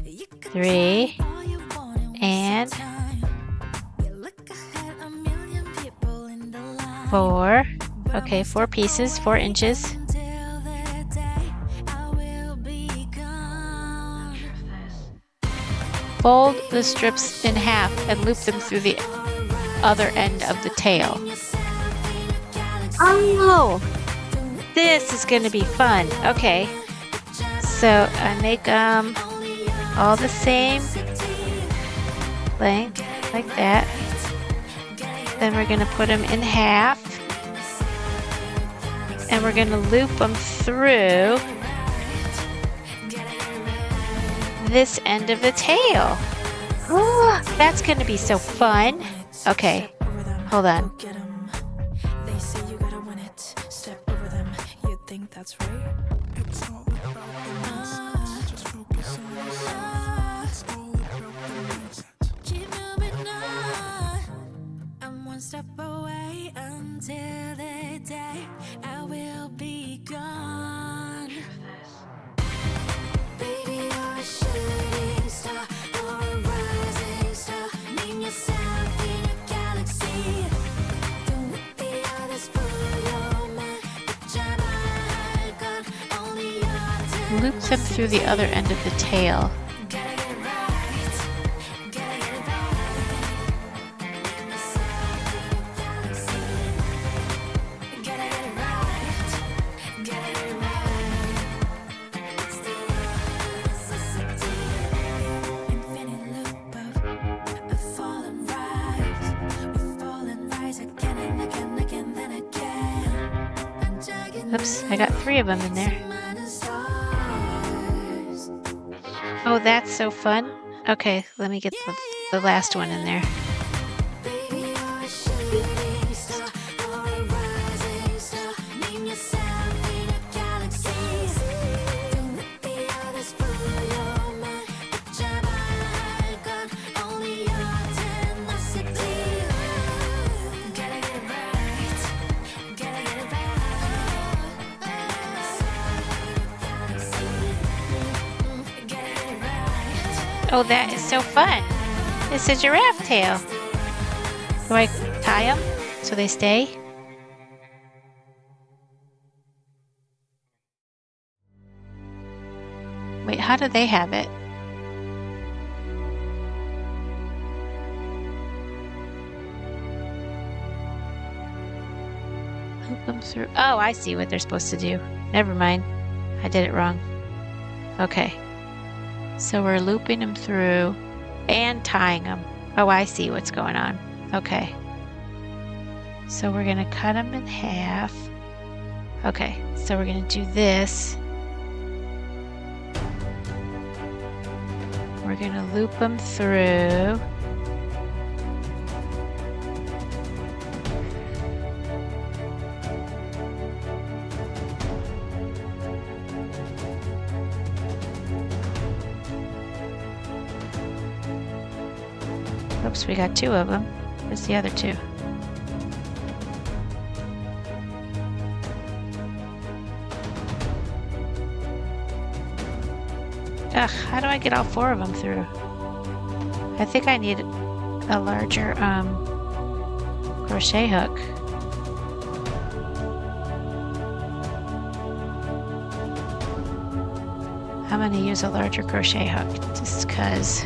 You could 3. tell all you want and waste And time. You look ahead, a million people in the line. 4. Okay, 4 pieces, 4 inches. Until the day I will be gone. Fold the strips in half and loop them through the other end of the tail. Oh, this is going to be fun. Okay, so I make all the same length, like that. Then we're going to put them in half. And we're going to loop them through this end of the tail. Oh, that's going to be so fun. Okay, hold on. Get 'em. They say you gotta win it. Step over them. You think that's right? It's all about the mindset. Just focus on yourself. It's all about the mindset. Keep moving on. I'm one step away until the day I will be gone. Baby, you're a shooting star, you're a rising star. Name yourself in a galaxy. Don't let the others fool your mind. 있잖아, 건 only your turn. Loop them through the other end of the tail. Gotta get it right. Gotta get it right. Name yourself in a galaxy. Gotta get it right. Gotta get it right. It's the necessity. Infinite loop of fall and rise. We fall and rise again and again, again, then again. 반짝이는 Oops, I got 3 of them in there. 수많은 stars. Oh, that's so fun. Okay, let me get the last one in there. Baby, you're a shooting star, you're a rising star. Name yourself in a galaxy. Don't let the others fool your mind. 있잖아, 건 only your tenacity. Gotta get it right. Gotta get it right. Gotta get it right. Oh, that is so fun. It's a giraffe tail. Do I tie them so they stay? Wait, how do they have it? Loop them through. Oh, I see what they're supposed to do. Never mind. I did it wrong. Okay. So we're looping them through and tying them. Oh, I see what's going on. Okay. So we're going to cut them in half. Okay, so we're going to do this. We're going to loop them through. Oops, we got 2 of them. Where's the other 2? Ugh, how do I get all 4 of them through? I think I need a larger crochet hook. I'm going to use a larger crochet hook just because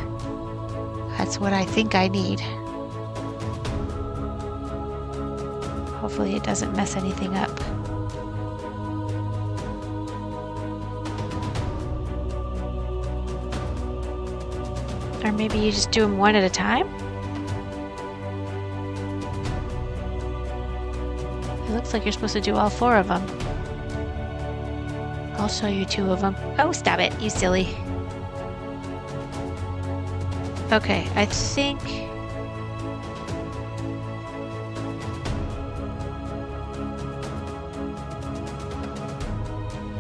that's what I think I need. Hopefully it doesn't mess anything up. Or maybe you just do them one at a time? It looks like you're supposed to do all 4 of them. I'll show you 2 of them. Oh, stop it, you silly. Okay, I think...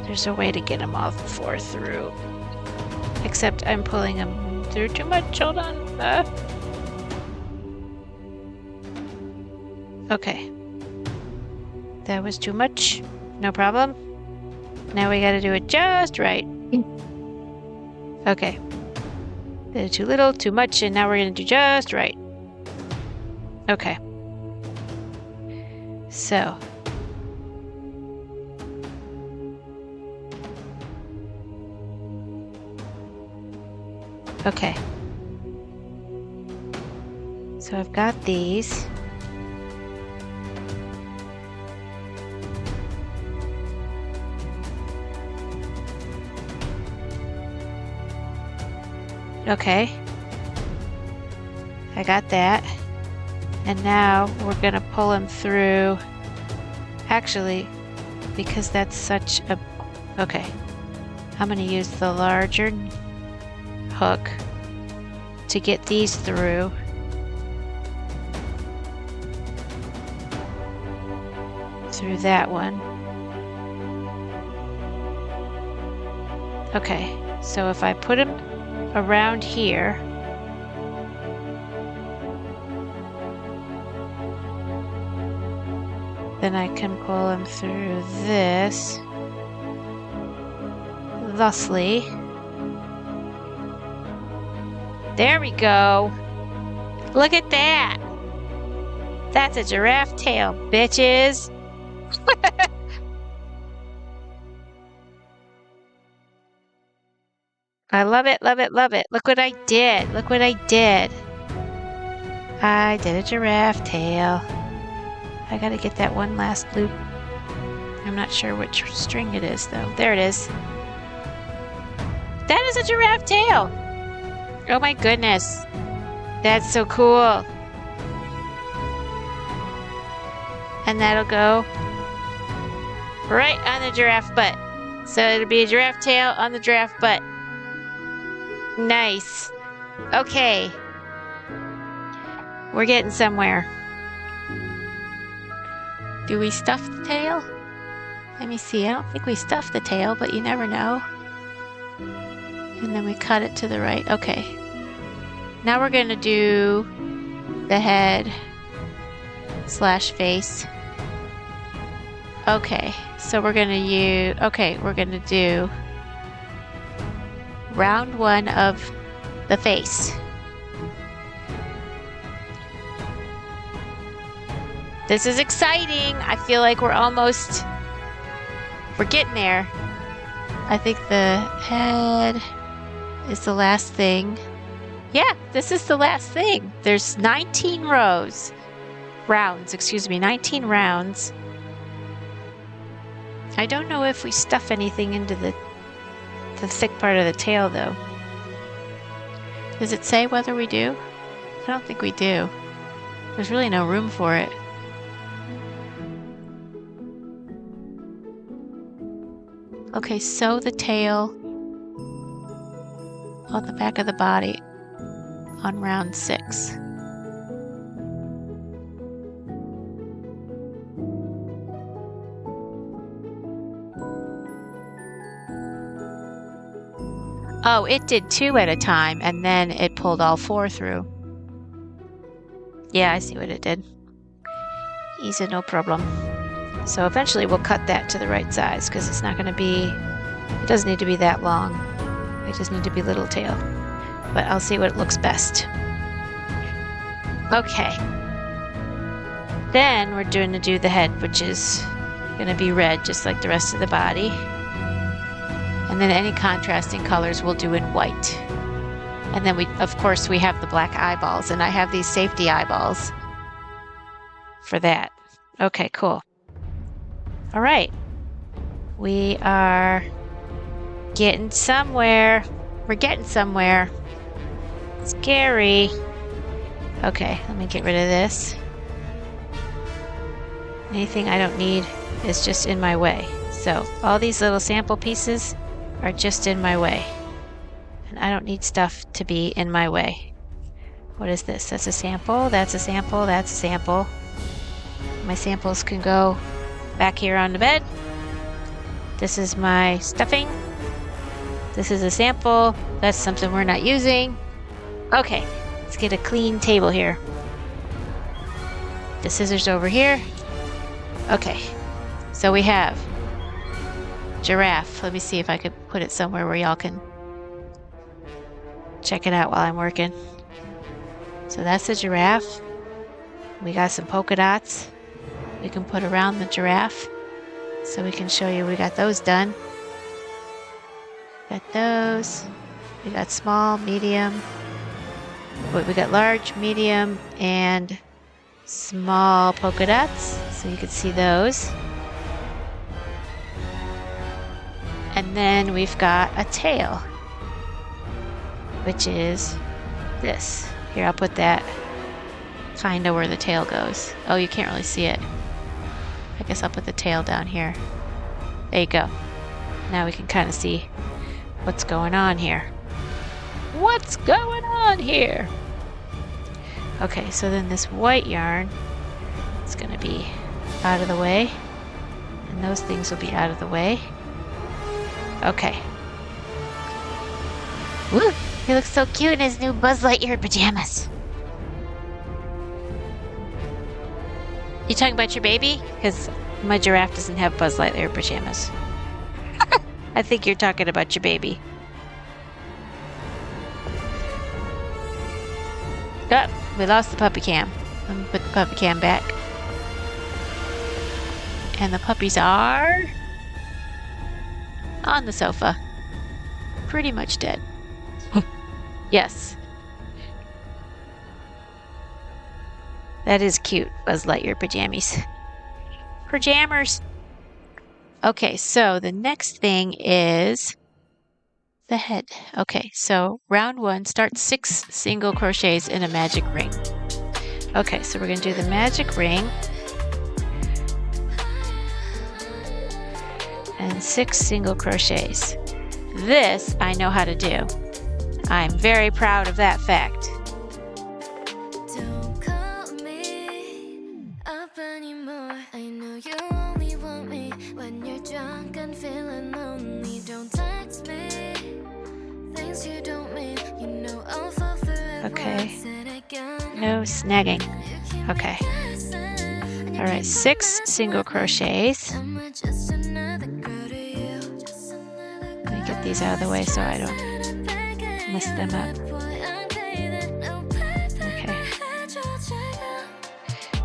there's a way to get them all 4 through. Except I'm pulling them through too much. Hold on. Okay. That was too much. No problem. Now we gotta do it just right. Okay. Did too little, too much, and now we're gonna do just right. Okay. So. Okay. So I've got these. Okay. I got that. And now we're gonna pull them through. Actually, because that's such a... okay. I'm gonna use the larger hook to get these through. Through that one. Okay, so if I put them around here, then I can pull them through this thusly. There we go. Look at that. That's a giraffe tail, bitches. I love it, love it, love it. Look what I did. Look what I did. I did a giraffe tail. I gotta get that one last loop. I'm not sure which string it is, though. There it is. That is a giraffe tail. Oh my goodness. That's so cool. And that'll go right on the giraffe butt. So it'll be a giraffe tail on the giraffe butt. Nice. Okay. We're getting somewhere. Do we stuff the tail? Let me see. I don't think we stuffed the tail, but you never know. And then we cut it to the right. Okay. Now we're going to do the head / face. Okay. So we're going to use... okay, we're going to do round 1 of the face. This is exciting. I feel like we're getting there. I think the head is the last thing. Yeah, this is the last thing. There's 19 rounds, 19 rounds. I don't know if we stuff anything into the thick part of the tail, though. Does it say whether we do? I don't think we do. There's really no room for it. Okay, sew the tail on the back of the body on round 6. Oh, it did 2 at a time, and then it pulled all 4 through. Yeah, I see what it did. Easy, no problem. So eventually we'll cut that to the right size, because it's not going to be... it doesn't need to be that long. It just need to be little tail. But I'll see what looks best. Okay. Then we're going to do the head, which is going to be red, just like the rest of the body. And then any contrasting colors we'll do in white. And then of course, we have the black eyeballs, and I have these safety eyeballs for that. Okay, cool. All right. We are getting somewhere. We're getting somewhere. Scary. Okay, let me get rid of this. Anything I don't need is just in my way. So all these little sample pieces are just in my way. And I don't need stuff to be in my way. What is this? That's a sample, that's a sample, that's a sample. My samples can go back here on the bed. This is my stuffing. This is a sample. That's something we're not using. Okay, let's get a clean table here. The scissors over here. Okay, so we have giraffe. Let me see if I could put it somewhere where y'all can check it out while I'm working. So that's a giraffe. We got some polka dots we can put around the giraffe. So we can show you we got those done. Got those. We got small, medium. Wait, we got large, medium, and small polka dots. So you can see those. And then we've got a tail, which is this. Here, I'll put that kind of where the tail goes. Oh, you can't really see it. I guess I'll put the tail down here. There you go. Now we can kind of see what's going on here. What's going on here? Okay, so then this white yarn is going to be out of the way. And those things will be out of the way. Okay. Woo! He looks so cute in his new Buzz Lightyear pajamas. You talking about your baby? Because my giraffe doesn't have Buzz Lightyear pajamas. I think you're talking about your baby. Oh, we lost the puppy cam. Let me put the puppy cam back. And the puppies are on the sofa. Pretty much dead. Yes. That is cute, Buzz Lightyear pajamas. Pajammers. Okay, so the next thing is the head. Okay, so round 1, start 6 single crochets in a magic ring. Okay, so we're going to do the magic ring. And 6 single crochets. This I know how to do. I'm very proud of that fact. Don't call me up anymore. I know you only want me when you're drunk and feeling lonely. Don't text me things you don't mean. You know I'll fall for it Okay. once and again. No snagging. Okay. All right, 6 single crochets. Am I just another girl to you? Let me get these out of the way so I don't mess them up. Okay.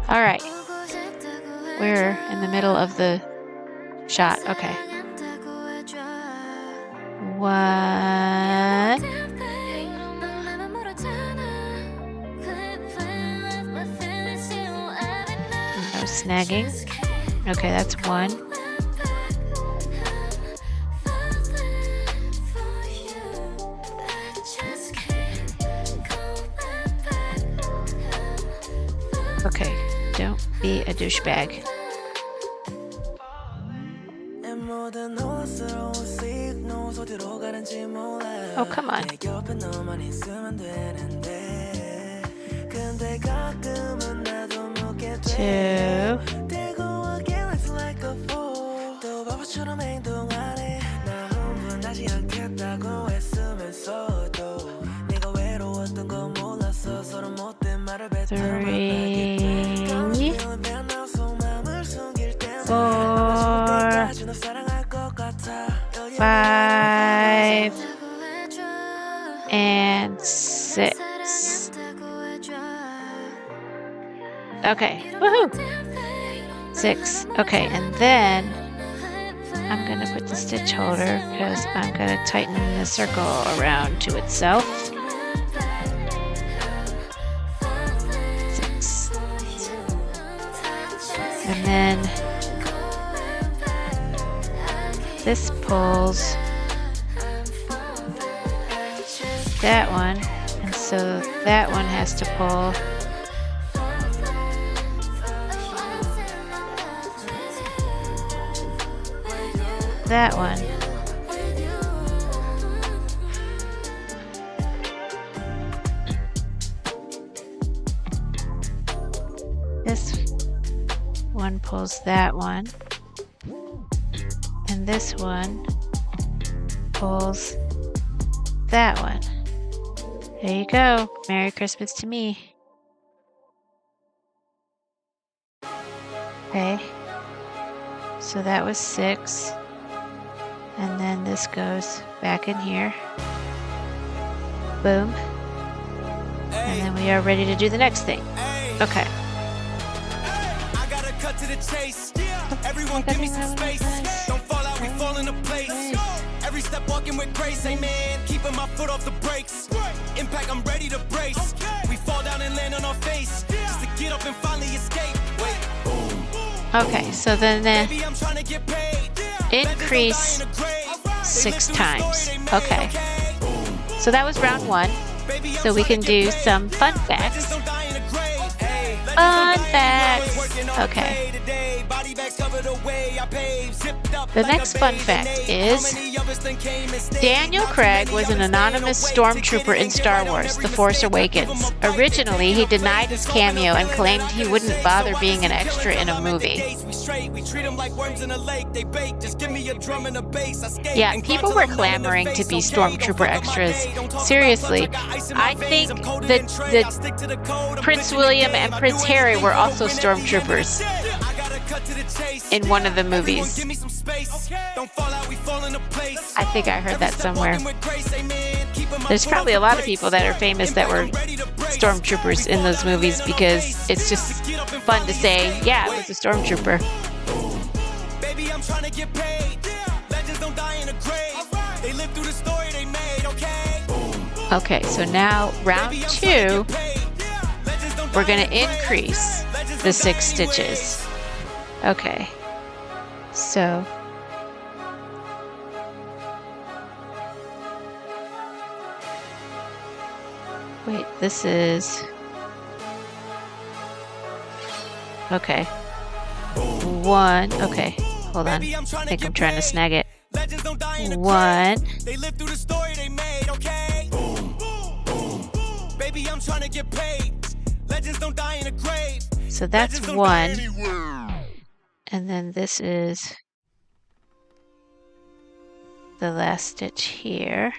All right. We're in the middle of the shot. Okay. 1. No snagging. Okay, that's 1. Okay, don't be a douchebag. Oh, come on. 2. Three, 4, 5, and 6. Okay, woohoo! 6. Okay, and then I'm gonna put the stitch holder because I'm gonna tighten the circle around to itself. 6. And then this pulls that one, and so that one has to pull that one. This one pulls that one, and this one pulls that one. There you go. Merry Christmas to me. Okay. So that was 6. And then this goes back in here. Boom. And then we are ready to do the next thing. Okay. I gotta cut to the chase. Everyone give me some space. Don't fall out, we fall into place. Every step walking with grace, amen. Keeping my foot off the brakes. Impact, I'm ready to brace. We fall down and land on our face. Just to get up and finally escape. Wait, boom. Okay, so then Baby, I'm trying to get paid. increase 6 times. Okay. So that was round 1. So we can do some fun facts. Fun facts. Okay. The next fun fact is Daniel Craig was an anonymous stormtrooper in Star Wars: The Force Awakens. Originally, he denied his cameo and claimed he wouldn't bother being an extra in a movie. Yeah, people were clamoring to be stormtrooper extras. Seriously, I think that Prince William and Prince Harry were also stormtroopers in one of the movies. I think I heard that somewhere. There's probably a lot of people that are famous that were stormtroopers in those movies because it's just fun to say, yeah, it was a stormtrooper. Baby, I'm trying to get paid. Legends don't die in a grave. They live through the story they made, okay? Okay, so now round 2, we're going to increase the 6 stitches. Okay, so wait, this is okay. 1. Okay, hold on. I think I'm trying to snag it. 1. They live through the story they made, okay? Baby, I'm trying to get paid. Legends don't die in a grave. So that's 1. And then this is the last stitch here.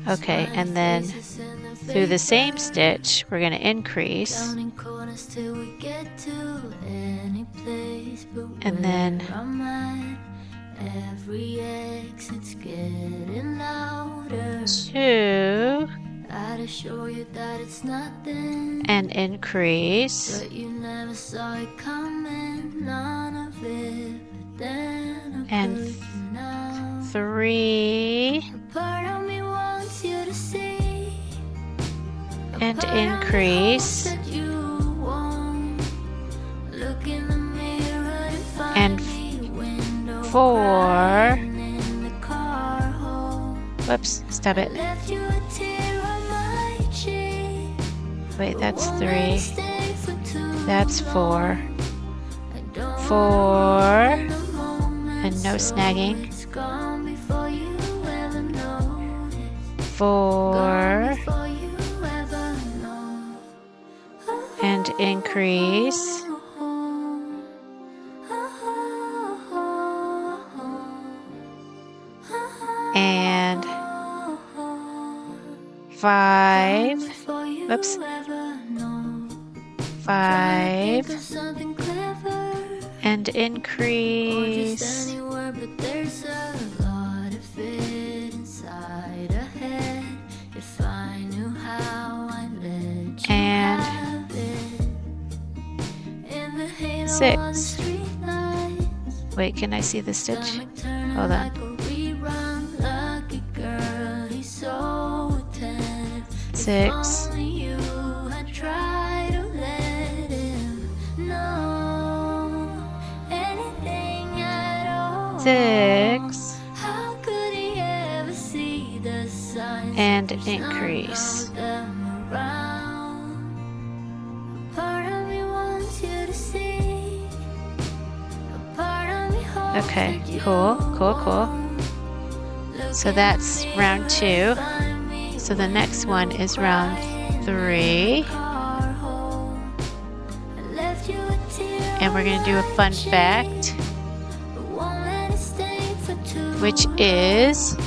Okay, and then through the same stitch, we're going to increase. And then two, and increase, and 3, and increase, and 4. Whoops, stop it. Wait, that's 3. That's 4. 4. And no snagging. 4. And increase. And 5. Whoops. 5. And increase. And 6. Wait, can I see the stitch? Hold on. 6. 6. And increase. Okay, cool. So that's round 2. So the next one is round 3. And we're going to do a fun fact, which is...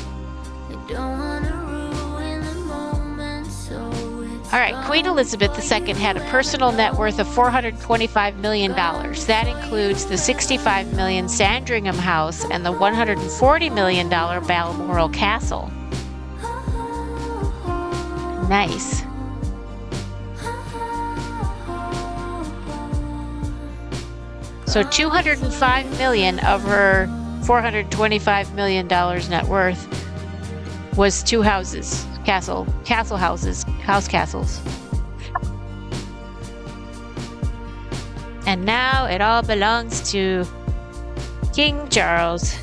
All right, Queen Elizabeth II had a personal net worth of $425 million. That includes the $65 million Sandringham House and the $140 million Balmoral Castle. Nice. So $205 million of her $425 million net worth was 2 houses. Castle houses, house castles. And now it all belongs to King Charles.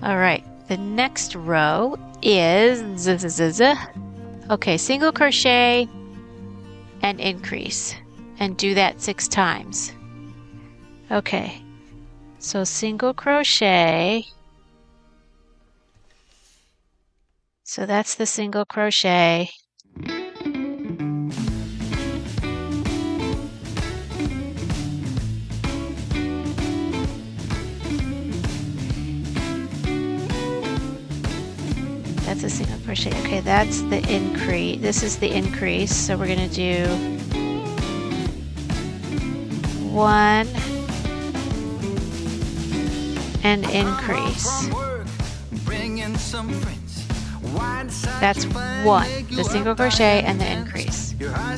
All right, the next row is, okay, single crochet and increase, and do that 6 times. Okay, so single crochet. So that's the single crochet. That's a single crochet. Okay, that's the increase. This is the increase. So we're going to do 1 and increase. That's 1, the single crochet and the increase.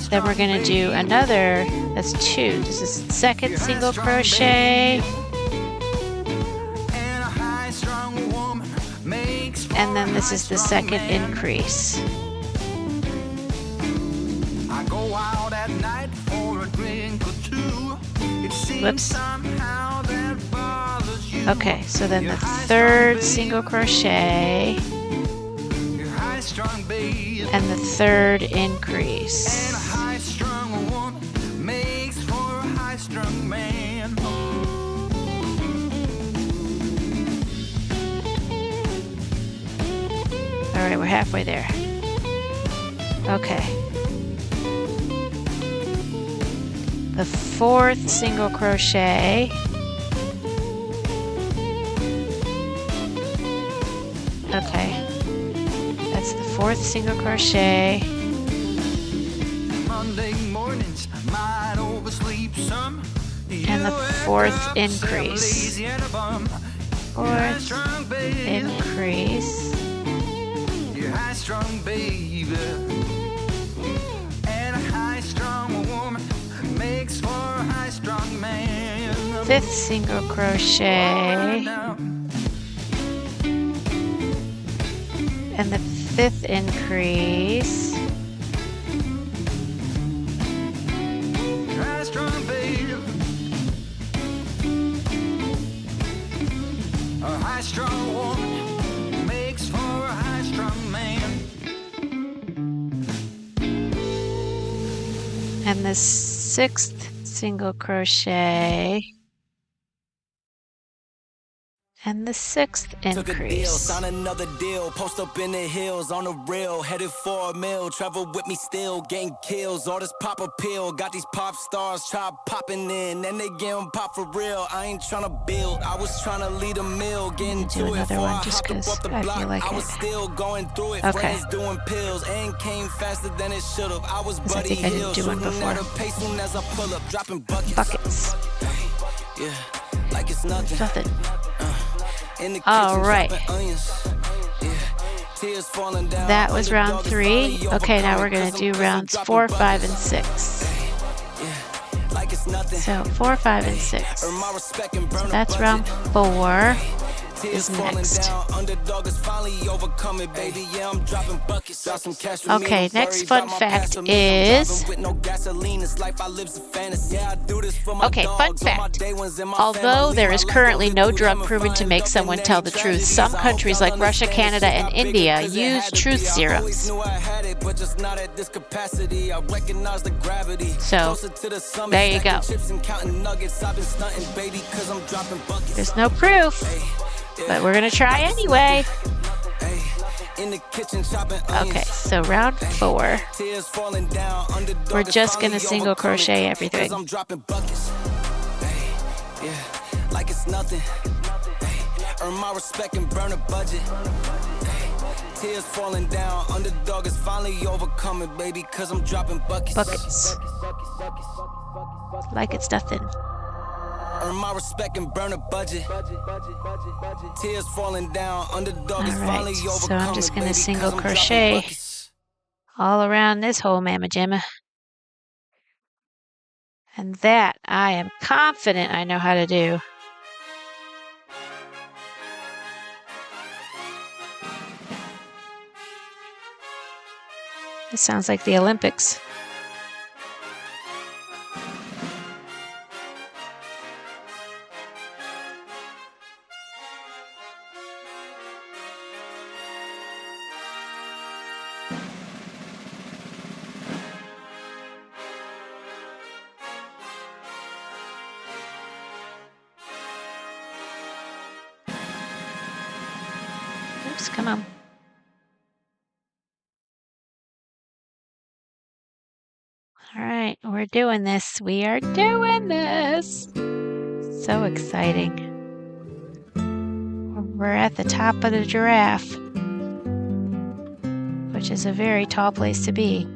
Then we're going to do another, that's 2. This is second single crochet. And then this is the second increase. Whoops. Okay, so then the third single crochet and the third increase. All right, we're halfway there. Okay. The fourth single crochet. Okay. That's the fourth single crochet. And the fourth increase. Fourth increase. Strong baby, and a high strong woman makes for a high strong man. Fifth single crochet and the fifth increase. High strong baby, a high strong woman makes for a high strong man. And the sixth single crochet and the sixth increase. On another deal, post up in the hills on the rail, headed for a mill, travel with me still, getting kills, all this pop appeal, got these pop stars try popping in, and they getting pop for real. I ain't trying to build, I was trying to lead a mill, getting to it before I hopped up off the block. I was still going through it, friends doing pills, and came faster than it should have. I was Buddy Hill, shooting at a pace soon as I pull up, dropping buckets. Yeah, like it's nothing. All right. Tears falling down. That was round Underdog is 3. finally Okay, now overcoming, we're going 'cause to I'm- do 'cause I'm rounds dropping 4, 5, and buckets. 6. Yeah, like it's nothing. So 4, 5, and 6. Earn my respect and burn So a that's budget. round 4. Tears is falling next. down. Underdog is finally overcoming, baby. Yeah, I'm dropping buckets. Got some cash for me, Okay, don't next worry fun about my fact past for me. I'm is- driving with no gasoline. This life I live's a fantasy. Yeah, I do this for my Okay, fun dogs, all my fact. day ones and my Although family. there My is life currently goes no through drug them proven to and make flying someone up tell in the any truth, tragedies. some I hope countries y'all like Russia, understand Canada, this shit and got bigger India 'cause it use had to truth be. I always serums. knew I had it, but just not at this capacity. I recognize the gravity. So, Closer to the summit, there you stacking go. chips and counting nuggets. I've been stunting, baby, 'cause I'm dropping buckets. There's no proof, but we're going to try anyway. In the kitchen chopping Okay, so round 4. Tears falling down. Underdog We're is just gonna finally single overcoming, crochet everything. 'cause I'm dropping buckets. Hey, yeah, like it's nothing. Hey, earn my respect and burn a budget. Hey, tears falling down. Underdog is finally overcoming, baby, 'cause I'm dropping buckets. Buckets. Like it's nothing. Earn my respect and burn a budget. Tears falling down. Underdog is Alright, finally so I'm overcoming, just gonna baby, 'cause single I'm dropping crochet. buckets. All around this whole mamma jamma. And that I am confident I know how to do. This sounds like the Olympics. Oops, come on. All right, we're doing this. We are doing this. So exciting. We're at the top of the giraffe, which is a very tall place to be.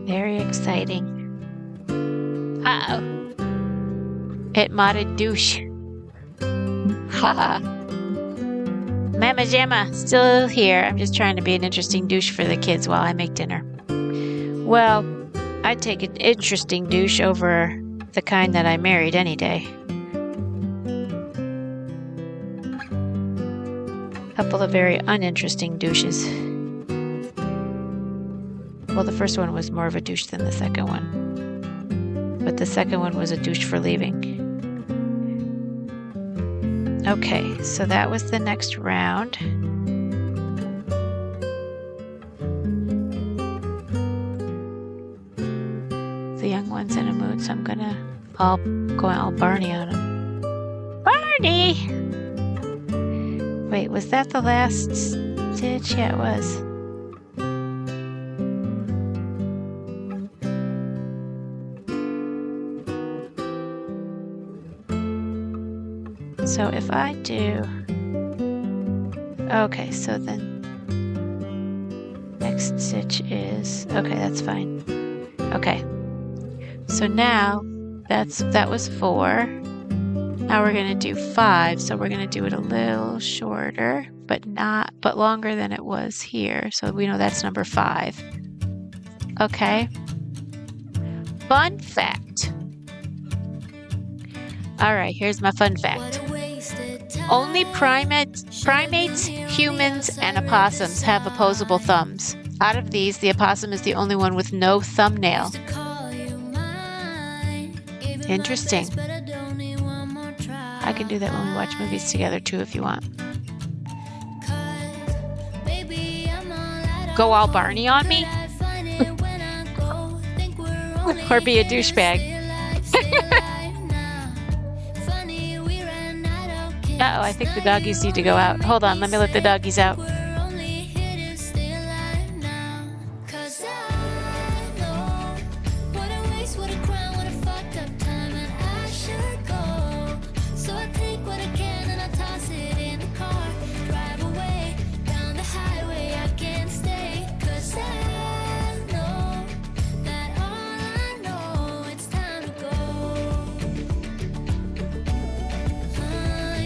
Very exciting. Uh-oh. It modded douche. Haha. Mama Jamma, still here. I'm just trying to be an interesting douche for the kids while I make dinner. Well, I'd take an interesting douche over the kind that I married any day. Couple of very uninteresting douches. Well, the first one was more of a douche than the second one. But the second one was a douche for leaving. Okay, so that was the next round. The young one's in a mood, so I'm gonna go all Barney on him. Barney! Wait, was that the last stitch? Yeah, it was. So if I do, okay, so then next stitch is, okay, that's fine. Okay, so now that was 4. Now we're gonna do 5, so we're gonna do it a little shorter, but longer than it was here. So we know that's number 5. Okay. Fun fact. All right, here's my fun fact. Only primates, humans, and opossums have opposable thumbs. Out of these, the opossum is the only one with no thumbnail. Interesting. I can do that when we watch movies together too if you want. Go all Barney on me? Or be a douchebag? Uh-oh, I think the doggies need to go out. Hold on, let me let the doggies out. We're only here to stay alive now. 'Cause I know what a waste, what a crime, what a fucked up time, and I should go. So I take what I can and I toss it in the car. Drive away down the highway, I can't stay. 'Cause I know that all I know, it's time to go.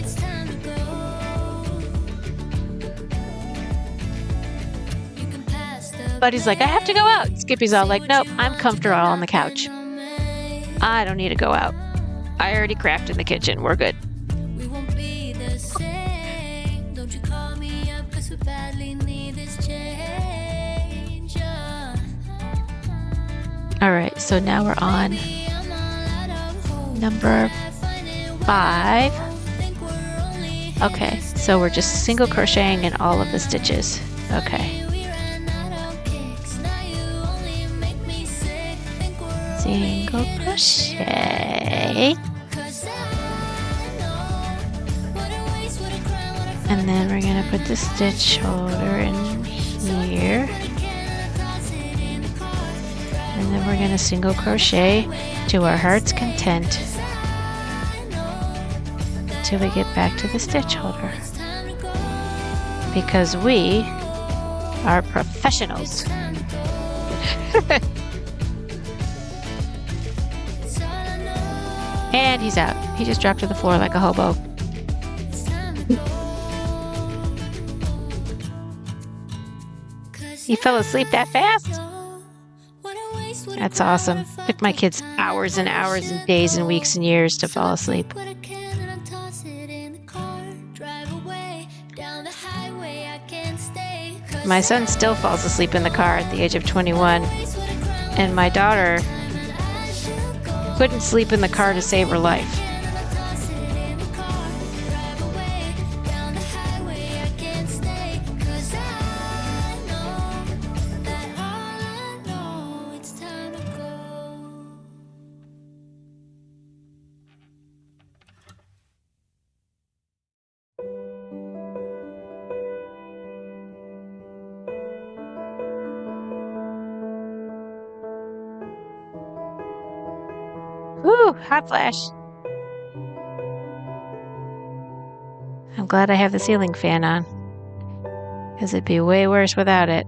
It's time to go. You can pass the Buddy's like, I have to go out. Skippy's all like, nope, I'm comfortable on the couch. I don't need to go out. I already craft in the kitchen. We're good. We won't be the same. Don't you call me up, 'cause we badly need this change. All right, so now we're on I'm all out of hope. number Find it when 5. I think we're only Okay, so we're just single crocheting in all of the stitches. Okay, we ran out of kicks. Now you only make me sick. Think we're single crochet. 'Cause I know what a waste, what a crime, what a And then we're gonna put the stitch holder in here. And then we're gonna single crochet to our heart's content till we get back to the stitch holder. Because we are professionals. And he's out. He just dropped to the floor like a hobo. He fell asleep that fast? That's awesome. Took my kids hours and hours and days and weeks and years to fall asleep. My son still falls asleep in the car at the age of 21, and my daughter couldn't sleep in the car to save her life. Whew, hot flash. I'm glad I have the ceiling fan on, because it'd be way worse without it.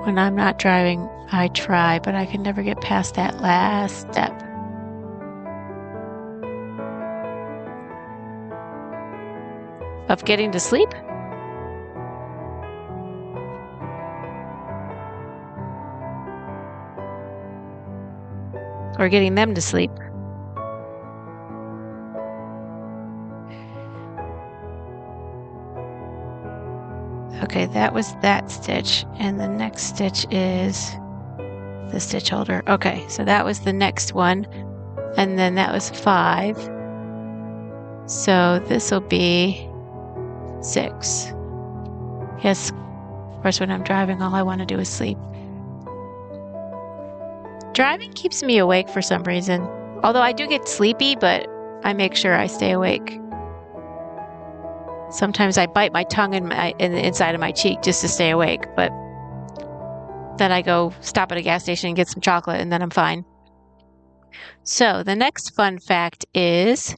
When I'm not driving, I try, but I can never get past that last step. Of getting to sleep? Or getting them to sleep? Okay, that was that stitch, and the next stitch is the stitch holder. Okay, so that was the next one, and then that was 5. So this will be 6. Yes, of course, when I'm driving, all I want to do is sleep. Driving keeps me awake for some reason. Although I do get sleepy, but I make sure I stay awake. Sometimes I bite my tongue in the inside of my cheek just to stay awake, but then I go stop at a gas station and get some chocolate, and then I'm fine. So the next fun fact is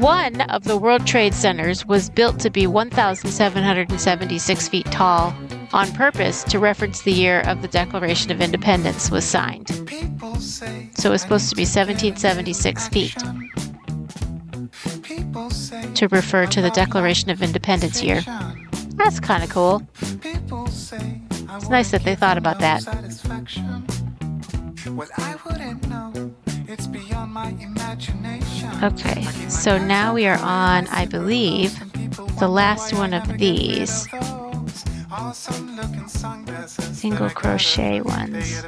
one of the World Trade Centers was built to be 1,776 feet tall on purpose to reference the year of the Declaration of Independence was signed. So it was supposed to be 1776 feet to refer to the Declaration of Independence year. That's kind of cool. It's nice that they thought about that. Okay, so now we are on, I believe, the last one of these. single crochet ones.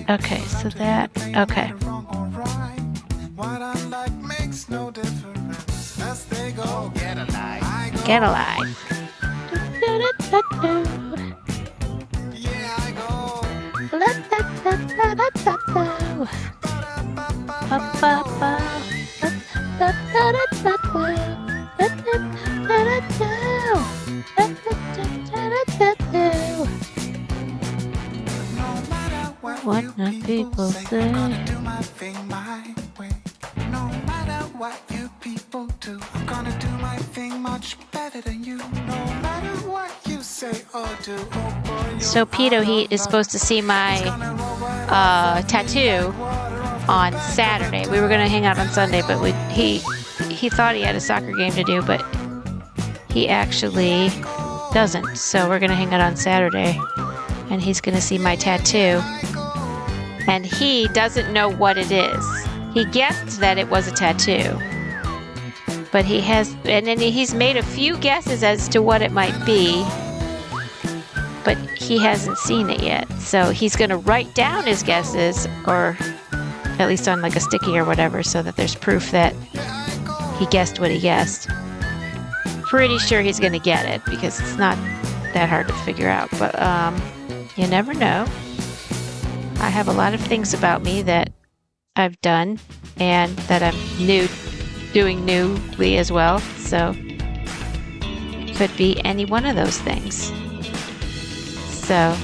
Okay, so that, okay. Get alive. What the people say. Gonna do my thing my way. No matter what you people do, I'm gonna do my thing much better than you. No matter what you say or do. Oh boy, So Pedo Heat is supposed to see my tattoo on Saturday. We were gonna hang out on Sunday, but he thought he had a soccer game to do, but he actually doesn't. So we're gonna hang out on Saturday, and he's gonna see my tattoo. And he doesn't know what it is. He guessed that it was a tattoo. But he has, and then he's made a few guesses as to what it might be. But he hasn't seen it yet. So he's going to write down his guesses, or at least on like a sticky or whatever, so that there's proof that he guessed what he guessed. Pretty sure he's going to get it, because it's not that hard to figure out. But you never know. I have a lot of things about me that I've done and that I'm doing newly as well. So it could be any one of those things. So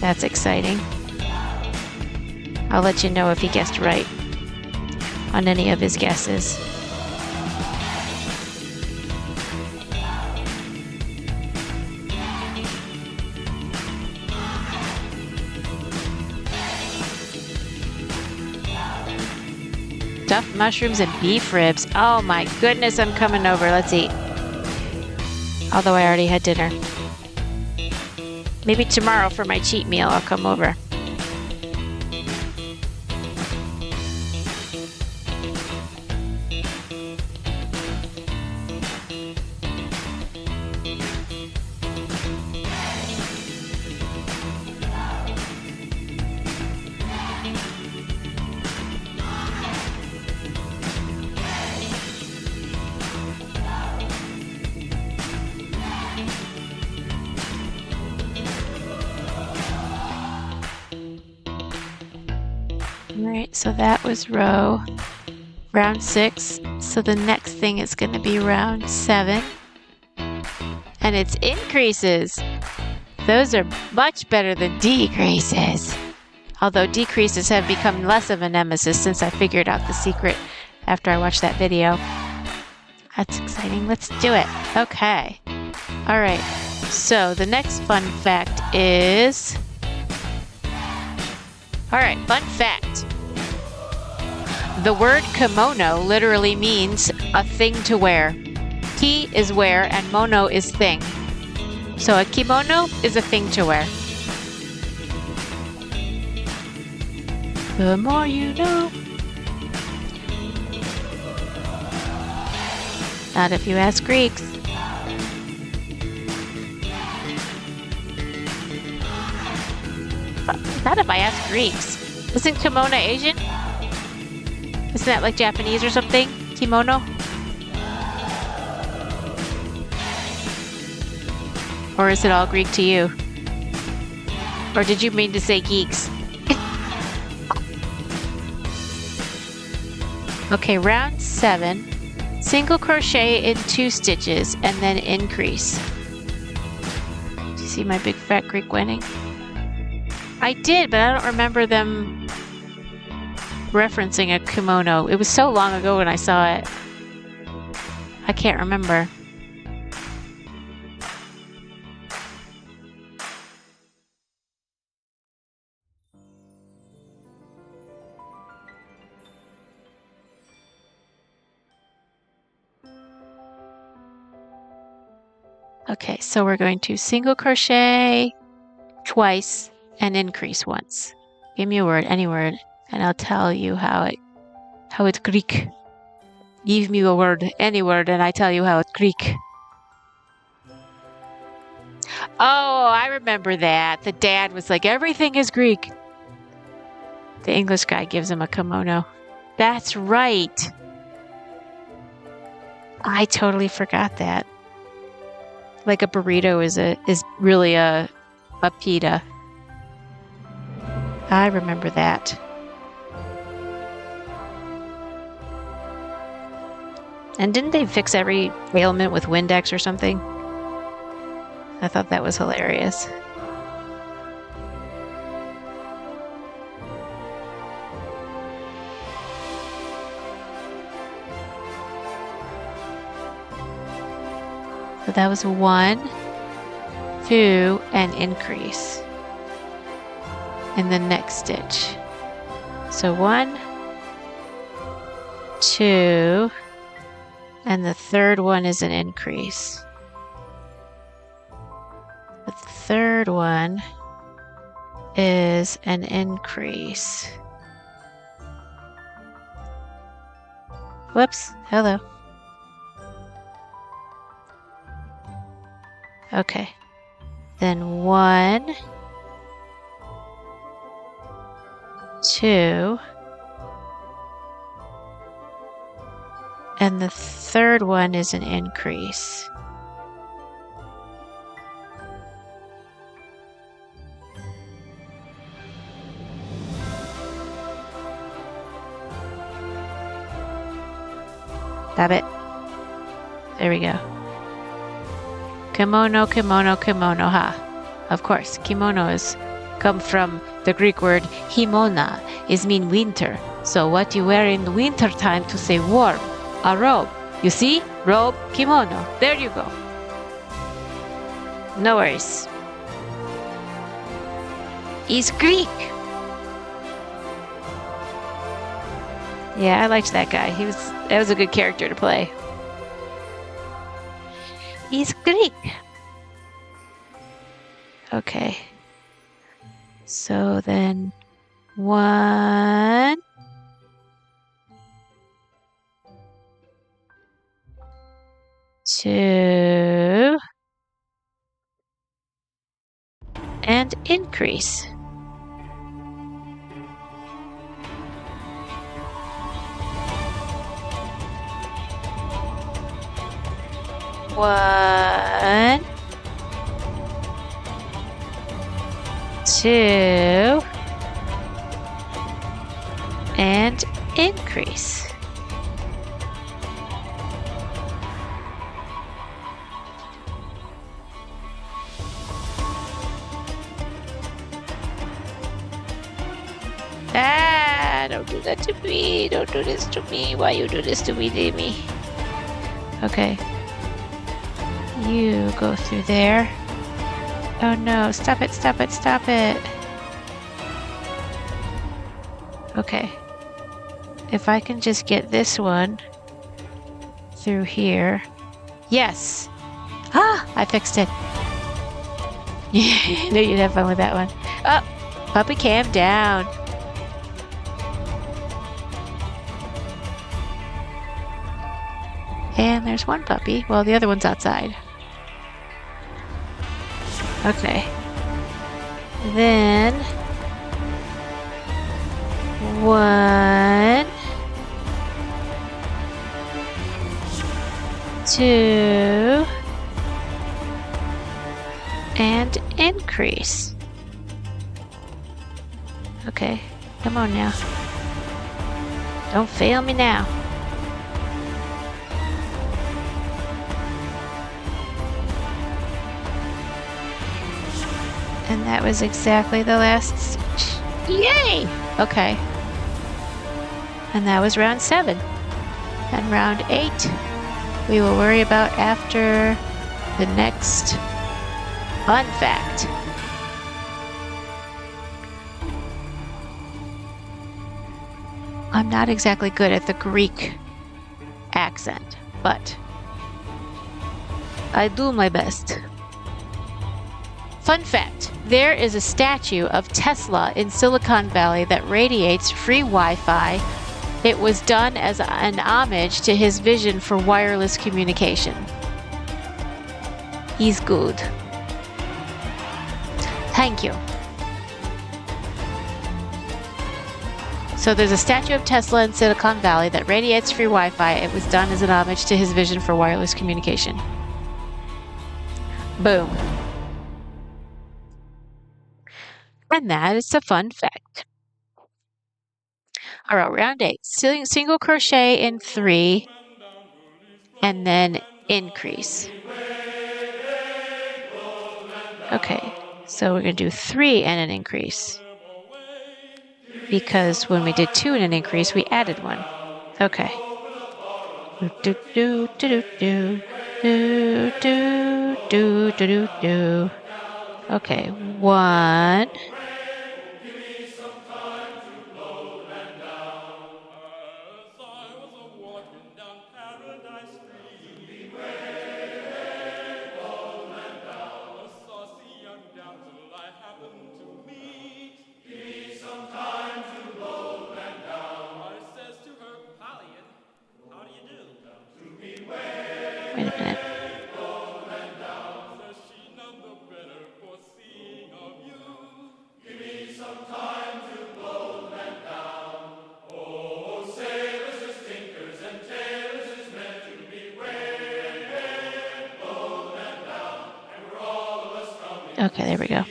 that's exciting. I'll let you know if he guessed right on any of his guesses. Stuffed mushrooms and beef ribs. Oh my goodness, I'm coming over. Let's eat. Although I already had dinner. Maybe tomorrow for my cheat meal, I'll come over. Alright, so that was round 6. So the next thing is going to be round 7. And it's increases. Those are much better than decreases. Although decreases have become less of a nemesis since I figured out the secret after I watched that video. That's exciting. Let's do it. Okay. Alright, so the next fun fact is... Alright, fun fact. The word kimono literally means a thing to wear. Ki is wear and mono is thing. So a kimono is a thing to wear. The more you know. Not if you ask Greeks. Not if I ask Greeks. Isn't kimono Asian? Isn't that like Japanese or something? Kimono? Or is it all Greek to you? Or did you mean to say geeks? Okay, round 7. Single crochet in 2 stitches and then increase. Do you see my big fat Greek winning? I did, but I don't remember them referencing a kimono. It was so long ago when I saw it. I can't remember. Okay, so we're going to single crochet twice and increase once. Give me a word, any word, and I'll tell you how it's Greek. Give me a word, any word, and I tell you how it's Greek. Oh, I remember that. The dad was like, everything is Greek. The English guy gives him a kimono. That's right. I totally forgot that. Like a burrito is really a pita. I remember that. And didn't they fix every ailment with Windex or something? I thought that was hilarious. So that was 1, 2, and increase in the next stitch. So 1, 2, and the third one is an increase. The third one is an increase. Whoops, hello. Okay, then 1, 2, and the third one is an increase. Stop it. There we go. Kimono, kimono, kimono, ha. Of course, kimono is come from the Greek word himona, is mean winter. So what you wear in the winter time to say warm, a robe. You see? Robe, kimono. There you go. No worries. He's Greek. Yeah, I liked that guy. That was a good character to play. He's Greek. Okay. So then 1, 2, and increase. One, 2, and increase. Ah, don't do that to me. Don't do this to me. Why you do this to me, Demi? Okay. You go through there. Oh no, stop it, stop it, stop it. Okay. If I can just get this one through here. Yes! Ah! I fixed it. I knew you'd have fun with that one. Oh! Puppy cam down. And there's one puppy. Well, the other one's outside. Okay. Then 1, 2, and increase. Okay, come on now. Don't fail me now. And that was exactly the last stitch. Yay! Okay. And that was round 7. And round 8, we will worry about after the next fun fact. I'm not exactly good at the Greek accent, but I do my best. Fun fact, there is a statue of Tesla in Silicon Valley that radiates free Wi-Fi. It was done as an homage to his vision for wireless communication. He's good. Thank you. So there's a statue of Tesla in Silicon Valley that radiates free Wi-Fi. It was done as an homage to his vision for wireless communication. Boom. And that is a fun fact. All right, round 8. Single crochet in 3 and then increase. Okay, so we're going to do 3 and an increase. Because when we did 2 and an increase, we added 1. Okay. Do do do do do do do do do do. Okay, 1. Wait a minute. Okay, there we go.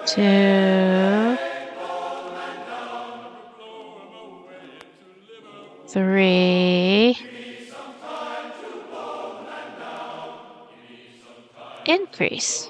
Two, 3, increase.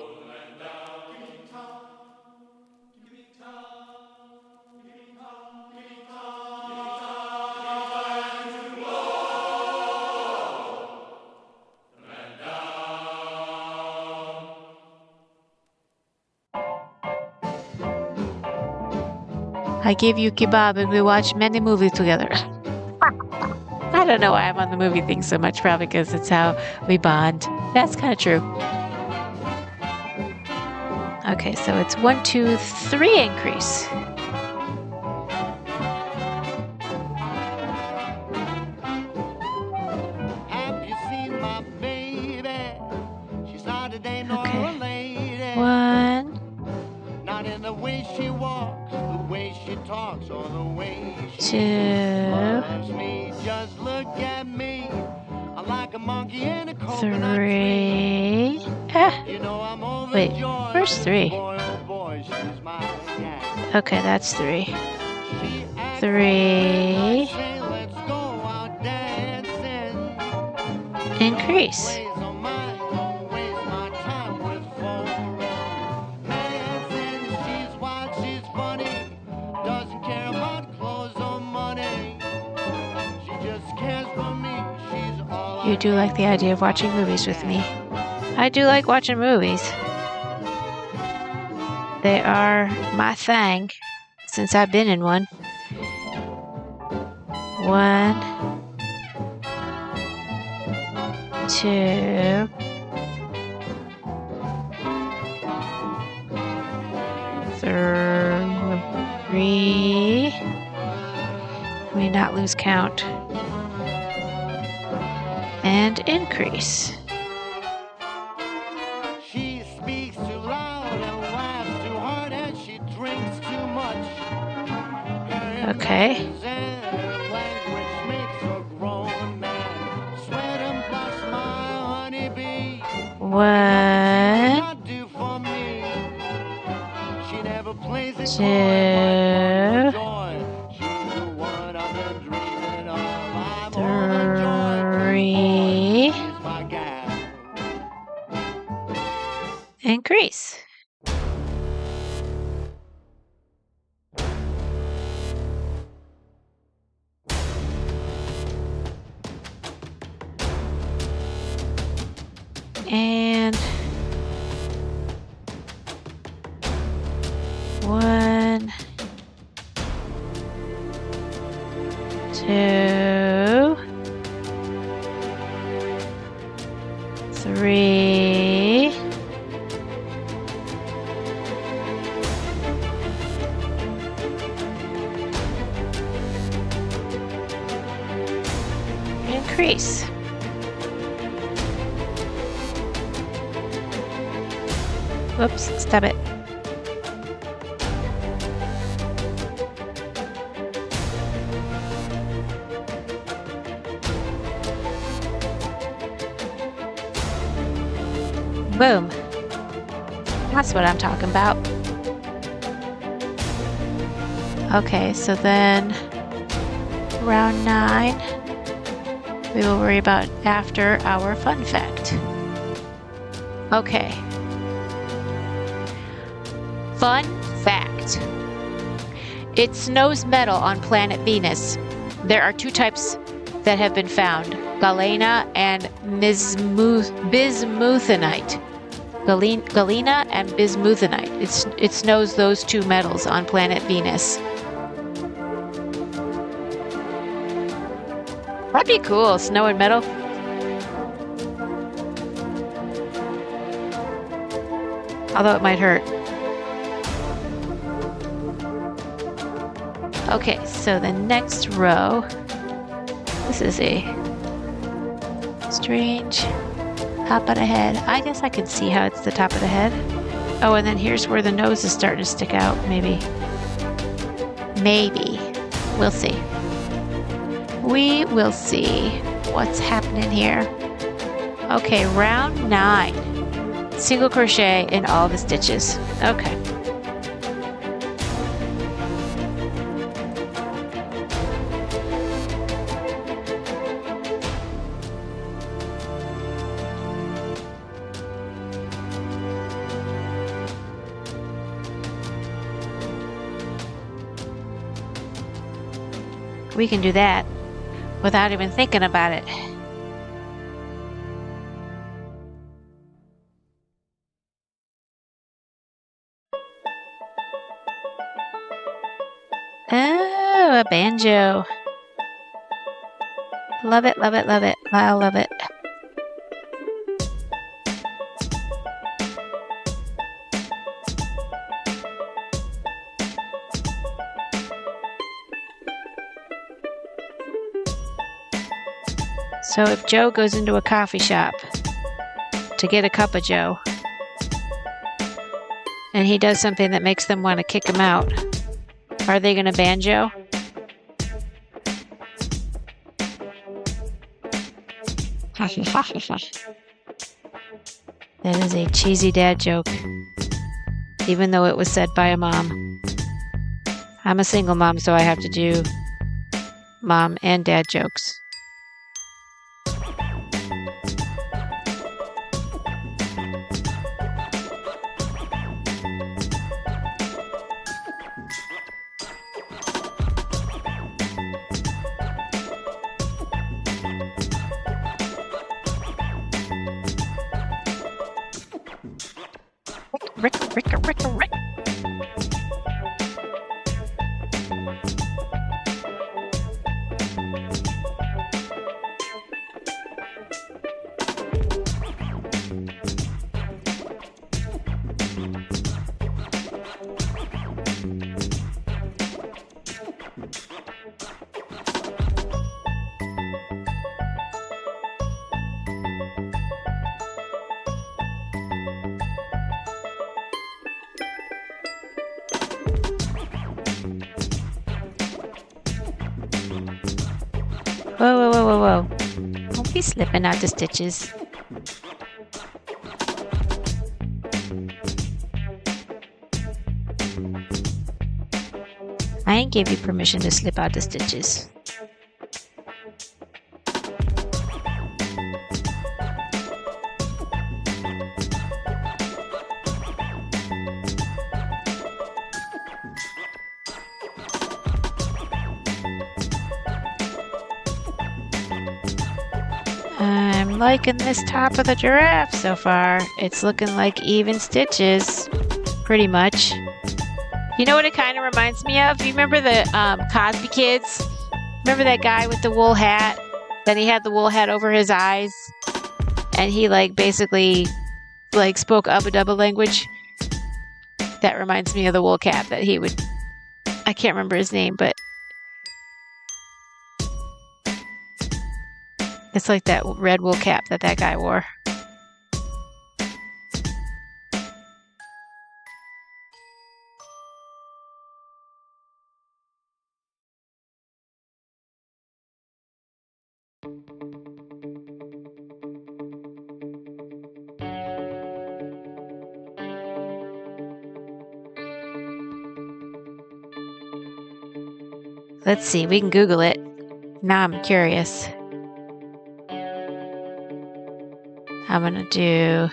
I give you kebab and we watch many movies together. I don't know why I'm on the movie thing so much, probably because it's how we bond. That's kind of true. Okay, so it's 1, 2, 3 increase. Have you seen my baby? She's not a dame nor Okay. a lady. 1, Not in the way she walks, the way she talks, or the way she 2, loves me. Just look at me. I'm like a monkey in a coconut tree. 3. Ah, You know I'm wait, overjoyed. where's 3? Boy, oh boy, she's my gal. Okay, that's 3. She acts 3, when I say, let's go out dancing. increase. Ways of mine, don't waste my time with romancing. She's wild, she's funny, doesn't care about clothes or money. She just cares for me. She's all You I do like the idea of watching movies with me. I do like watching movies. They are my thing since I've been in one. 1, 2, 3. Let me not lose count. And increase. She speaks too loud and laughs too hard and she drinks too much. Her Okay. images and her language makes a grown man sweat and blush. My honeybee, 1, not do for me. She never plays it 2, joy. She's the one I've been dreaming of. I'm overjoyed. 3, She's my gal. increase. And 1, 2, 3, crease. Whoops, stop it. Boom. That's what I'm talking about. Okay, so then round 9, we will worry about after our fun fact. Okay. Fun fact. It snows metal on planet Venus. There are 2 types that have been found, galena and bismuthinite. Galena and bismuthinite. It snows those 2 metals on planet Venus. That'd be cool, snow and metal. Although it might hurt. Okay, so the next row, this is a strange top of the head. I guess I can see how it's the top of the head. Oh, and then here's where the nose is starting to stick out, maybe. Maybe. We'll see. We will see what's happening here. Okay, round 9. Single crochet in all the stitches. Okay. We can do that without even thinking about it. Oh, a banjo. Love it, love it, love it. I love it. So if Joe goes into a coffee shop to get a cup of Joe, and he does something that makes them want to kick him out, are they going to ban Joe? That is a cheesy dad joke, even though it was said by a mom. I'm a single mom, so I have to do mom and dad jokes. Rick. Whoa. Don't be slipping out the stitches. I ain't give you permission to slip out the stitches. I'm liking this top of the giraffe so far. It's looking like even stitches, pretty much. You know what it kind of reminds me of? You remember the Cosby Kids? Remember that guy with the wool hat? Then he had the wool hat over his eyes, and he basically spoke Ubba Dubba language. That reminds me of the wool cap that he would. I can't remember his name, but It's like that red wool cap that guy wore. Let's see, we can Google it. Now I'm curious. I'm gonna do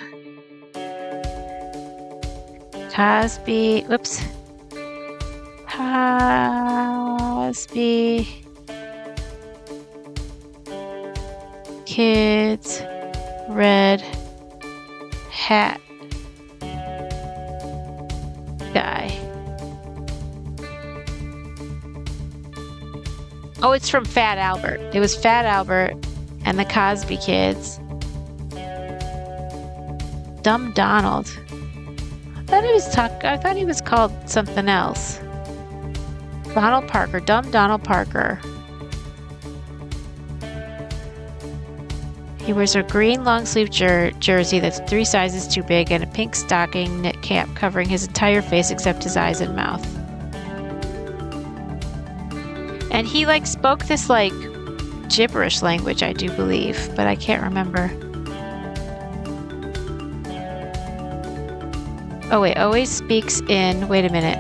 Cosby, whoops. Cosby kids red hat guy. Oh, it's from Fat Albert. It was Fat Albert and the Cosby Kids. Dumb Donald. I thought he was called something else. Donald Parker. Dumb Donald Parker. He wears a green long sleeve jersey that's 3 sizes too big and a pink stocking knit cap covering his entire face except his eyes and mouth. And he spoke this gibberish language, I do believe, but I can't remember. Oh wait, always speaks in, wait a minute.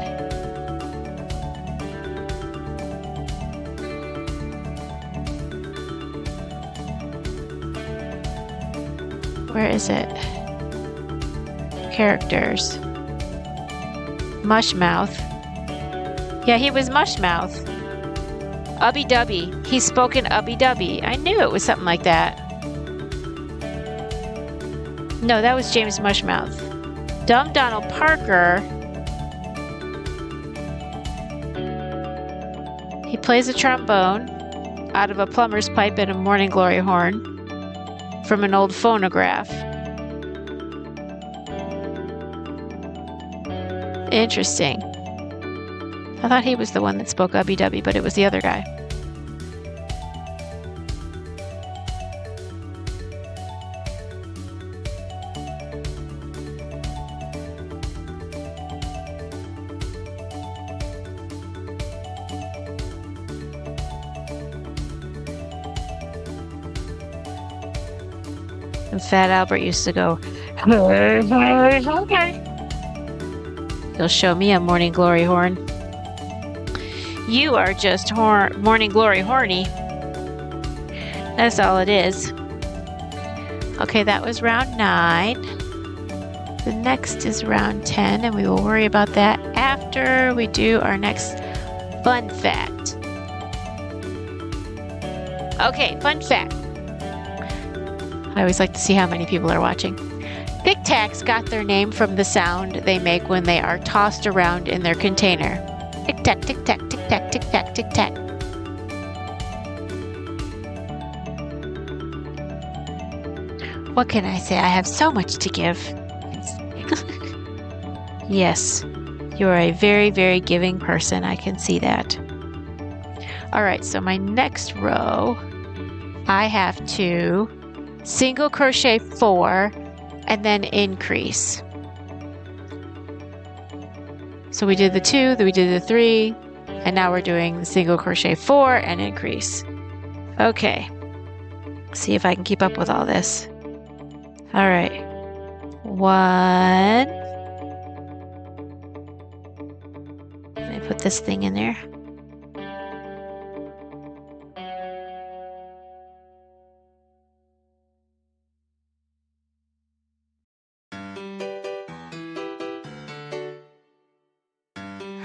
Where is it? Characters. Mushmouth. Yeah, he was Mushmouth. Ubby Dubby. He spoke in Ubby Dubby. I knew it was something like that. No, that was James Mushmouth. Dumb Donald Parker. He plays a trombone out of a plumber's pipe and a morning glory horn from an old phonograph. Interesting. I thought he was the one that spoke Ubby Dubby, but it was the other guy. And Fat Albert used to go, okay. He'll show me a morning glory horn. You are just morning glory horny. That's all it is. Okay, that was round 9. The next is round 10, and we will worry about that after we do our next fun fact. Okay, fun fact. I always like to see how many people are watching. Tic Tacs got their name from the sound they make when they are tossed around in their container. Tic tac, tic tac, tic tac, tic tac, tic tac. What can I say? I have so much to give. Yes, you are a very, very giving person. I can see that. All right, so my next row, I have to single crochet 4 and then increase. So we did the 2, then we did the 3, and now we're doing the single crochet 4 and increase. Okay, see if I can keep up with all this. All right, 1. Let me put this thing in there.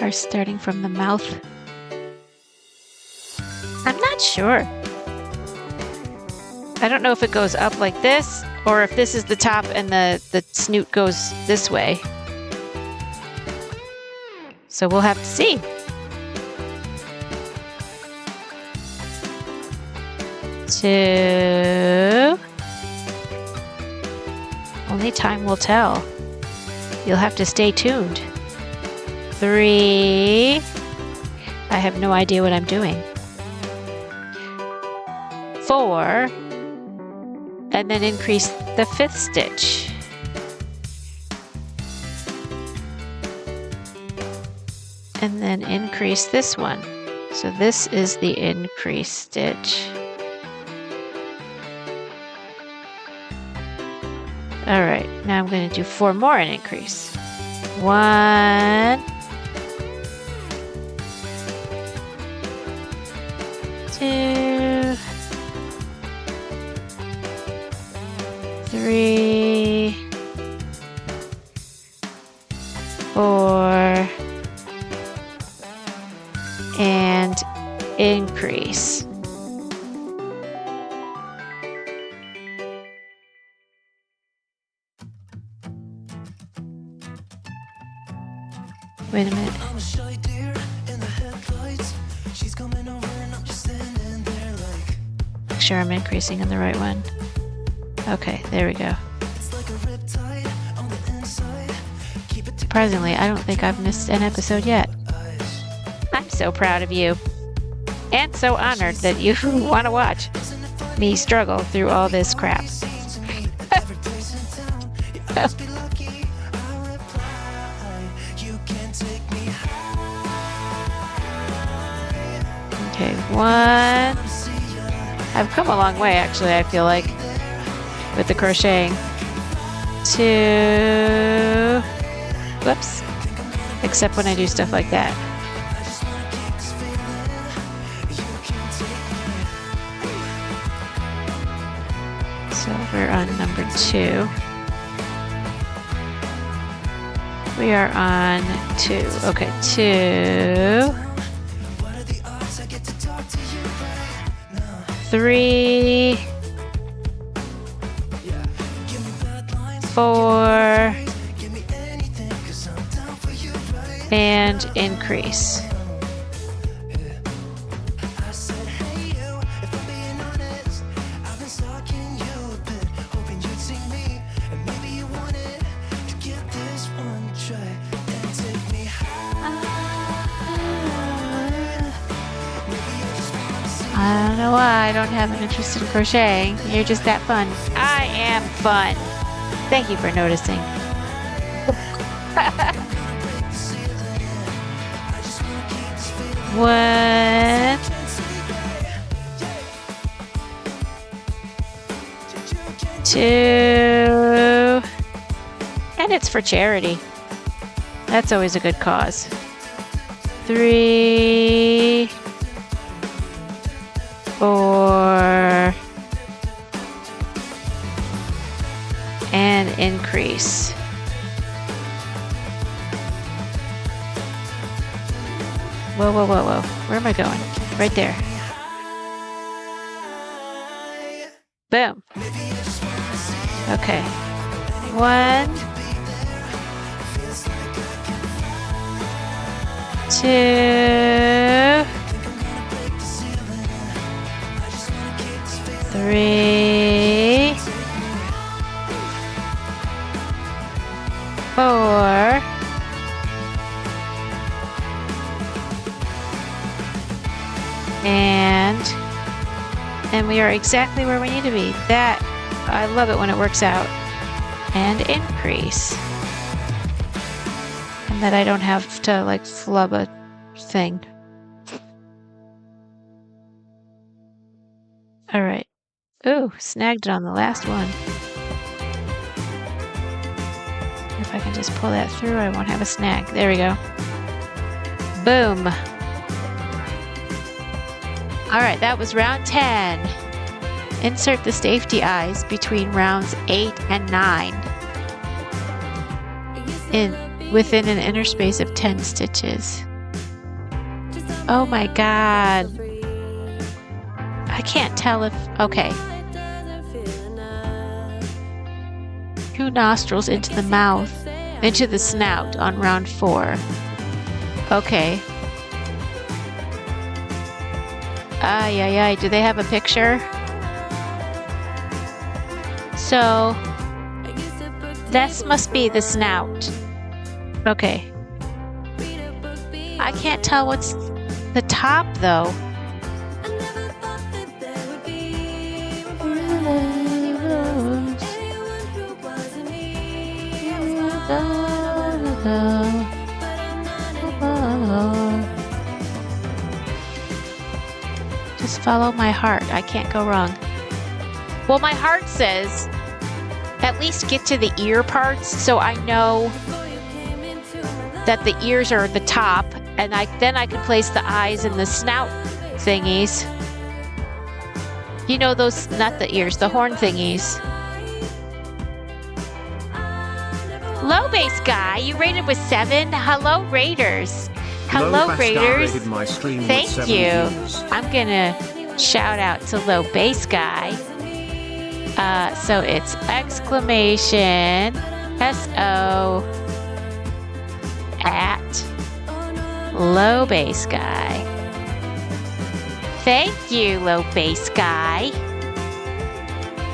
Are starting from the mouth. I'm not sure. I don't know if it goes up like this or if this is the top and the snoot goes this way. So we'll have to see. Two. Only time will tell. You'll have to stay tuned. 3. I have no idea what I'm doing. 4. and then increase the 5th stitch. And then increase this one. So this is the increase stitch. All right, now I'm going to do 4 more and increase. 1, 2, 3, 4, and increase. Wait a minute. I'm a shy deer in the headlights. She's coming over and I'm just standing there like. Make sure I'm increasing in the right one. Okay, there we go. It's like a riptide on the inside. Keep it Surprisingly, I don't think I've missed an episode yet. I'm so proud of you. And so honored that you want to watch me struggle through all this crap. every place in town. You must be lucky. I reply. You can take me high. Okay, 1. I've come a long way, actually, I feel like, with the crocheting. 2. Whoops. Except when I do stuff like that. So we're on number 2. We are on 2. Okay, 2. 3, 4, and increase. I said, hey you, if I'm being honest, I've been stalking you a bit, hoping you'd see me, and maybe you wanted to give this one a try and take me I don't know why I don't have an interest in crocheting. You're just that fun. I am fun. Thank you for noticing. 1, 2, and it's for charity. That's always a good cause. 3, 4, and increase. Whoa, whoa, whoa, whoa. Where am I going? Right there. Boom. Okay. 1, 2, 3, 4, and we are exactly where we need to be. That, I love it when it works out. And increase. And that I don't have to like flub a thing. All right. Ooh, snagged it on the last one. If I can just pull that through, I won't have a snag. There we go. Boom. All right, that was round 10. Insert the safety eyes between rounds 8 and 9 within an inner space of 10 stitches. Oh my God. I can't tell if, okay. 2 nostrils into the mouth, into the snout on round 4. Okay. Ay, ay, ay. Do they have a picture? So, this must be the snout. Okay. I can't tell what's the top, though. Just follow my heart. I can't go wrong. Well, my heart says at least get to the ear parts so I know that the ears are at the top, and then I can place the eyes and the snout thingies. You know those, not the ears, the horn thingies. Low base guy, you rated with 7. Hello, Raiders. Hello, Raiders. Thank you. I'm gonna shout out to Low Base Guy. So it's exclamation SO at Low Base Guy. Thank you, Low Base Guy.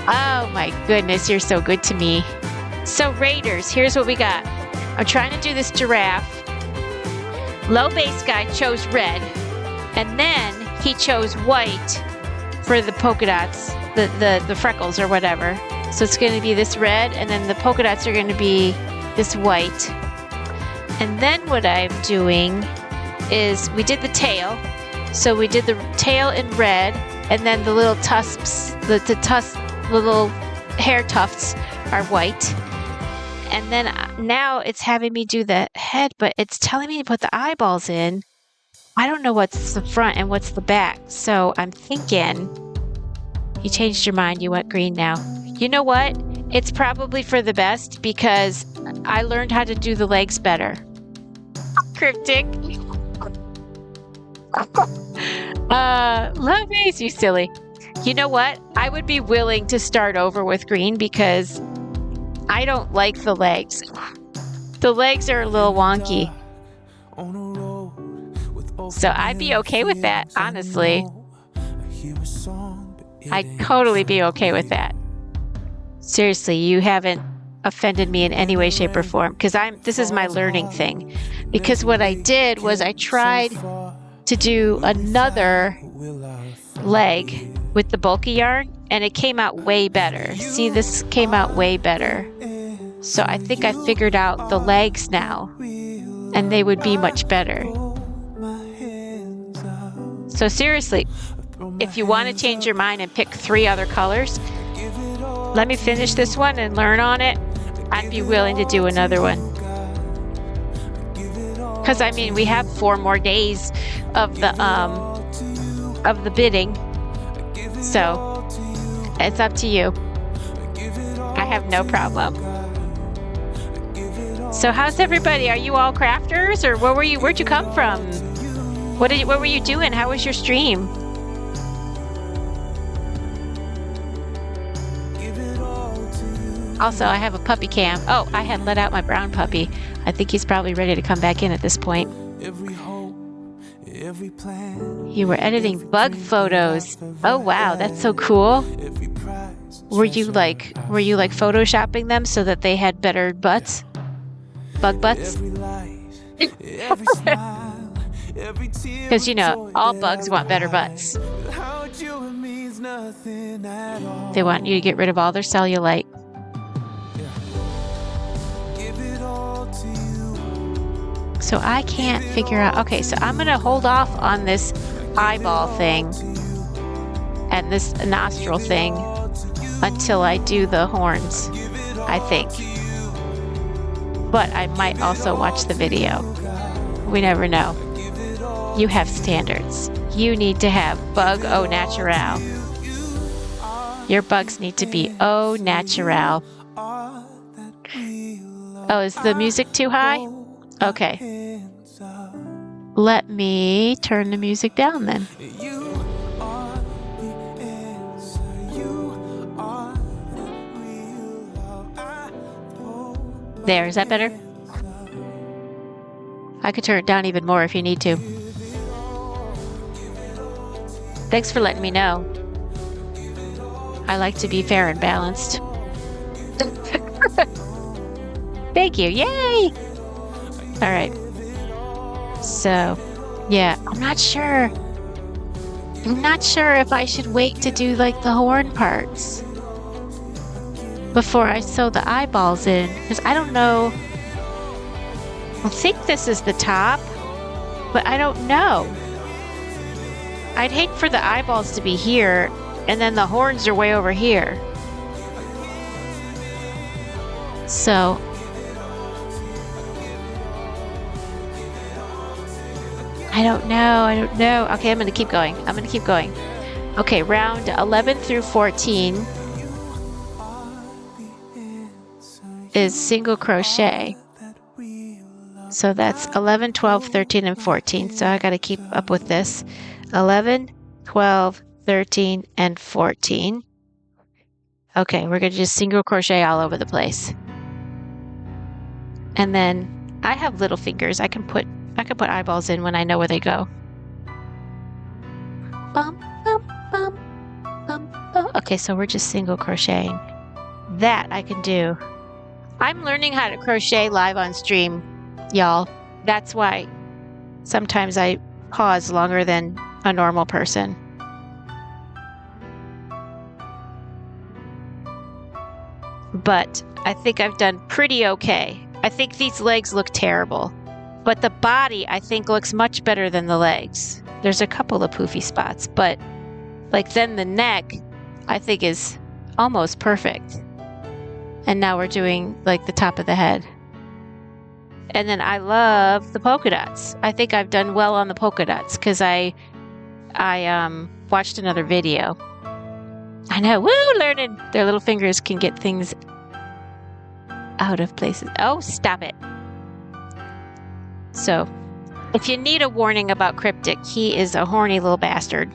Oh my goodness, you're so good to me. So Raiders, here's what we got. I'm trying to do this giraffe. Low Base Guy chose red, and then he chose white for the polka dots, the freckles or whatever. So it's going to be this red, and then the polka dots are going to be this white. And then what I'm doing is we did the tail. So we did the tail in red, and then the little tusks, little hair tufts are white. And then now it's having me do the head, but it's telling me to put the eyeballs in. I don't know what's the front and what's the back. So I'm thinking, you changed your mind. You want green now. You know what? It's probably for the best because I learned how to do the legs better. Cryptic. Love these, you silly. You know what? I would be willing to start over with green because I don't like the legs. The legs are a little wonky. So I'd be okay with that, honestly. I'd totally be okay with that. Seriously, you haven't offended me in any way, shape, or form because this is my learning thing. Because what I did was I tried to do another leg with the bulky yarn and it came out way better. See, this came out way better. So I think I figured out the legs now and they would be much better. So seriously, if you want to change your mind and pick 3 other colors, let me finish this one and learn on it. I'd be willing to do another one. Because I mean, we have 4 more days of the bidding. So it's up to you. I have no problem. So how's everybody? Are you all crafters or where'd you come from? What were you doing? How was your stream? Also, I have a puppy cam. Oh, I had let out my brown puppy. I think he's probably ready to come back in at this point. You were editing bug photos. Oh wow, that's so cool. Were you like photoshopping them so that they had better butts? Bug butts? Because you know, all bugs want better butts. They want you to get rid of all their cellulite. So I can't figure out. Okay, so I'm gonna hold off on this eyeball thing and this nostril thing until I do the horns, I think. But I might also watch the video. We never know. You have standards. You need to have bug au naturel. Your bugs need to be au naturel. Oh, is the music too high? Okay. Let me turn the music down then. There, is that better? I could turn it down even more if you need to. Thanks for letting me know. I like to be fair and balanced. Thank you. Yay! All right. So, yeah, I'm not sure. I'm not sure if I should wait to do like the horn parts before I sew the eyeballs in, because I don't know I think this is the top, but I don't know. I'd hate for the eyeballs to be here, and then the horns are way over here. So I don't know. Okay, I'm gonna keep going. Okay, round 11 through 14 is single crochet. So that's 11, 12, 13, and 14. So I gotta keep up with this. 11, 12, 13, and 14. Okay, we're gonna just single crochet all over the place. And then I have little fingers. I can put eyeballs in when I know where they go. Bum, bum, bum, bum, bum. Okay, so we're just single crocheting. That I can do. I'm learning how to crochet live on stream, y'all. That's why sometimes I pause longer than a normal person. But I think I've done pretty okay. I think these legs look terrible. But the body, I think, looks much better than the legs. There's a couple of poofy spots, but like then the neck, I think is almost perfect. And now we're doing like the top of the head. And then I love the polka dots. I think I've done well on the polka dots because I watched another video. I know, woo, learning. Their little fingers can get things out of places. Oh, stop it. So, if you need a warning about Cryptic, he is a horny little bastard.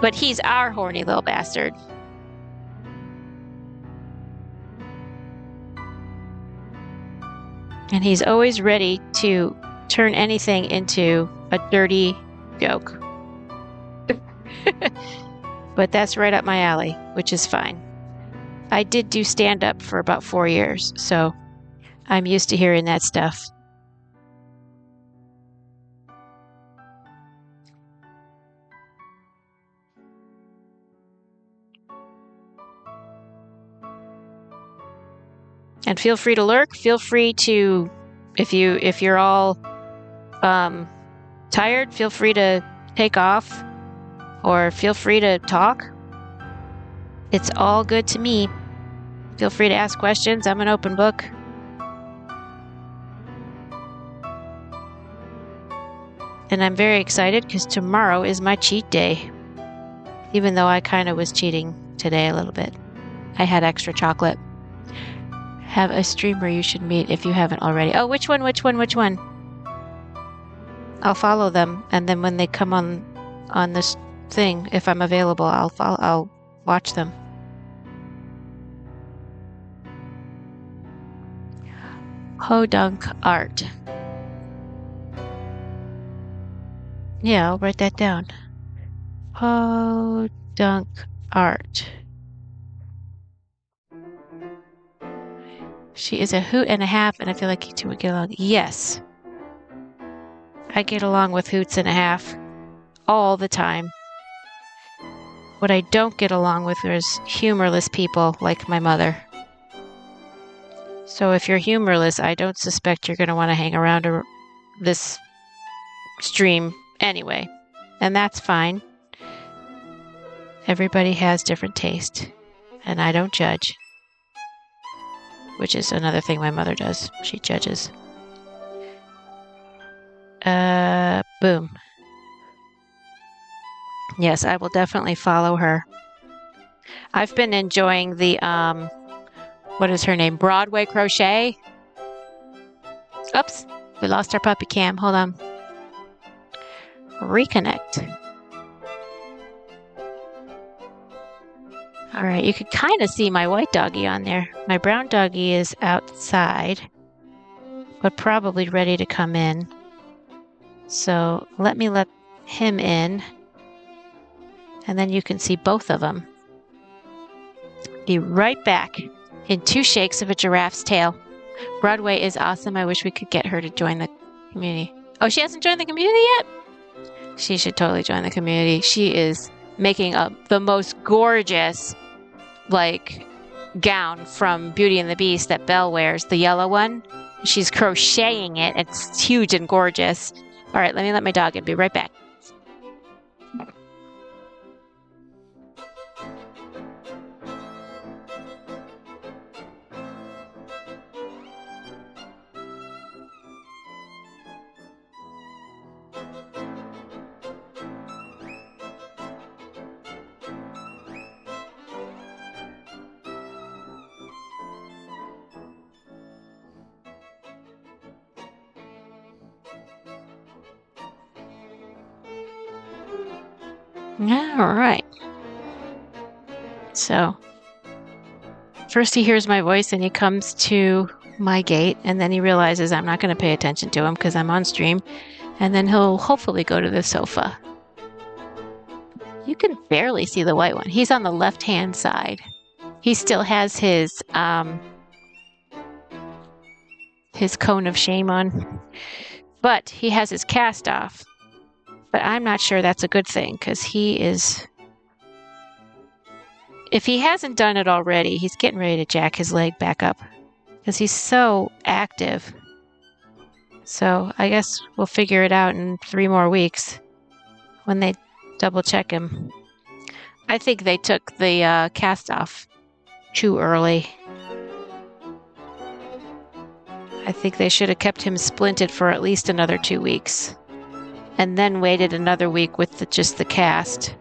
But he's our horny little bastard. And he's always ready to turn anything into a dirty joke. But that's right up my alley, which is fine. I did do stand-up for about 4 years, so I'm used to hearing that stuff. And feel free to lurk. Feel free to, if you're all tired, feel free to take off, or feel free to talk. It's all good to me. Feel free to ask questions. I'm an open book. And I'm very excited because tomorrow is my cheat day. Even though I kind of was cheating today a little bit. I had extra chocolate. Have a streamer you should meet if you haven't already. Oh, which one? I'll follow them, and then when they come on this thing, if I'm available, I'll watch them. Podunk art. Yeah, I'll write that down. Podunk art. She is a hoot and a half, and I feel like you two would get along. Yes. I get along with hoots and a half all the time. What I don't get along with is humorless people like my mother. So if you're humorless, I don't suspect you're going to want to hang around this stream anyway. And that's fine. Everybody has different taste, and I don't judge. Which is another thing my mother does. She judges. Boom. Yes, I will definitely follow her. I've been enjoying the, what is her name? Broadway Crochet. Oops, we lost our puppy cam. Hold on. Reconnect. All right, you could kind of see my white doggy on there. My brown doggy is outside, but probably ready to come in. So let me let him in, and then you can see both of them. Be right back in 2 shakes of a giraffe's tail. Broadway is awesome. I wish we could get her to join the community. Oh, she hasn't joined the community yet? She should totally join the community. She is making the most gorgeous, like, gown from Beauty and the Beast that Belle wears, the yellow one. She's crocheting it. It's huge and gorgeous. All right, let me let my dog in. Be right back. All right. So first he hears my voice and he comes to my gate, and then he realizes I'm not going to pay attention to him because I'm on stream, and then he'll hopefully go to the sofa. You can barely see the white one. He's on the left-hand side. He still has his cone of shame on, but he has his cast off. But I'm not sure that's a good thing, because he is... If he hasn't done it already, he's getting ready to jack his leg back up, because he's so active. So I guess we'll figure it out in 3 more weeks when they double check him. I think they took the cast off too early. I think they should have kept him splinted for at least another 2 weeks. And then waited another week with just the cast,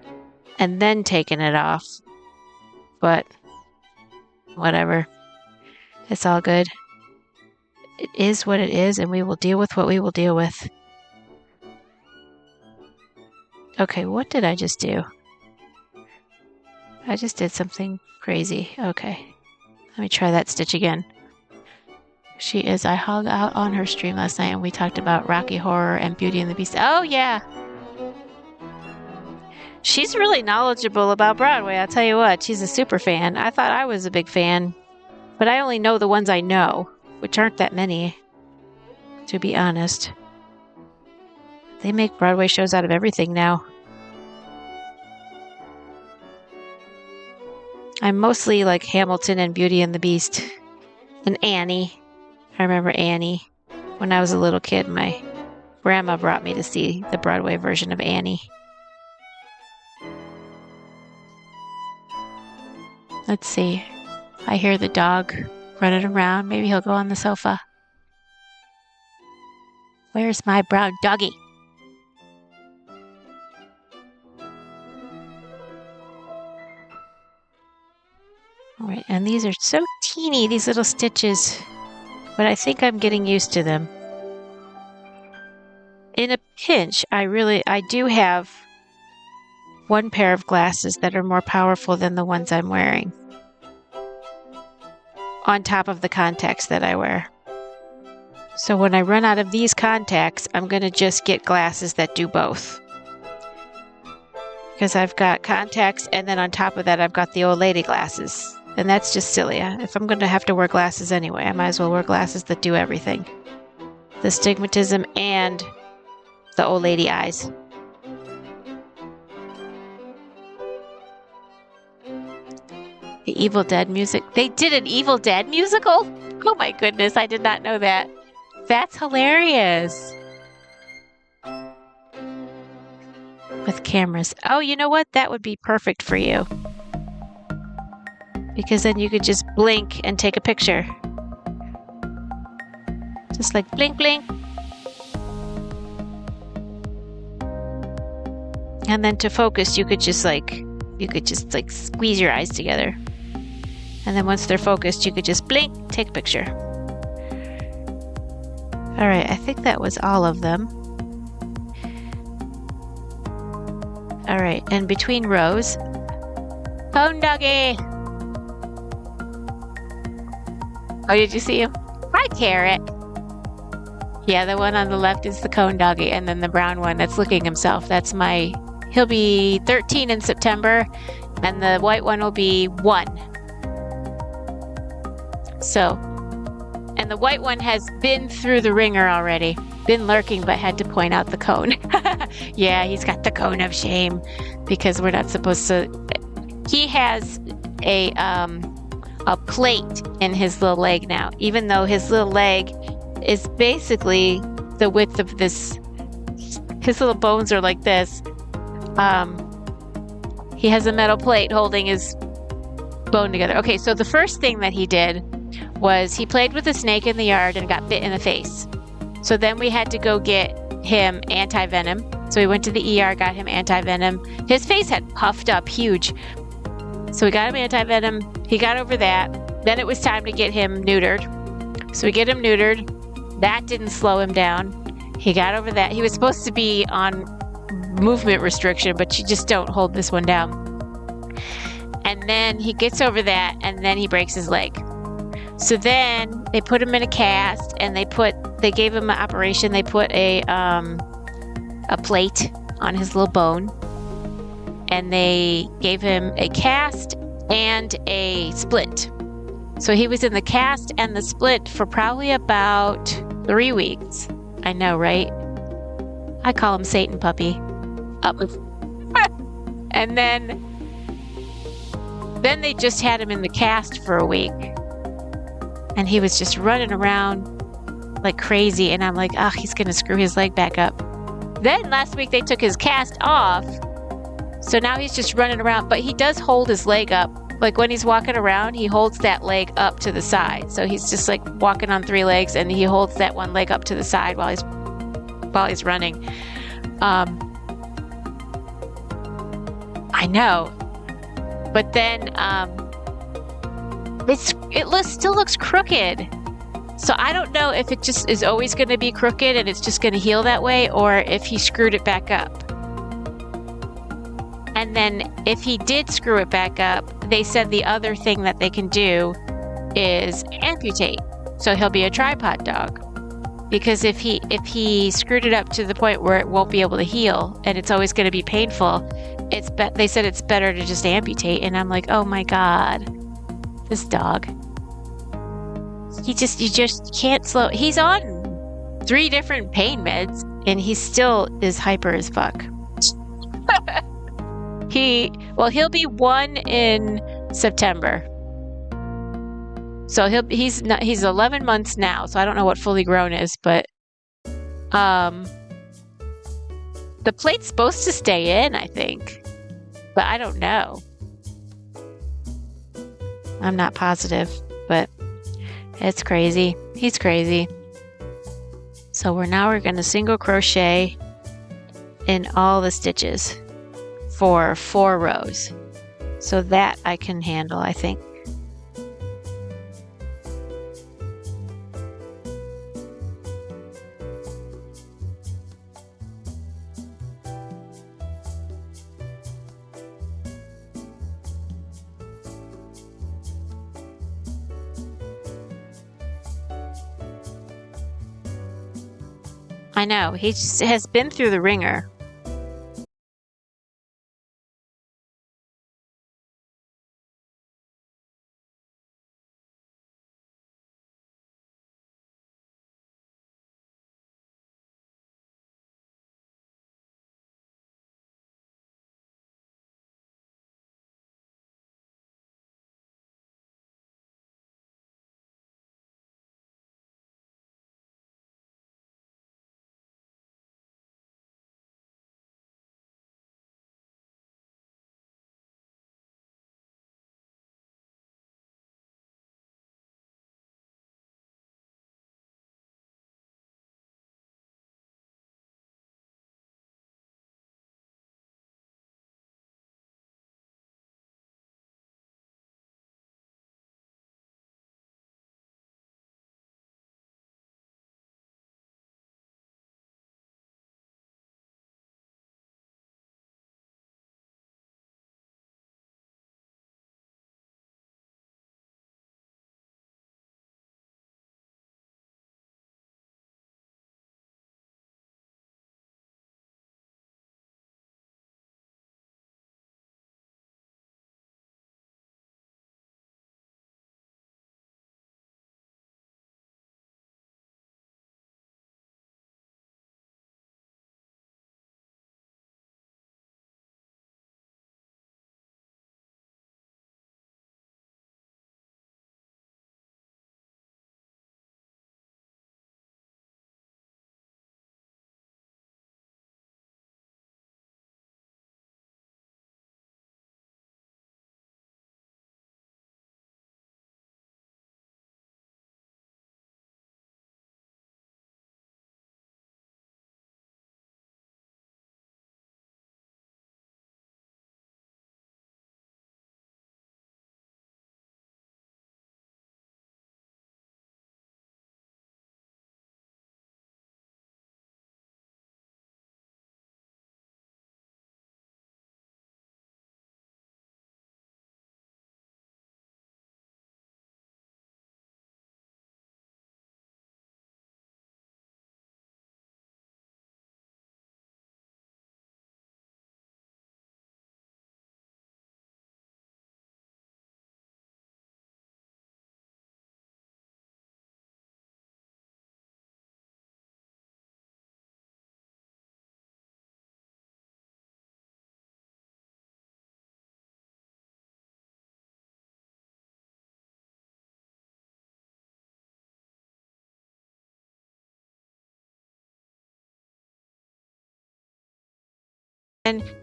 and then taken it off. But whatever. It's all good. It is what it is, and we will deal with what we will deal with. Okay, what did I just do? I just did something crazy. Okay. Let me try that stitch again. She is. I hung out on her stream last night and we talked about Rocky Horror and Beauty and the Beast. Oh, yeah. She's really knowledgeable about Broadway. I'll tell you what, she's a super fan. I thought I was a big fan, but I only know the ones I know, which aren't that many, to be honest. They make Broadway shows out of everything now. I'm mostly like Hamilton and Beauty and the Beast and Annie. I remember Annie. When I was a little kid, my grandma brought me to see the Broadway version of Annie. Let's see. I hear the dog running around. Maybe he'll go on the sofa. Where's my brown doggy? All right, and these are so teeny, these little stitches. But I think I'm getting used to them. In a pinch, I do have one pair of glasses that are more powerful than the ones I'm wearing, on top of the contacts that I wear. So when I run out of these contacts, I'm going to just get glasses that do both. Because I've got contacts, and then on top of that, I've got the old lady glasses. And that's just silly. If I'm going to have to wear glasses anyway, I might as well wear glasses that do everything. The stigmatism and the old lady eyes. The Evil Dead music. They did an Evil Dead musical? Oh my goodness, I did not know that. That's hilarious. With cameras. Oh, you know what? That would be perfect for you. Because then you could just blink and take a picture. Just like blink, blink. And then to focus, you could just squeeze your eyes together. And then once they're focused, you could just blink, take a picture. All right, I think that was all of them. All right, and between rows, cone doggy. Oh, did you see him? Hi, Carrot. Yeah, the one on the left is the cone doggy, and then the brown one that's licking himself. That's he'll be 13 in September, and the white one will be 1. So, and the white one has been through the ringer already, been lurking, but had to point out the cone. Yeah, he's got the cone of shame because we're not supposed to. He has a a plate in his little leg now, even though his little leg is basically the width of this. His little bones are like this. He has a metal plate holding his bone together. Okay, so the first thing that he did was he played with a snake in the yard and got bit in the face. So then we had to go get him anti-venom. So we went to the ER, got him anti-venom. His face had puffed up huge. So we got him anti-venom. He got over that. Then it was time to get him neutered. So we get him neutered. That didn't slow him down. He got over that. He was supposed to be on movement restriction, but you just don't hold this one down. And then he gets over that, and then he breaks his leg. So then they put him in a cast, and they gave him an operation. They put a plate on his little bone, and they gave him a cast and a splint. So he was in the cast and the splint for probably about 3 weeks. I know, right? I call him Satan Puppy. And then they just had him in the cast for a week. And he was just running around like crazy. And I'm like, oh, he's going to screw his leg back up. Then last week they took his cast off. So now he's just running around. But he does hold his leg up. Like when he's walking around, he holds that leg up to the side. So he's just like walking on 3 legs and he holds that one leg up to the side while he's running. I know. But then it still looks crooked. So I don't know if it just is always going to be crooked and it's just going to heal that way, or if he screwed it back up. And then if he did screw it back up, they said the other thing that they can do is amputate. So he'll be a tripod dog. Because if he screwed it up to the point where it won't be able to heal and it's always going to be painful, they said it's better to just amputate. And I'm like, oh my God, this dog. You just can't slow. He's on 3 different pain meds and he still is hyper as fuck. He'll be 1 in September. So he's 11 months now, so I don't know what fully grown is, but the plate's supposed to stay in, I think. But I don't know. I'm not positive, but it's crazy. He's crazy. So we're going to single crochet in all the stitches for 4 rows. So that I can handle, I think. I know, he just has been through the ringer.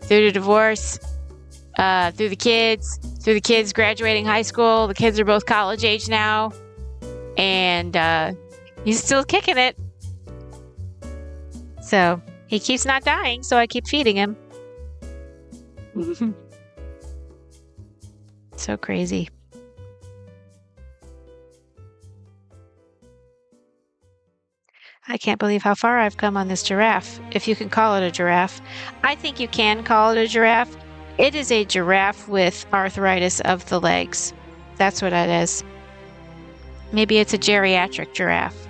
through the divorce, through the kids graduating high school. The kids are both college age now. And he's still kicking it. So he keeps not dying, so I keep feeding him. So crazy. I can't believe how far I've come on this giraffe, if you can call it a giraffe. I think you can call it a giraffe. It is a giraffe with arthritis of the legs. That's what it is. Maybe it's a geriatric giraffe.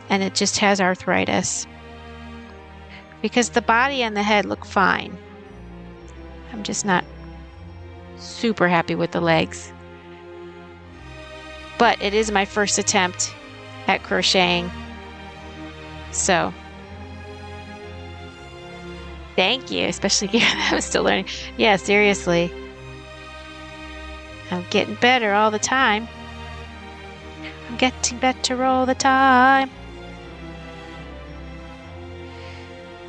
And it just has arthritis. Because the body and the head look fine. I'm just not super happy with the legs. But it is my first attempt at crocheting. So, thank you, especially given I'm still learning. Yeah, seriously. I'm getting better all the time. I'm getting better all the time.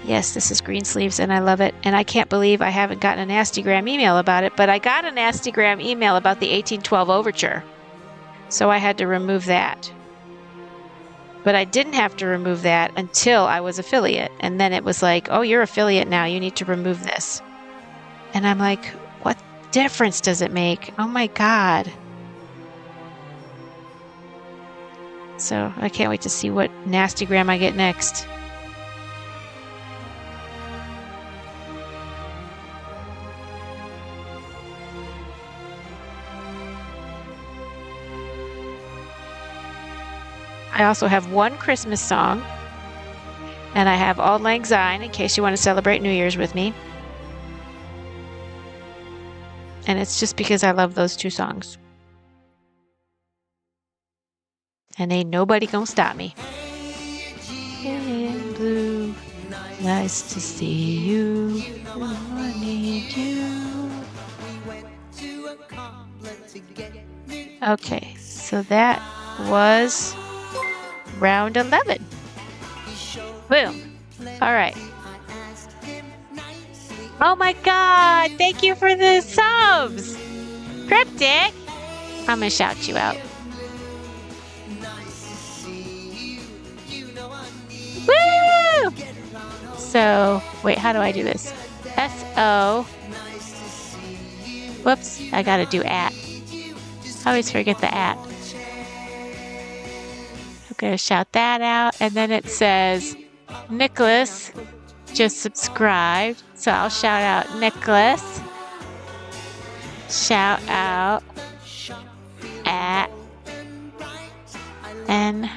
Yes, this is green sleeves and I love it. And I can't believe I haven't gotten a Nastygram email about it, but I got a Nastygram email about the 1812 overture. So I had to remove that. But I didn't have to remove that until I was affiliate. And then it was like, oh, you're affiliate now. You need to remove this. And I'm like, what difference does it make? Oh my God. So I can't wait to see what Nastygram I get next. I also have one Christmas song, and I have Auld Lang Syne in case you want to celebrate New Year's with me. And it's just because I love those two songs. And ain't nobody gonna stop me. In blue, nice to see you. I need you. Okay, so that was round 11. Boom. All right. Oh my God. Thank you for the subs. Cryptic. I'm going to shout you out. Woo! So, wait, how do I do this? S-O. Whoops. I got to do @ I always forget the @ I'm going to shout that out. And then it says, Nicholas just subscribed. So I'll shout out Nicholas. Shout out @ N.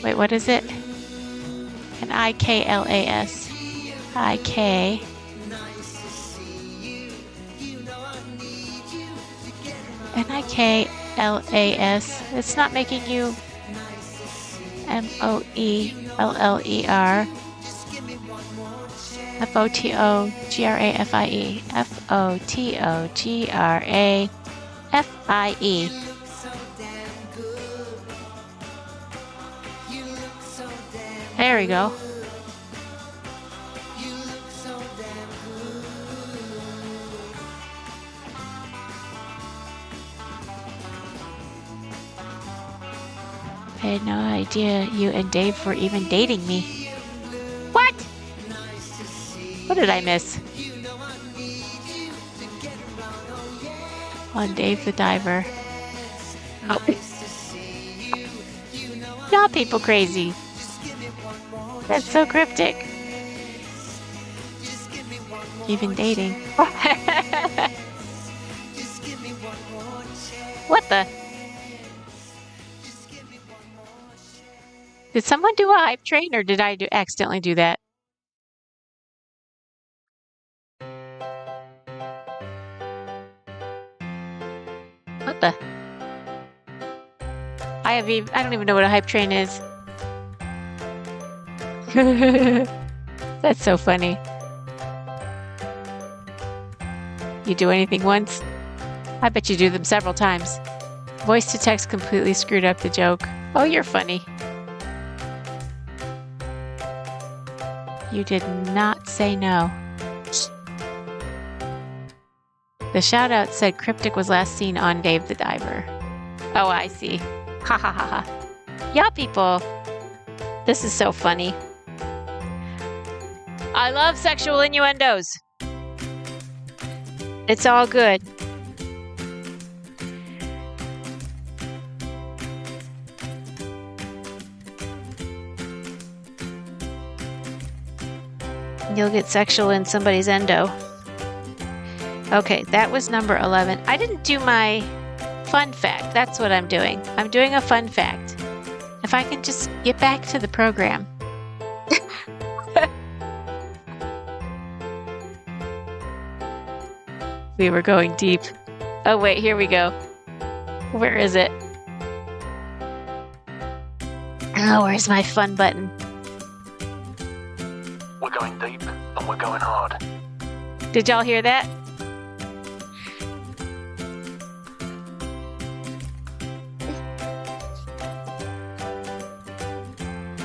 Wait, what is it? An IKLAS. IK. NIKLAS. It's not making you MOELLER. FOTOGRAFIE. FOTOGRAFIE. There we go. I had no idea you and Dave were even dating me. What? What did I miss? On Dave the Diver. Oh. Y'all people crazy. That's so cryptic. Even dating. What the? Did someone do a hype train or did I accidentally do that? What the? I don't even know what a hype train is. That's so funny. You do anything once? I bet you do them several times. Voice to text completely screwed up the joke. Oh, you're funny. You did not say no. The shout out said Cryptic was last seen on Dave the Diver. Oh, I see. Ha ha ha ha. Y'all people, this is so funny. I love sexual innuendos. It's all good. You'll get sexual in somebody's endo. Okay, that was number 11. I didn't do my fun fact. That's what I'm doing. I'm doing a fun fact. If I can just get back to the program. We were going deep. Oh, wait, here we go. Where is it? Oh, where's my fun button? We're going deep and we're going hard. Did y'all hear that?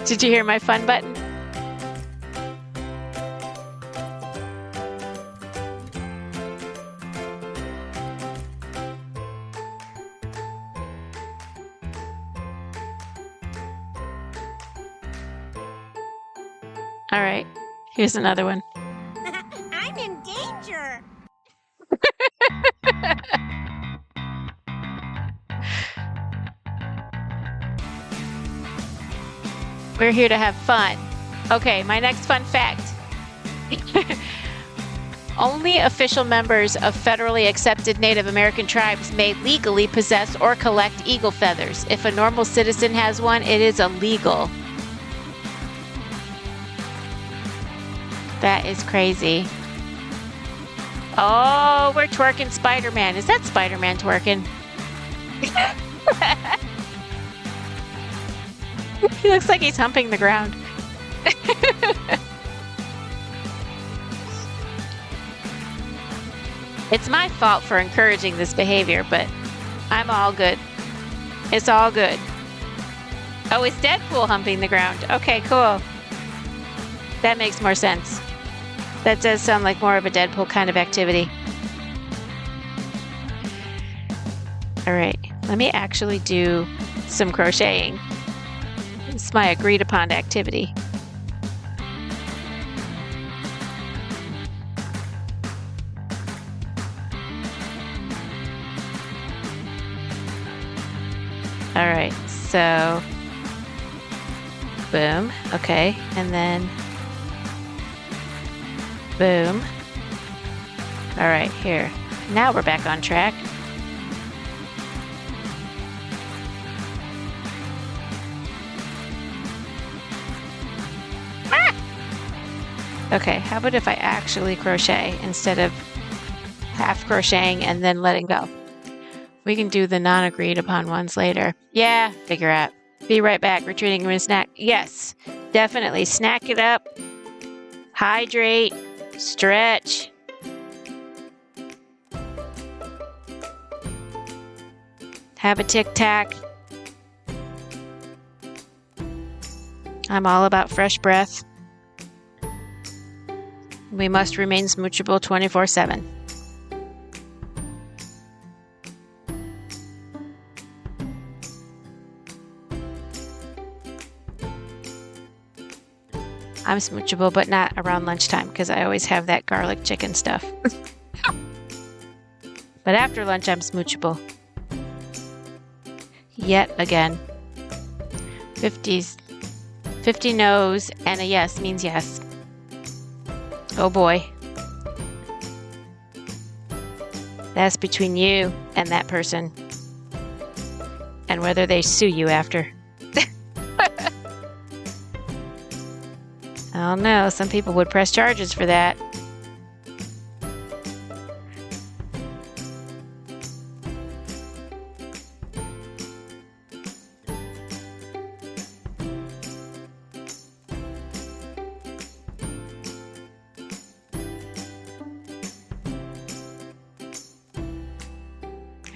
Did you hear my fun button? All right, here's another one. I'm in danger. We're here to have fun. Okay, my next fun fact. Only official members of federally accepted Native American tribes may legally possess or collect eagle feathers. If a normal citizen has one, it is illegal. That is crazy. Oh, we're twerking Spider-Man. Is that Spider-Man twerking? He looks like he's humping the ground. It's my fault for encouraging this behavior, but I'm all good. It's all good. Oh, it's Deadpool humping the ground. Okay, cool. That makes more sense. That does sound like more of a Deadpool kind of activity. All right, let me actually do some crocheting. It's my agreed upon activity. All right, so boom, okay, and then boom. All right, here. Now we're back on track. Ah! Okay, how about if I actually crochet instead of half crocheting and then letting go? We can do the non-agreed upon ones later. Yeah, figure out. Be right back. Retreating room snack. Yes, definitely. Snack it up. Hydrate. Stretch. Have a tic-tac. I'm all about fresh breath. We must remain smoochable 24/7. I'm smoochable, but not around lunchtime because I always have that garlic chicken stuff. But after lunch, I'm smoochable. Yet again. 50 no's and a yes means yes. Oh boy. That's between you and that person. And whether they sue you after. I don't know. Some people would press charges for that.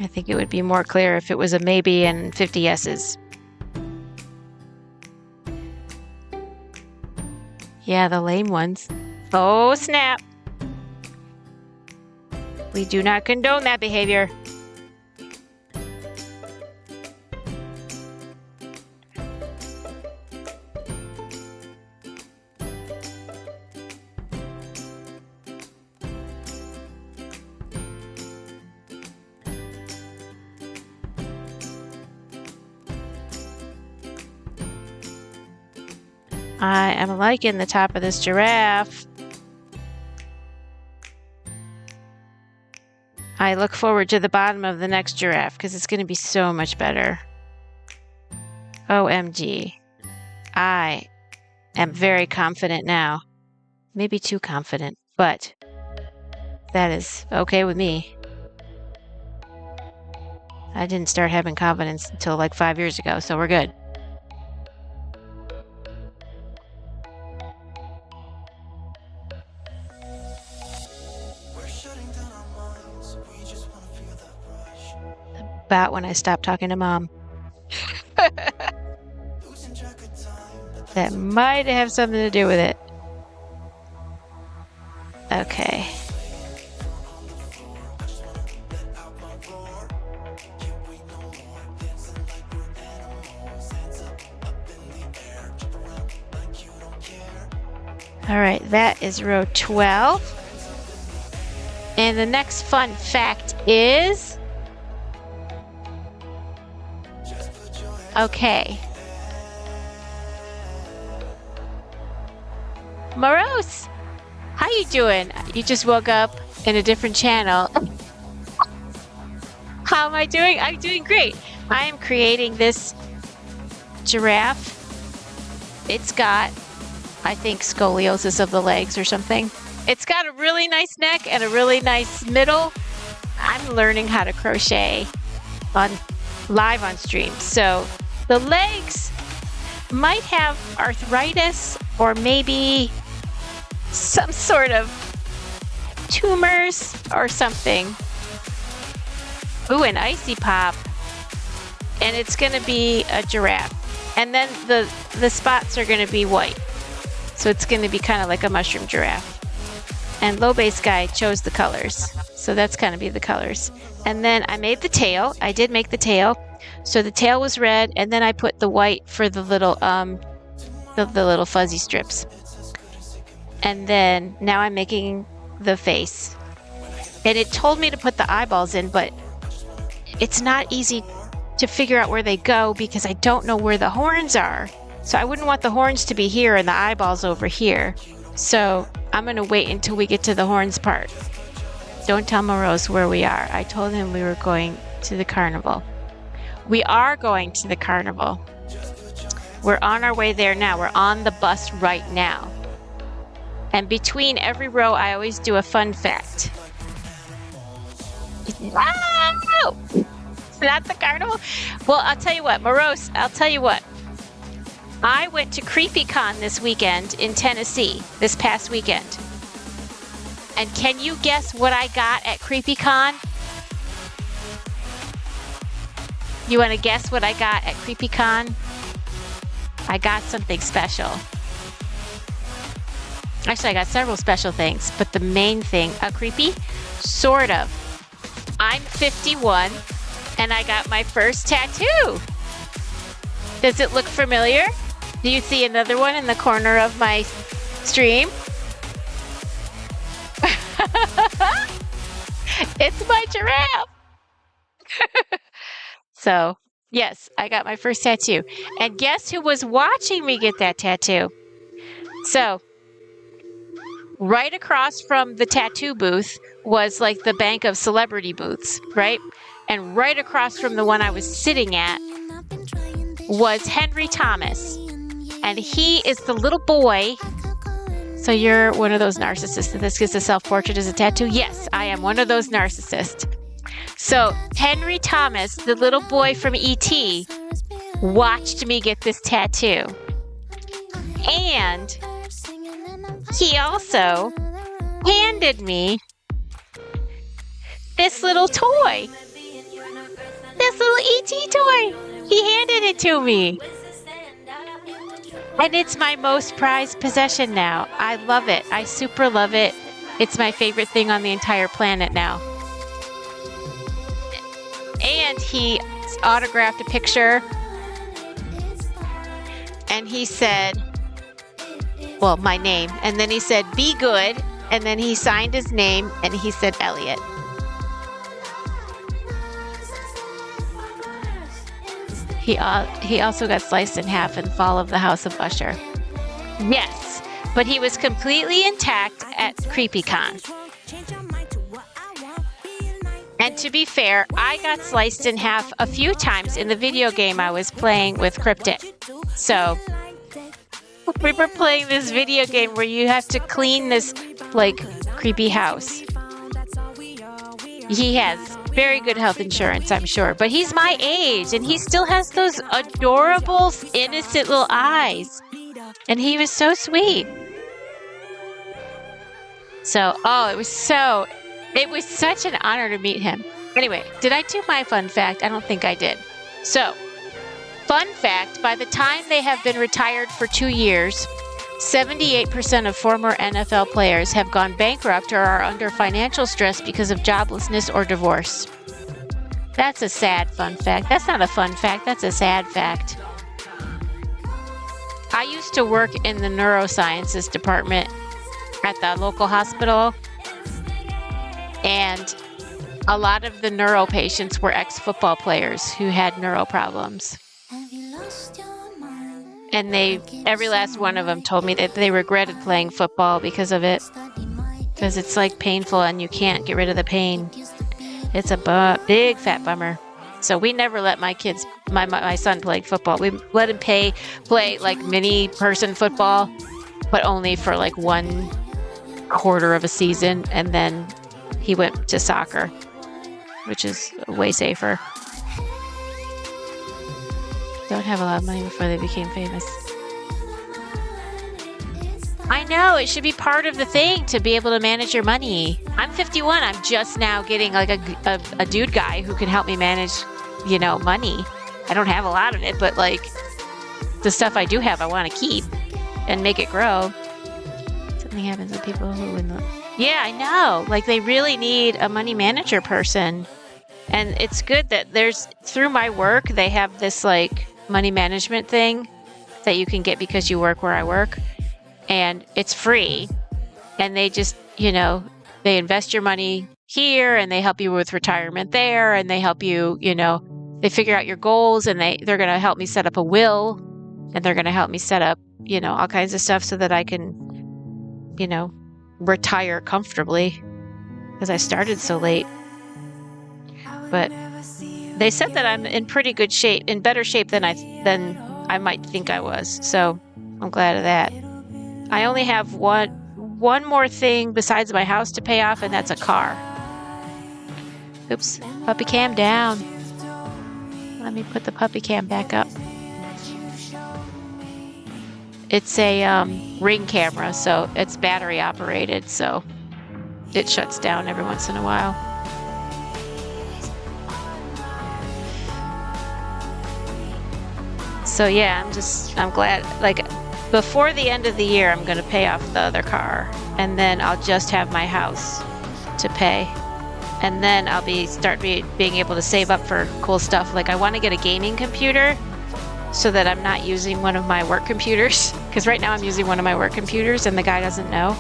I think it would be more clear if it was a maybe and 50 yeses. Yeah, the lame ones. Oh, snap. We do not condone that behavior. I am liking the top of this giraffe. I look forward to the bottom of the next giraffe because it's going to be so much better. OMG. I am very confident now. Maybe too confident, but that is okay with me. I didn't start having confidence until like 5 years ago, so we're good. About when I stopped talking to Mom. That might have something to do with it. Okay. All right, that is row 12. And the next fun fact is... Okay. Morose, how you doing? You just woke up in a different channel. How am I doing? I'm doing great. I am creating this giraffe. It's got, I think, scoliosis of the legs or something. It's got a really nice neck and a really nice middle. I'm learning how to crochet live on stream. So the legs might have arthritis or maybe some sort of tumors or something. Ooh, an icy pop. And it's gonna be a giraffe. And then the spots are gonna be white. So it's gonna be kind of like a mushroom giraffe. And Low Base Guy chose the colors. So that's gonna be the colors. And then I made the tail. I did make the tail. So the tail was red, and then I put the white for the little the little fuzzy strips. And then now I'm making the face. And it told me to put the eyeballs in, but it's not easy to figure out where they go because I don't know where the horns are. So I wouldn't want the horns to be here and the eyeballs over here. So I'm gonna wait until we get to the horns part. Don't tell Morose where we are. I told him we were going to the carnival. We are going to the carnival. We're on our way there now. We're on the bus right now. And between every row, I always do a fun fact. Wow! It's not the carnival? Well, I'll tell you what, Morose, I'll tell you what. I went to CreepyCon this weekend in Tennessee, this past weekend. And can you guess what I got at CreepyCon? You want to guess what I got at CreepyCon? I got something special. Actually, I got several special things, but the main thing, creepy? Sort of. I'm 51, and I got my first tattoo. Does it look familiar? Do you see another one in the corner of my stream? It's my giraffe. So, yes, I got my first tattoo. And guess who was watching me get that tattoo? So, right across from the tattoo booth was like the bank of celebrity booths, right? And right across from the one I was sitting at was Henry Thomas. And he is the little boy. So you're one of those narcissists that this gets a self-portrait as a tattoo? Yes, I am one of those narcissists. So Henry Thomas, the little boy from E.T., watched me get this tattoo. And he also handed me this little toy. This little E.T. toy. He handed it to me. And it's my most prized possession now. I love it. I super love it. It's my favorite thing on the entire planet now. And he autographed a picture. And he said, well, my name. And then he said, be good. And then he signed his name and he said, Elliot. He also got sliced in half in Fall of the House of Usher. Yes, but he was completely intact at CreepyCon. And to be fair, I got sliced in half a few times in the video game I was playing with Cryptic. So we were playing this video game where you have to clean this like creepy house. He has very good health insurance, I'm sure, but he's my age and he still has those adorable, innocent little eyes. And he was so sweet. So, it was such an honor to meet him. Anyway, did I do my fun fact? I don't think I did. So, fun fact, by the time they have been retired for 2 years, 78% of former NFL players have gone bankrupt or are under financial stress because of joblessness or divorce. That's a sad fun fact. That's not a fun fact, that's a sad fact. I used to work in the neurosciences department at the local hospital, and a lot of the neuro patients were ex-football players who had neuro problems. And every last one of them told me that they regretted playing football because of it. Because it's like painful and you can't get rid of the pain. It's a big fat bummer. So we never let my kids, my son played football. We let him play like mini person football, but only for like 1/4 of a season. And then he went to soccer, which is way safer. Don't have a lot of money before they became famous. I know, it should be part of the thing to be able to manage your money. I'm 51. I'm just now getting like a dude guy who can help me manage, money. I don't have a lot of it, but like the stuff I do have, I want to keep and make it grow. Something happens with people who win. Yeah, I know. Like they really need a money manager person. And it's good that through my work, they have this like money management thing that you can get because you work where I work, and it's free. And they just, they invest your money here and they help you with retirement there, and they help you, they figure out your goals, and they're going to help me set up a will, and they're going to help me set up, all kinds of stuff so that I can, retire comfortably because I started so late. But they said that I'm in pretty good shape, in better shape than I might think I was. So I'm glad of that. I only have one more thing besides my house to pay off, and that's a car. Oops, puppy cam down. Let me put the puppy cam back up. It's a Ring camera, so it's battery operated, so it shuts down every once in a while. So yeah, I'm glad, like, before the end of the year, I'm going to pay off the other car, and then I'll just have my house to pay. And then I'll start being able to save up for cool stuff. Like I want to get a gaming computer so that I'm not using one of my work computers, because right now I'm using one of my work computers and the guy doesn't know.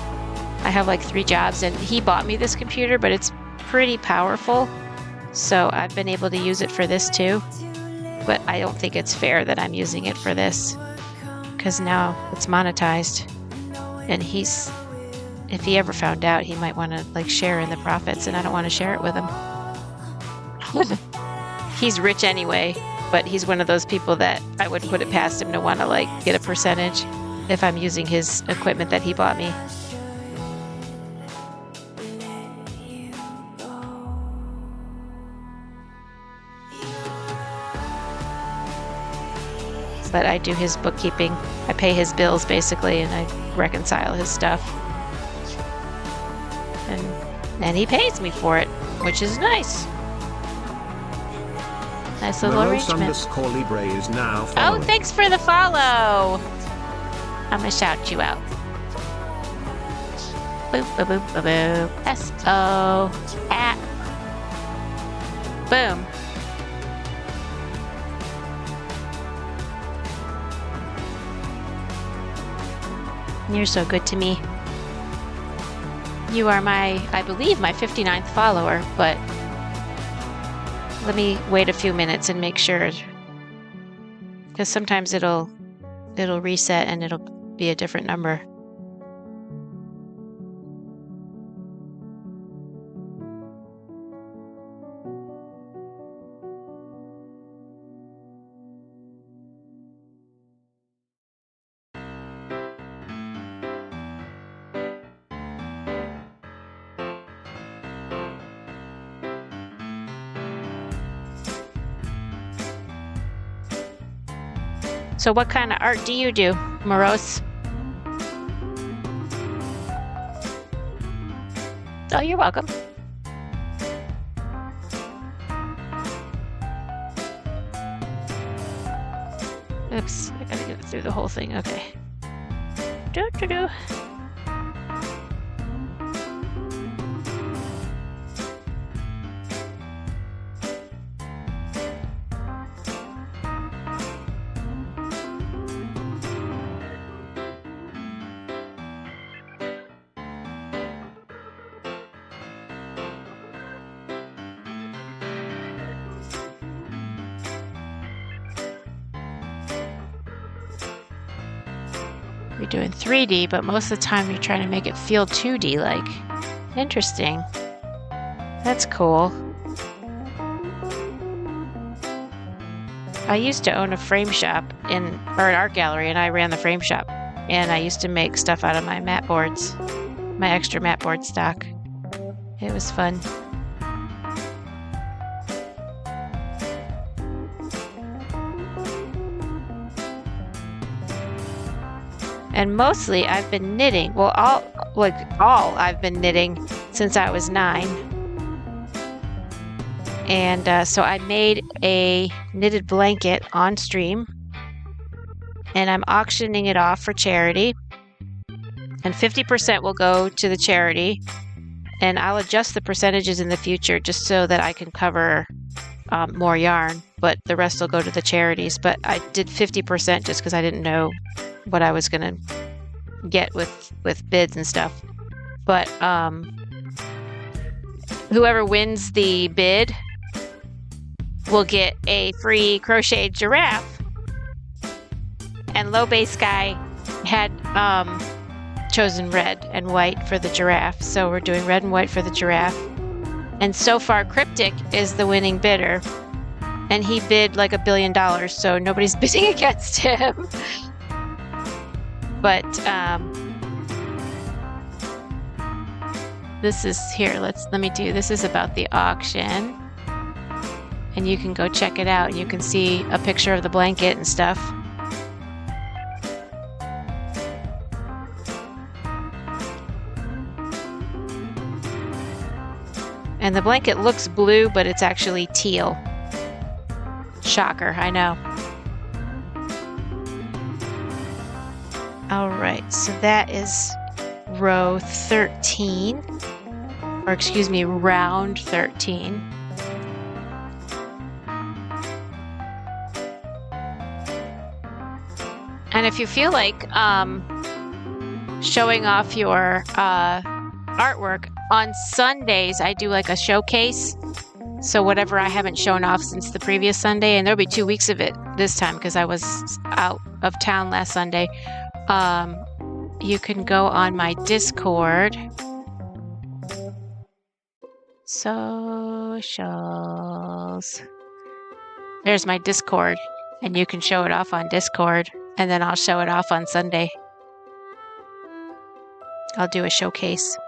I have like 3 jobs, and he bought me this computer, but it's pretty powerful. So I've been able to use it for this too. But I don't think it's fair that I'm using it for this, because now it's monetized, and if he ever found out, he might want to like share in the profits, and I don't want to share it with him. He's rich anyway, but he's one of those people that I wouldn't put it past him to want to like get a percentage if I'm using his equipment that he bought me. But I do his bookkeeping. I pay his bills basically, and I reconcile his stuff. And he pays me for it, which is nice. Nice little arrangement. Libre is now oh, thanks for the follow. I'm gonna shout you out. Boop, boop, boop, boop, boop. S-O at. Boom. You're so good to me. You are I believe, my 59th follower, but let me wait a few minutes and make sure. Because sometimes it'll reset and it'll be a different number. So what kind of art do you do, Morose? Oh, you're welcome. Oops, I gotta get through the whole thing. Okay. Do. You're doing 3D, but most of the time you're trying to make it feel 2D like. Interesting. That's cool. I used to own a frame shop or an art gallery, and I ran the frame shop. And I used to make stuff out of my mat boards, my extra mat board stock. It was fun. And mostly I've been knitting. Well, I've been knitting since I was 9. And so I made a knitted blanket on stream. And I'm auctioning it off for charity. And 50% will go to the charity. And I'll adjust the percentages in the future just so that I can cover more yarn. But the rest will go to the charities. But I did 50% just because I didn't know what I was gonna get with bids and stuff. But whoever wins the bid will get a free crocheted giraffe. And Low Base Guy had chosen red and white for the giraffe, so we're doing red and white for the giraffe. And so far Cryptic is the winning bidder, and he bid like $1 billion, so nobody's bidding against him. But this is here. This is about the auction, and you can go check it out. You can see a picture of the blanket and stuff. And the blanket looks blue, but it's actually teal. Shocker, I know. All right, so that is row 13, or excuse me, round 13. And if you feel like showing off your artwork, on Sundays I do like a showcase. So whatever I haven't shown off since the previous Sunday, and there'll be 2 weeks of it this time because I was out of town last Sunday. You can go on my Discord. Socials. There's my Discord, and you can show it off on Discord, and then I'll show it off on Sunday. I'll do a showcase.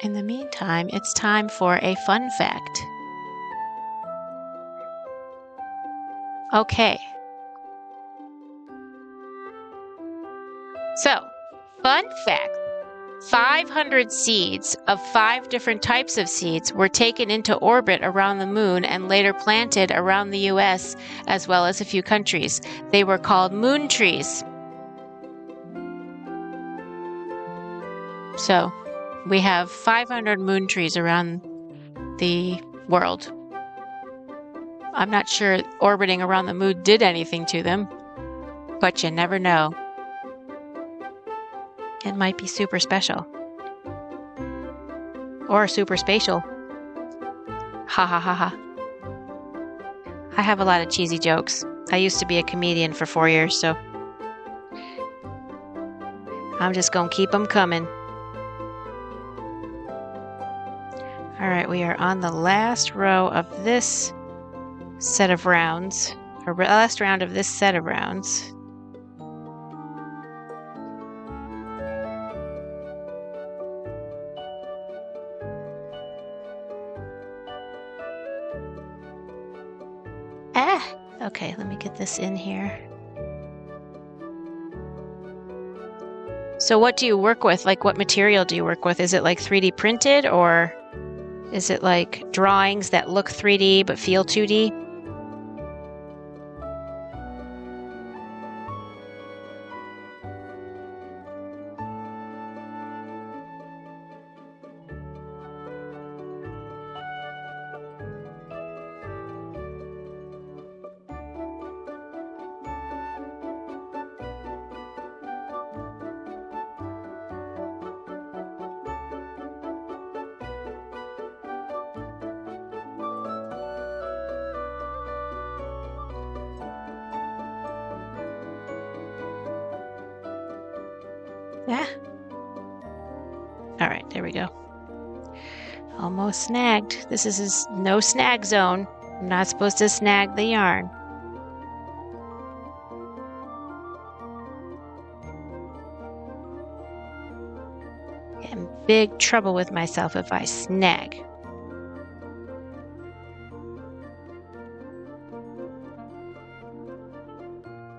In the meantime, it's time for a fun fact. Okay. So, fun fact. 500 seeds of 5 different types of seeds were taken into orbit around the moon and later planted around the US as well as a few countries. They were called moon trees. So we have 500 moon trees around the world. I'm not sure orbiting around the moon did anything to them, but you never know. It might be super special. Or super spatial. Ha ha ha ha. I have a lot of cheesy jokes. I used to be a comedian for 4 years, so I'm just gonna keep them coming. All right, we are on the last row of this set of rounds, or last round of this set of rounds. Okay, let me get this in here. So what do you work with? Like, what material do you work with? Is it like 3D printed, or is it like drawings that look 3D but feel 2D? Yeah. All right, there we go. Almost snagged. This is no snag zone. I'm not supposed to snag the yarn. Get in big trouble with myself if I snag.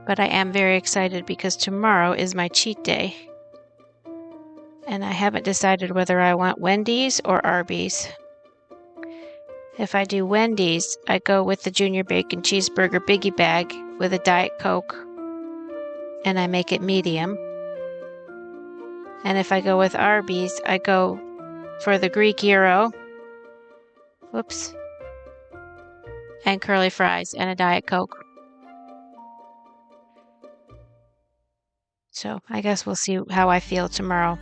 But I am very excited because tomorrow is my cheat day. And I haven't decided whether I want Wendy's or Arby's. If I do Wendy's, I go with the Junior Bacon Cheeseburger Biggie Bag with a Diet Coke, and I make it medium. And if I go with Arby's, I go for the Greek Gyro, whoops, and curly fries and a Diet Coke. So I guess we'll see how I feel tomorrow.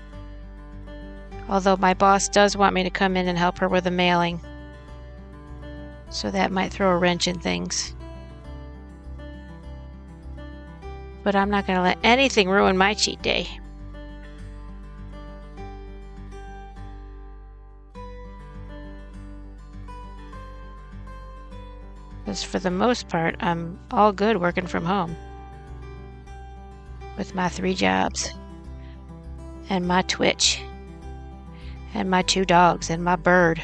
Although my boss does want me to come in and help her with the mailing. So that might throw a wrench in things. But I'm not going to let anything ruin my cheat day. Because for the most part, I'm all good working from home. With my 3 jobs. And my Twitch. And my 2 dogs and my bird.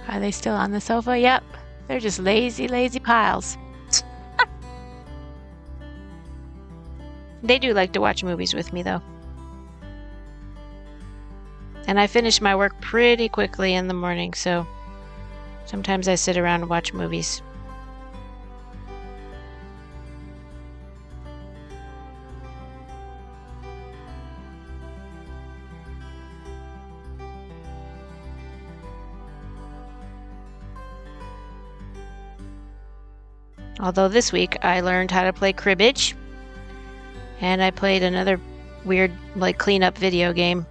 Are they still on the sofa? Yep. They're just lazy, lazy piles. They do like to watch movies with me, though. And I finish my work pretty quickly in the morning, so sometimes I sit around and watch movies. Although this week I learned how to play cribbage, and I played another weird like cleanup video game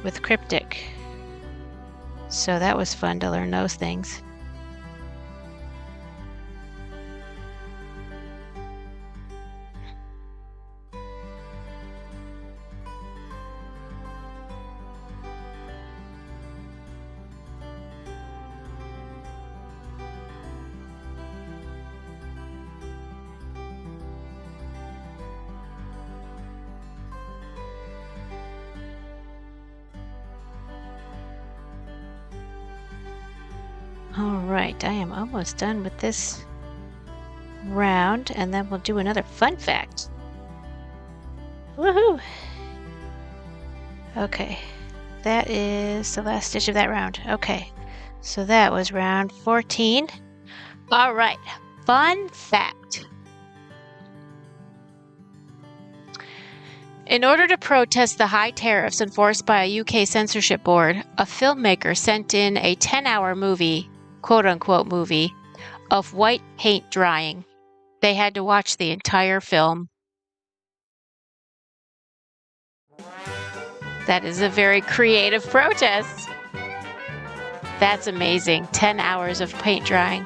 with Cryptic. So that was fun to learn those things. Alright, I am almost done with this round, and then we'll do another fun fact. Woohoo! Okay, that is the last stitch of that round. Okay, so that was round 14. Alright, Fun fact. In order to protest the high tariffs enforced by a UK censorship board, a filmmaker sent in a 10-hour movie, quote-unquote movie, of white paint drying. They had to watch the entire film. That is a very creative protest. That's amazing. 10 hours of paint drying.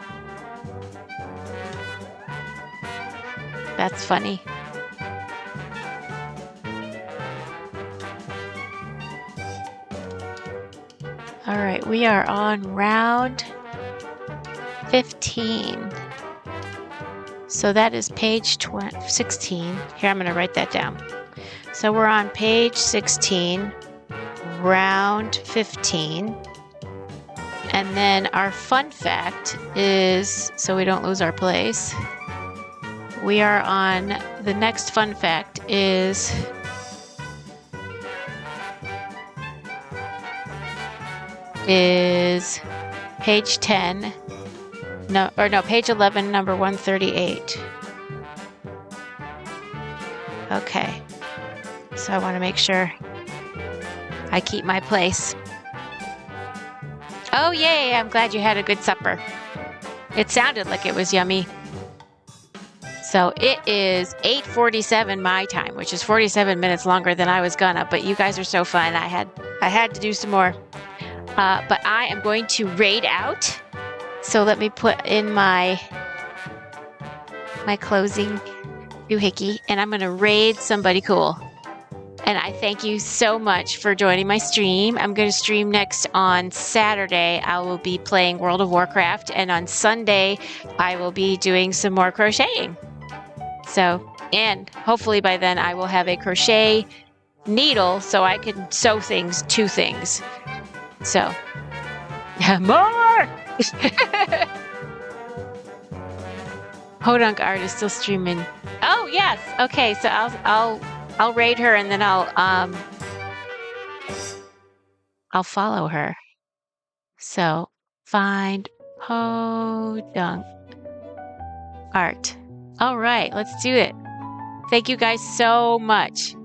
That's funny. All right, we are on round 15. So that is page 16. Here, I'm going to write that down. So we're on page 16, round 15. And then our fun fact is, so we don't lose our place, we are on, the next fun fact is page 10, page 11, number 138. Okay, so I want to make sure I keep my place. Oh, yay, I'm glad you had a good supper. It sounded like it was yummy. So it is 8:47 my time, which is 47 minutes longer than I was gonna, but you guys are so fun. I had to do some more. But I am going to raid out. So let me put in my closing doohickey, and I'm gonna raid somebody cool. And I thank you so much for joining my stream. I'm going to stream next on Saturday. I will be playing World of Warcraft, and on Sunday, I will be doing some more crocheting. So, and hopefully by then I will have a crochet needle so I can sew things to things. So, more! Podunk Art is still streaming. Oh, yes. Okay, so I'll raid her, and then I'll follow her. So find Podunk Art. All right, let's do it. Thank you guys so much.